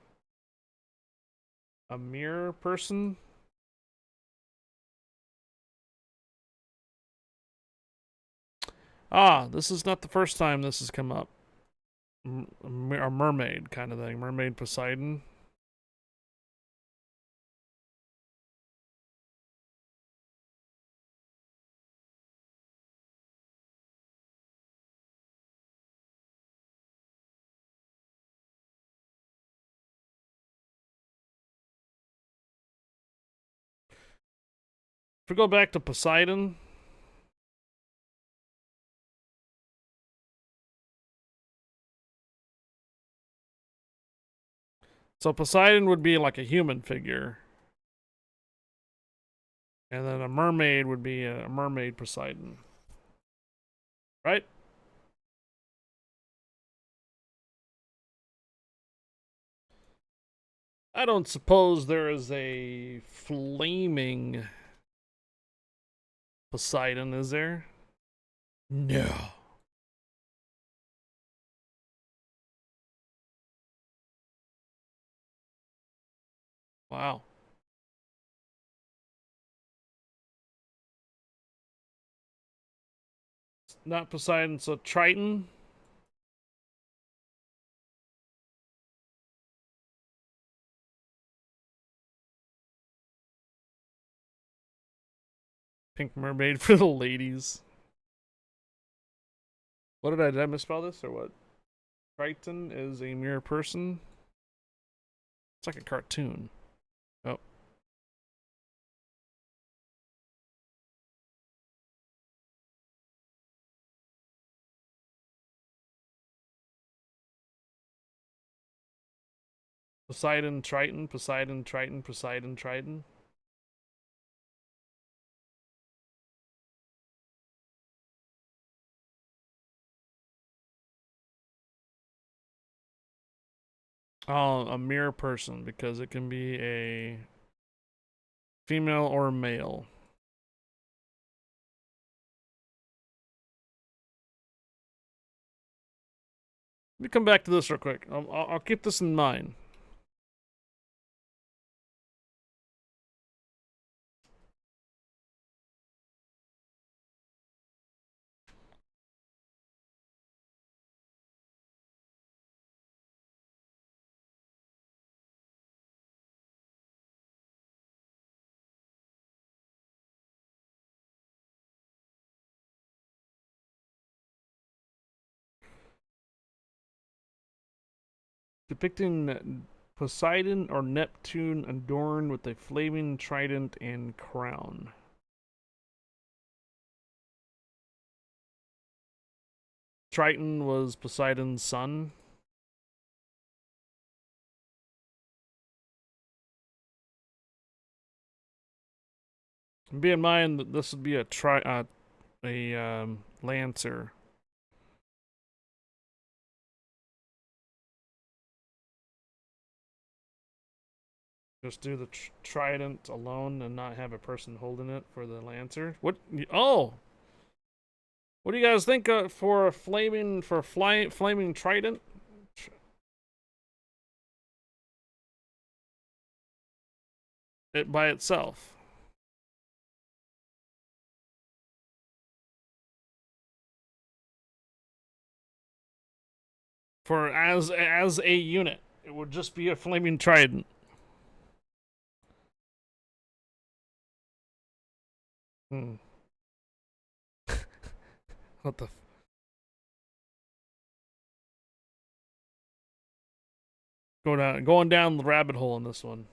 a mirror person? Ah, this is not the first time this has come up. A mermaid kind of thing. Mermaid Poseidon. If we go back to Poseidon, so Poseidon would be like a human figure. And then a mermaid would be a mermaid Poseidon. Right? I don't suppose there is a flaming Poseidon, is there? No. Wow. Not Poseidon, so Triton. Pink mermaid for the ladies. What did I misspell this or what? Triton is a mere person. It's like a cartoon. Oh. Poseidon, Triton, Poseidon, Triton, Poseidon, Triton. Oh, a mere person because it can be a female or male. Let me come back to this real quick. I'll keep this in mind. Depicting Poseidon or Neptune adorned with a flaming trident and crown. Triton was Poseidon's son. And bear in mind that this would be a lancer. Just do the trident alone and not have a person holding it for the lancer. What? Oh, what do you guys think for a flaming trident? It by itself. For as a unit, it would just be a flaming trident. Hmm. What the? Going down the rabbit hole in this one.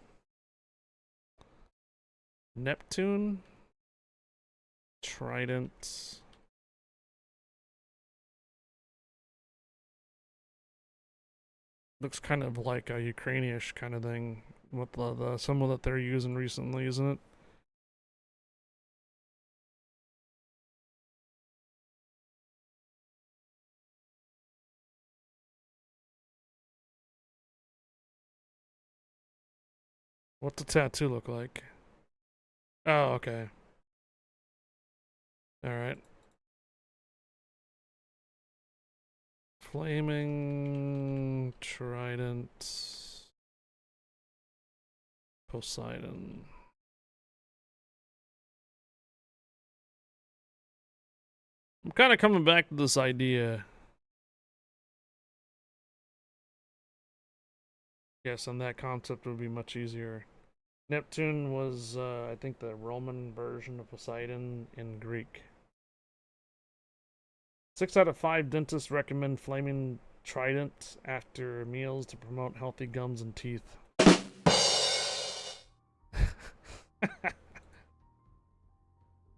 Neptune, trident. Looks kind of like a Ukrainian-ish kind of thing with the symbol that they're using recently, isn't it? What's the tattoo look like? Oh, okay. Alright. Flaming Trident. Poseidon. I'm kind of coming back to this idea. Yes, and that concept would be much easier. Neptune was, I think, the Roman version of Poseidon in Greek. 6 out of 5 dentists recommend Flaming Trident after meals to promote healthy gums and teeth.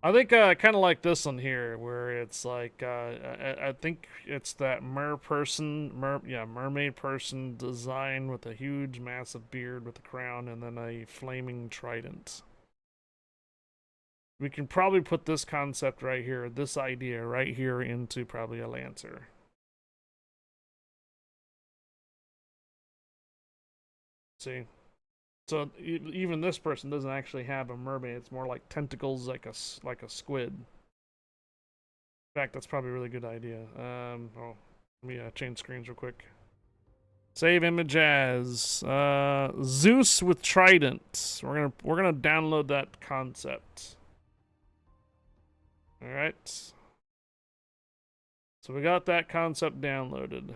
I think kind of like this one here, where it's like I think it's that mermaid person design with a huge, massive beard with a crown, and then a flaming trident. We can probably put this concept right here, this idea right here, into probably a Lancer. See? So even this person doesn't actually have a mermaid. It's more like tentacles, like a squid. In fact, that's probably a really good idea. Oh, let me change screens real quick. Save image as Zeus with trident. We're gonna download that concept. All right. So we got that concept downloaded.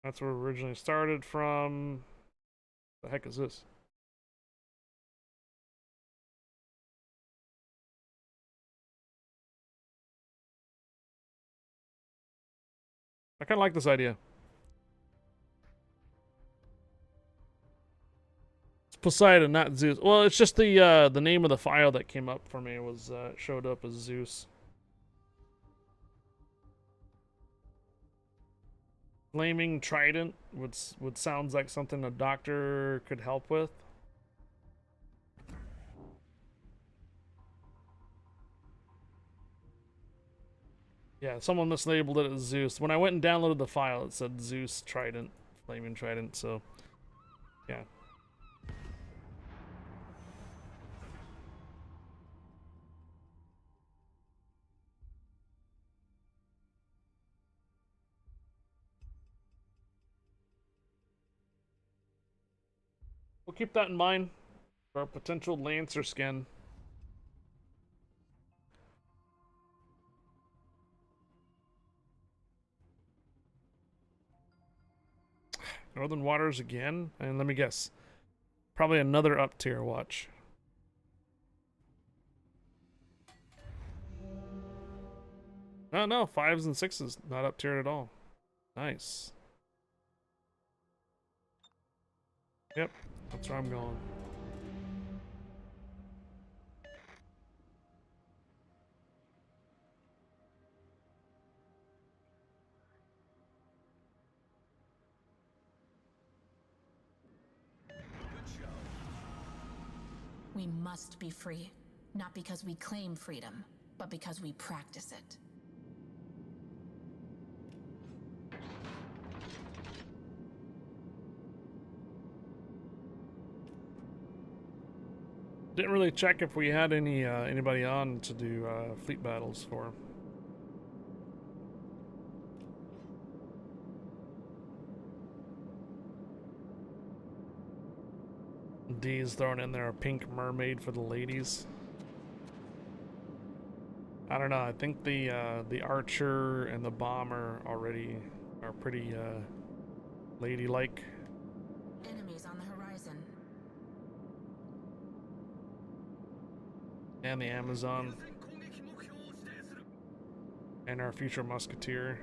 That's where we originally started from. The heck is this? I kind of like this idea. It's Poseidon, not Zeus. Well, it's just the name of the file that came up for me was showed up as Zeus. Flaming Trident would sounds like something a doctor could help with. Yeah, someone mislabeled it as Zeus. When I went and downloaded the file, it said Zeus Trident, Flaming Trident, so yeah. We'll keep that in mind for a potential Lancer skin. Northern Waters again? And let me guess. Probably another up tier watch. Oh no, 5s and 6s, not up tier at all. Nice. Yep, that's where I'm going.
We must be free, not because we claim freedom, but because we practice it.
Didn't really check if we had anybody on to do fleet battles for. D's throwing in there a pink mermaid for the ladies. I don't know. I think the archer and the bomber already are pretty ladylike.
Enemies on the horizon.
And the Amazon. And our future musketeer.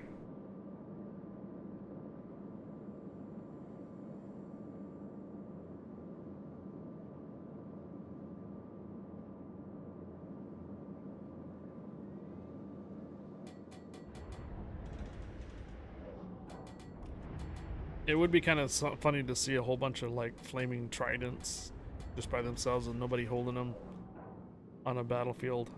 It would be kind of funny to see a whole bunch of like flaming tridents just by themselves and nobody holding them on a battlefield.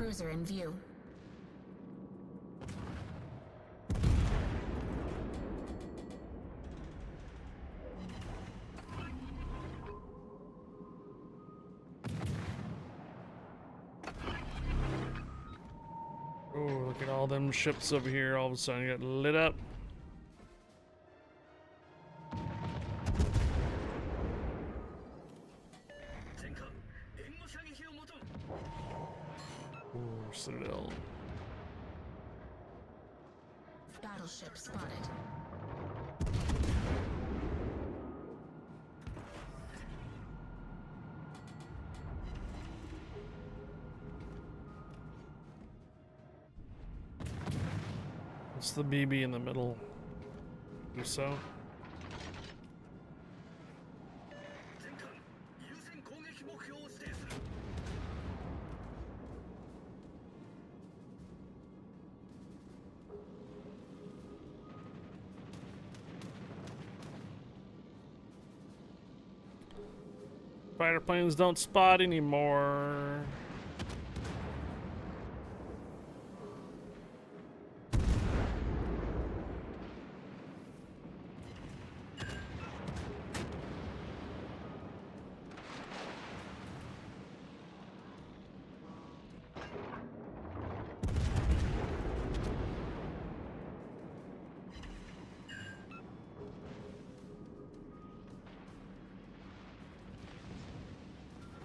cruiser in view.
Oh, look at all them ships over here. All of a sudden get lit up. Ooh, Citadel.
Battleship spotted.
What's the BB in the middle? Do so. Fighter planes don't spot anymore.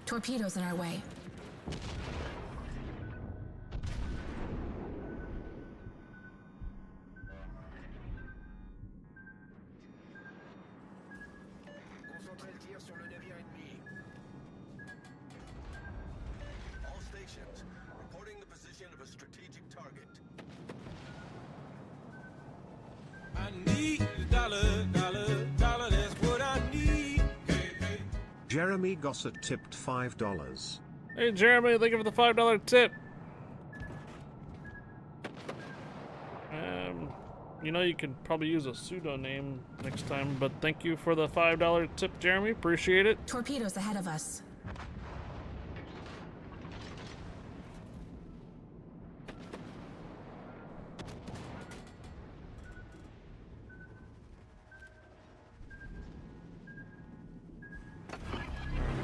Torpedoes in our way.
Concentrez le tir sur le navire ennemi.
All stations, reporting the position of a strategic target.
I need a dollar, dollar, dollar, that's what I need. Hey, hey.
Jeremy Gossett tipped $5.
Hey Jeremy, thank you for the $5 tip. You know you could probably use a pseudonym next time, but thank you for the $5 tip, Jeremy. Appreciate it.
Torpedoes ahead of us.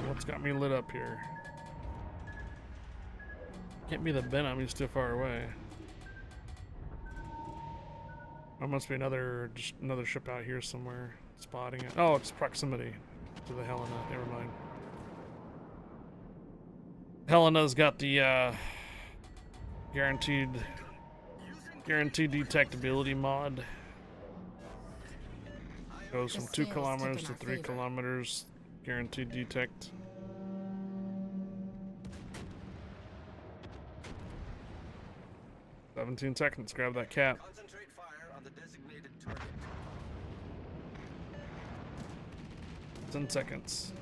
What's got me lit up here? Can't be the Ben, he's too far away. There must be another ship out here somewhere spotting it. Oh, it's proximity to the Helena. Never mind. Helena's got the guaranteed detectability mod. Goes from 2 kilometers to 3 kilometers. Guaranteed detect. "17 seconds. Grab that cap."
Concentrate fire on the designated target.
10 seconds.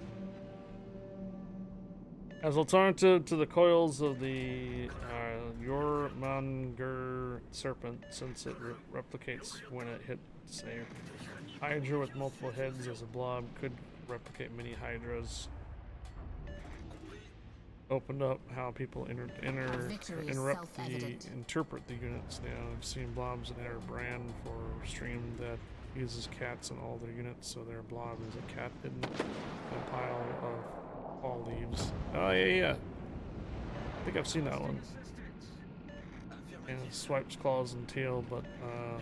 As alternative to the coils of the Jormungandr Serpent, since it replicates when it hits a Hydra with multiple heads as a blob, could replicate many Hydras. Opened up how people interpret the units now. I've seen blobs that are brand for stream that uses cats in all their units, so their blob is a cat in a pile of fall leaves. Oh yeah. I think I've seen that one. And it swipes claws and tail, but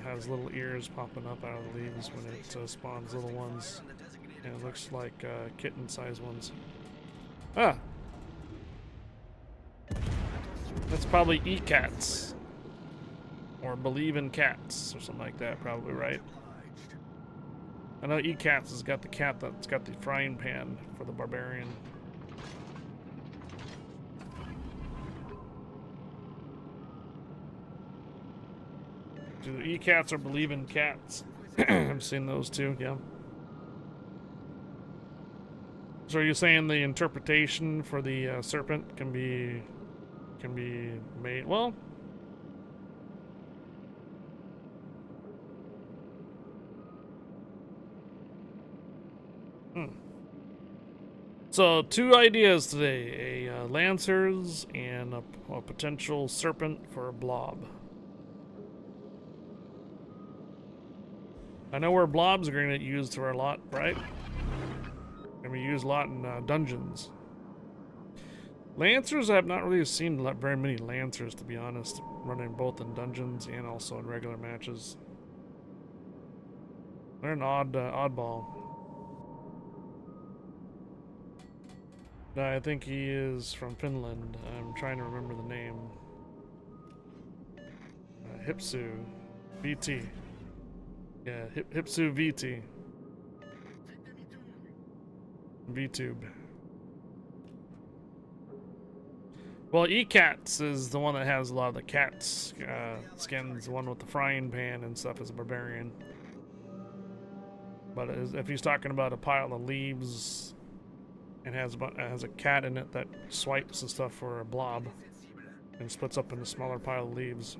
has little ears popping up out of the leaves when it spawns little ones. And it looks like kitten-sized ones. Ah! That's probably E-Cats. Or Believe in Cats, or something like that, probably, right? I know E-Cats has got the cat that's got the frying pan for the barbarian. Do the E-Cats or Believe in Cats? I've seen those too, yeah. So are you saying the interpretation for the serpent can be made? Well, So, two ideas today: a Lancers and a potential Serpent for a Blob. I know where blobs are going to get used to a lot, right? Going to be used a lot in dungeons. Lancers, I have not really seen very many Lancers, to be honest, running both in dungeons and also in regular matches. They're an oddball. I think he is from Finland. I'm trying to remember the name. Hipsu. VT. Yeah, Hipsu VT. VTube. Well, E-Cats is the one that has a lot of the cats skins, the one with the frying pan and stuff as a barbarian. But if he's talking about a pile of leaves and has a cat in it that swipes and stuff for a blob and splits up into a smaller pile of leaves,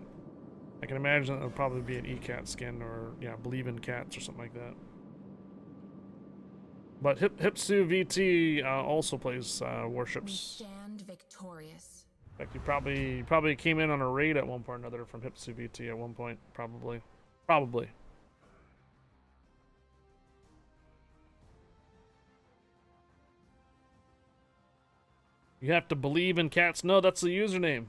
I can imagine it'll probably be an E-Cat skin or, yeah, Believe in Cats or something like that. But Hipsu VT also plays Warships.
We stand victorious.
In fact, he probably came in on a raid at one point or another from Hipsu VT at one point, probably. Probably. You have to believe in cats. No, that's the username.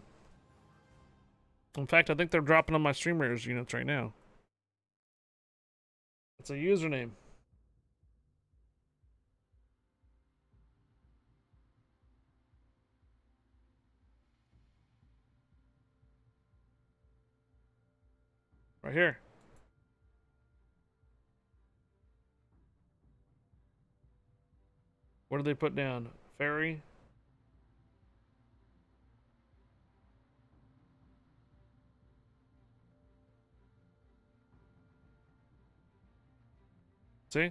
In fact, I think they're dropping on my streamers units right now. It's a username. Right here. What do they put down? Fairy? See?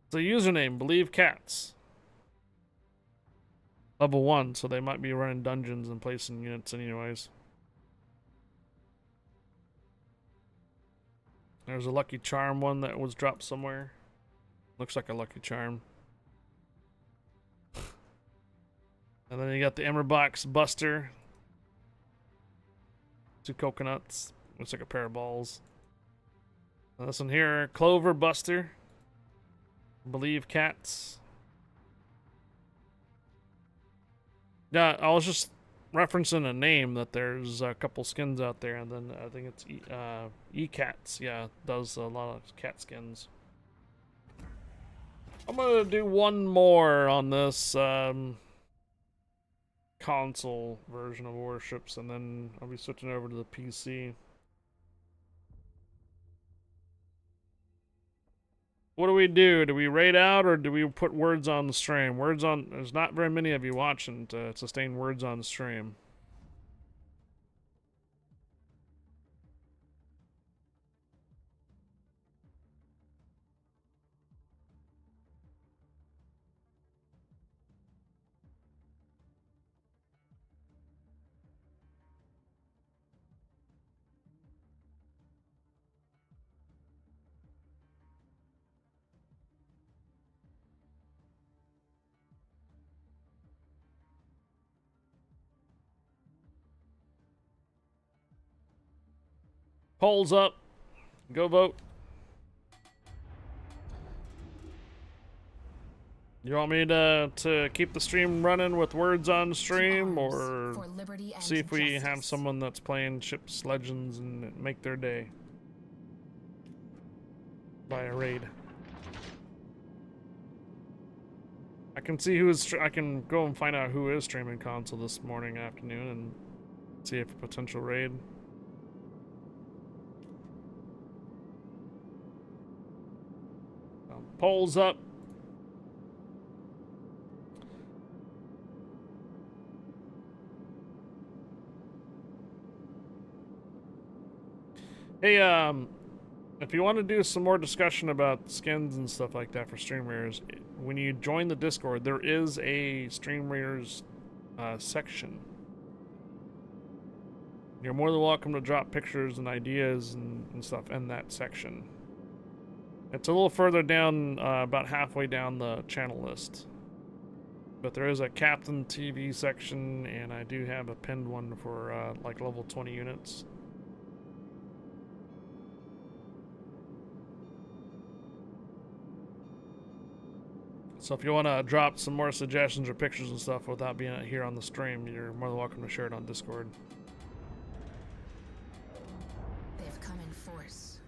It's a username, Believe Cats. Level 1, so they might be running dungeons and placing units anyways. There's a Lucky Charm one that was dropped somewhere. Looks like a Lucky Charm. And then you got the Ember Box Buster. 2 coconuts. Looks like a pair of balls. And this one here, Clover Buster. Believe Cats. Yeah, I was just referencing a name that there's a couple skins out there, and then I think it's E-Cats. Yeah, does a lot of cat skins. I'm gonna do one more on this console version of Warships, and then I'll be switching over to the PC. What do we do? Do we raid out or do we put words on the stream? Words on. There's not very many of you watching to sustain words on the stream. Polls up. Go vote. You want me to keep the stream running with words on the stream, or see if we have someone that's playing Ships Legends and make their day by a raid? I can see I can go and find out who is streaming console this morning, afternoon, and see if a potential raid. Polls up. Hey, if you want to do some more discussion about skins and stuff like that for streamers, when you join the Discord, there is a streamers section. You're more than welcome to drop pictures and ideas and stuff in that section. It's a little further down, about halfway down the channel list. But there is a Captain TV section, and I do have a pinned one for like level 20 units. So if you want to drop some more suggestions or pictures and stuff without being here on the stream, you're more than welcome to share it on Discord.
They've come in force.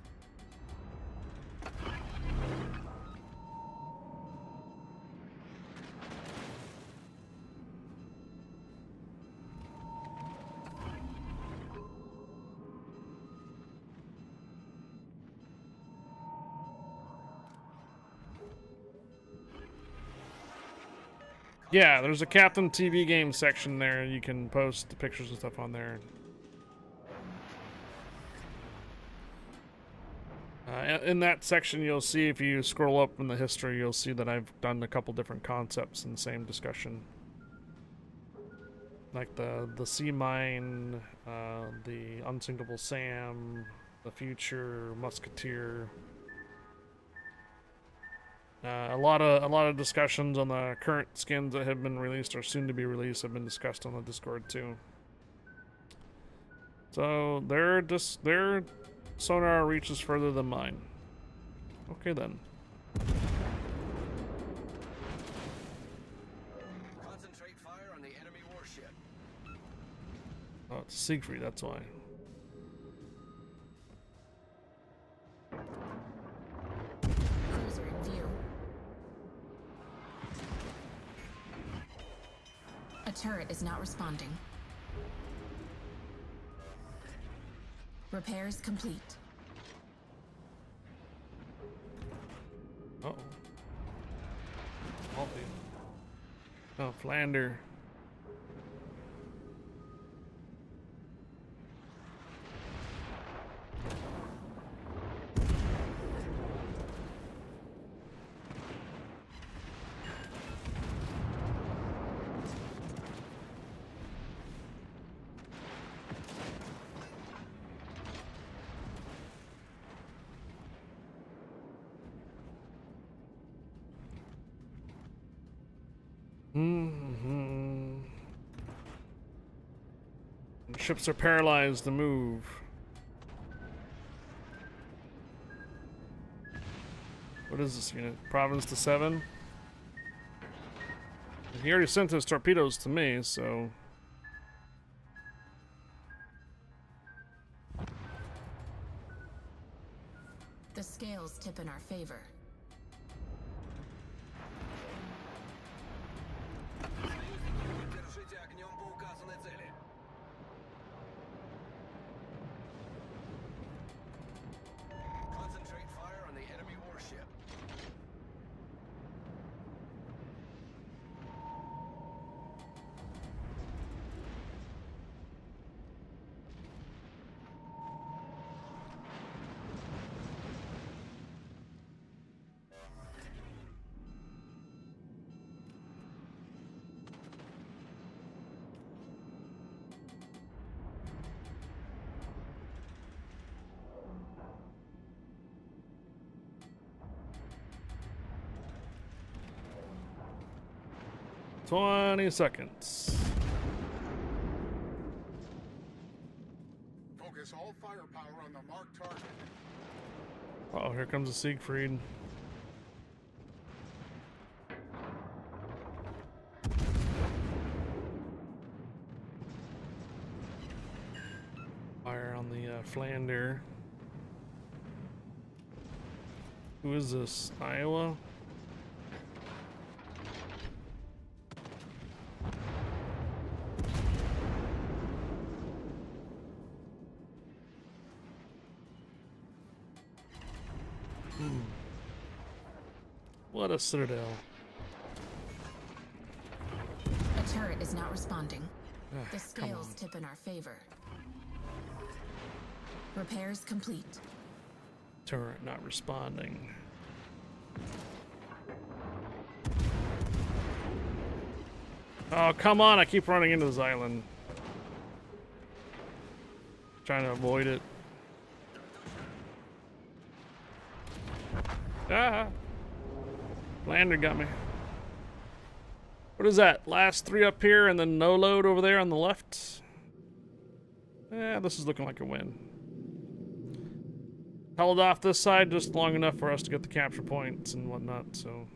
Yeah, there's a Captain TV game section there. You can post the pictures and stuff on there. In that section, you'll see, if you scroll up in the history, you'll see that I've done a couple different concepts in the same discussion. Like the sea mine, the unsinkable Sam, the future musketeer. A lot of discussions on the current skins that have been released or soon to be released have been discussed on the Discord too. So their sonar reaches further than mine. Okay then.
Concentrate fire on the enemy warship.
Oh, it's Siegfried, that's why.
Cruiser in view. A turret is not responding. Repairs complete.
Uh-oh. Malty. Oh, Flander. Ships are paralyzed to move. What is this unit? Province to 7? He already sent his torpedoes to me, so...
The scales tip in our favor.
Держите огнем по указанной цели. Concentrate fire on the enemy warship.
"20 seconds.
Focus all firepower on the marked target.
Oh, here comes the Siegfried. Fire on the Flander. Who is this? Iowa? What a citadel.
A turret is not responding.
Ah,
The
come
scales
on.
tip in our favor. Repairs complete.
Turret not responding. Oh, come on, I keep running into this island. Trying to avoid it. Ah! Lander got me. What is that? Last 3 up here and then no load over there on the left? Yeah, this is looking like a win. Held off this side just long enough for us to get the capture points and whatnot, so.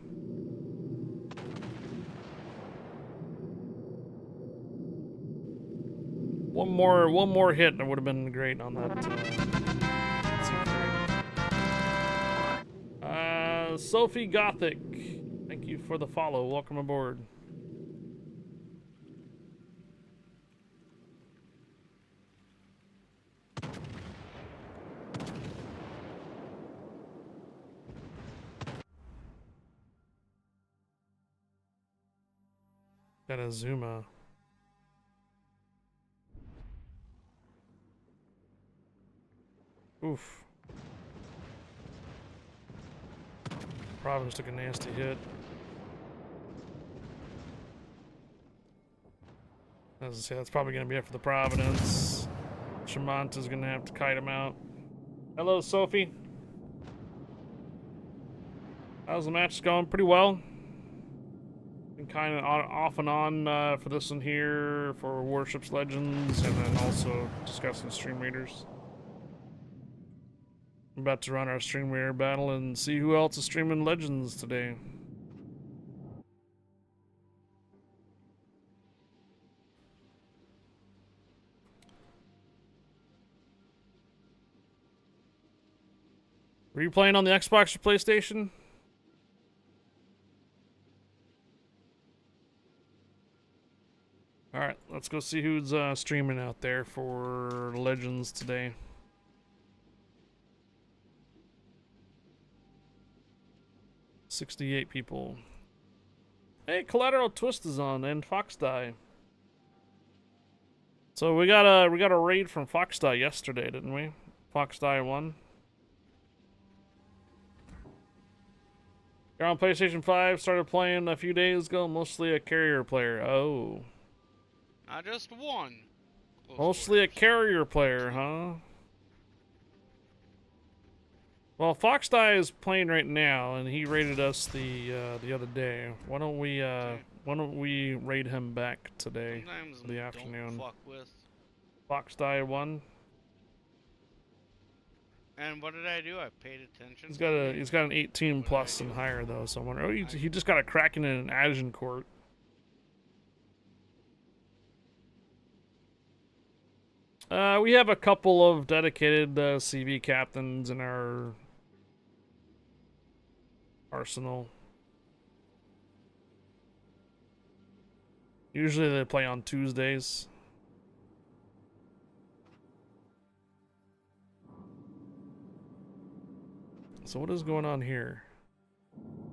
One more hit and it would have been great on that. Sophie Gothic, thank you for the follow. Welcome aboard. Got a Zuma. Oof. Providence took a nasty hit. As I say, that's probably going to be it for the Providence. Shamanta's going to have to kite him out. Hello, Sophie. How's the match going? Pretty well. Been kind of off and on for this one here for Warships Legends, and then also discussing Stream Raiders. I'm about to run our Stream Raider battle and see who else is streaming Legends today. Were you playing on the Xbox or PlayStation? Alright, let's go see who's streaming out there for Legends today. $68 people. Hey, Collateral Twist is on and Fox Die. So we got a raid from Fox Die yesterday, didn't we? Fox Die won. You're on PlayStation 5, started playing a few days ago, mostly a carrier player. Oh.
Not just one.
Mostly a carrier player, huh? Well, Fox Die is playing right now, and he raided us the other day. Why don't we raid him back today,
Sometimes
the afternoon?
Fuck with.
Fox Die won.
And what did I do? I paid attention.
He's got an 18 plus and higher though, so I'm wondering. Oh, he just got a Kraken in an Agincourt. We have a couple of dedicated CV captains in our arsenal. Usually they play on Tuesdays. So what is going on here?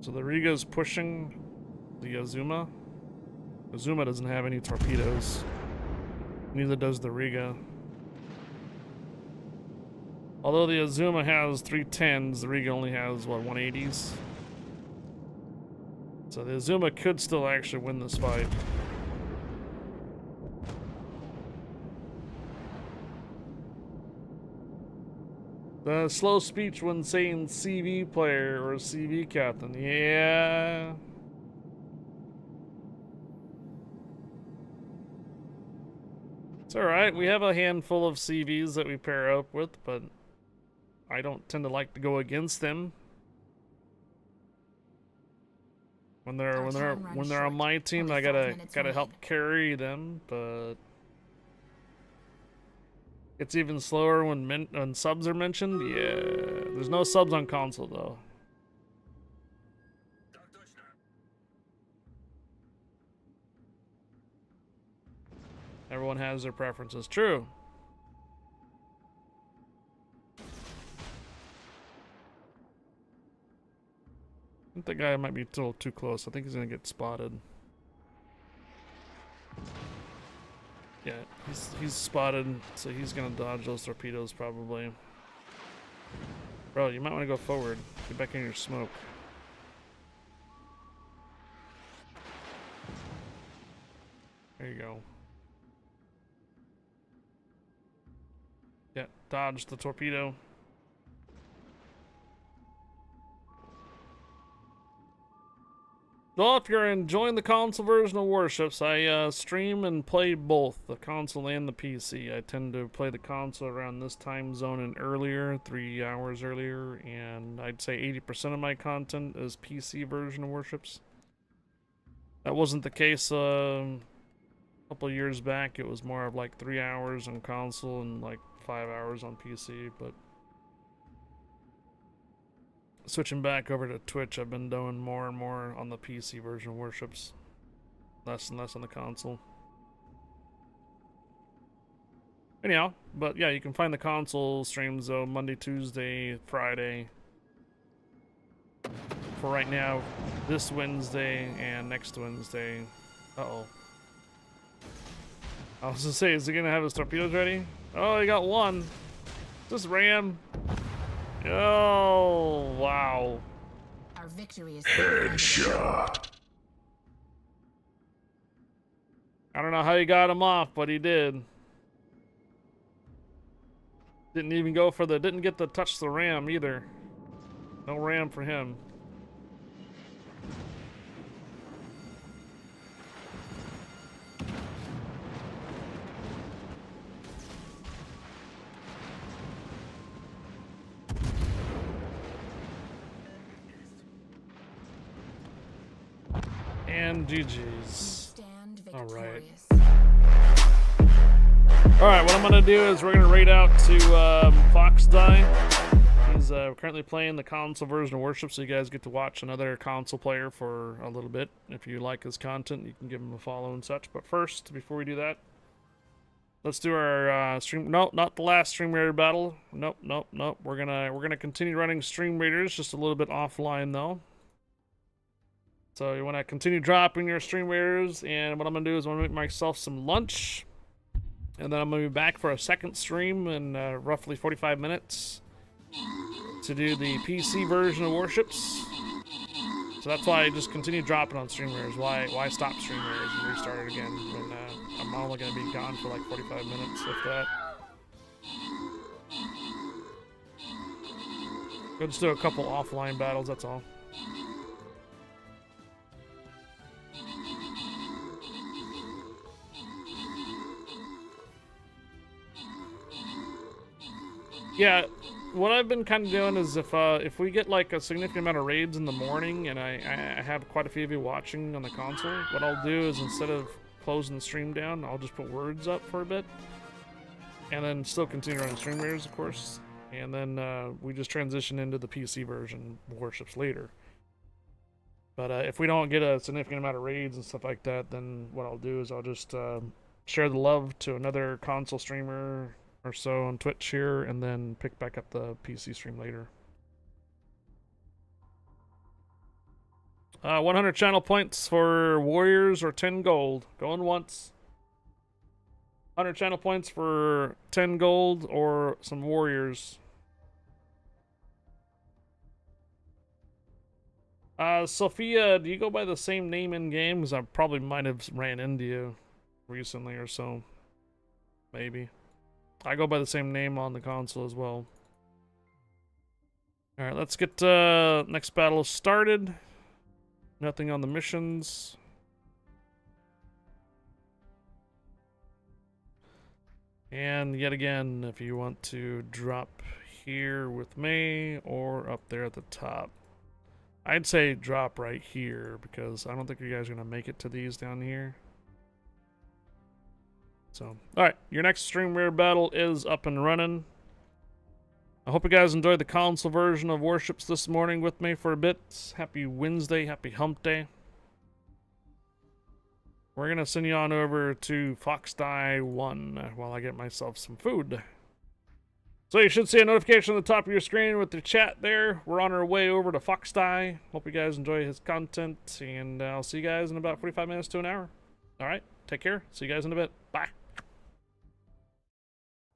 So the Riga's pushing the Azuma. Azuma doesn't have any torpedoes. Neither does the Riga. Although the Azuma has 310s, the Riga only has, what, 180s? So the Azuma could still actually win this fight. The slow speech when saying CV player or CV captain. Yeah. It's alright. We have a handful of CVs that we pair up with, but I don't tend to like to go against them. When they're on my team, I gotta help carry them, but it's even slower when subs are mentioned. Yeah, there's no subs on console though. Everyone has their preferences. True. I think the guy might be a little too close. I think he's gonna get spotted. Yeah, he's spotted, so he's gonna dodge those torpedoes probably. Bro, you might want to go forward. Get back in your smoke. There you go. Yeah, dodge the torpedo. Well, if you're enjoying the console version of Warships, I stream and play both the console and the PC. I tend to play the console around this time zone and earlier, 3 hours earlier, and I'd say 80% of my content is PC version of Warships. That wasn't the case a couple of years back. It was more of like 3 hours on console and like 5 hours on PC, but switching back over to Twitch, I've been doing more and more on the PC version of Warships. Less and less on the console. Anyhow, but yeah, you can find the console streams though Monday, Tuesday, Friday. For right now, this Wednesday and next Wednesday. Uh-oh. I was gonna say, is he gonna have his torpedoes ready? Oh, he got one. Just ram. Oh, wow.
Our victory is
Headshot.
I don't know how he got him off, but he did. Didn't even go for didn't get to touch the ram either. No ram for him. And GG's. Alright. Alright, what I'm gonna do is we're gonna raid out to Fox Die. He's currently playing the console version of Warships, so you guys get to watch another console player for a little bit. If you like his content, you can give him a follow and such. But first, before we do that, let's do our stream. No, not the last Stream Raider battle. Nope. We're gonna continue running Stream Raiders, just a little bit offline though. So you want to continue dropping your Stream Raiders, and what I'm gonna do is I'm gonna make myself some lunch, and then I'm gonna be back for a second stream in roughly 45 minutes to do the PC version of Warships. So that's why I just continue dropping on Stream Raiders. Why stop Stream Raiders and restart it again when I'm only gonna be gone for like 45 minutes, if that. We'll just do a couple offline battles, that's all. Yeah, what I've been kind of doing is if we get like a significant amount of raids in the morning and I have quite a few of you watching on the console, what I'll do is instead of closing the stream down, I'll just put words up for a bit. And then still continue running Stream Raiders, of course. And then we just transition into the PC version of Warships later. But if we don't get a significant amount of raids and stuff like that, then what I'll do is I'll just share the love to another console streamer or so on Twitch here, and then pick back up the PC stream later. 100 channel points for Warriors or 10 gold. Going once. 100 channel points for 10 gold or some Warriors. Sophia, do you go by the same name in game? Because I probably might have ran into you recently or so. Maybe. I go by the same name on the console as well. Alright, let's get next battle started. Nothing on the missions. And yet again, if you want to drop here with me or up there at the top. I'd say drop right here because I don't think you guys are going to make it to these down here. So, alright, your next Stream Raider battle is up and running. I hope you guys enjoyed the console version of Warships this morning with me for a bit. Happy Wednesday, happy hump day. We're going to send you on over to Fox Die 1 while I get myself some food. So you should see a notification on the top of your screen with the chat there. We're on our way over to Fox Die. Hope you guys enjoy his content, and I'll see you guys in about 45 minutes to an hour. Alright, take care. See you guys in a bit. Bye.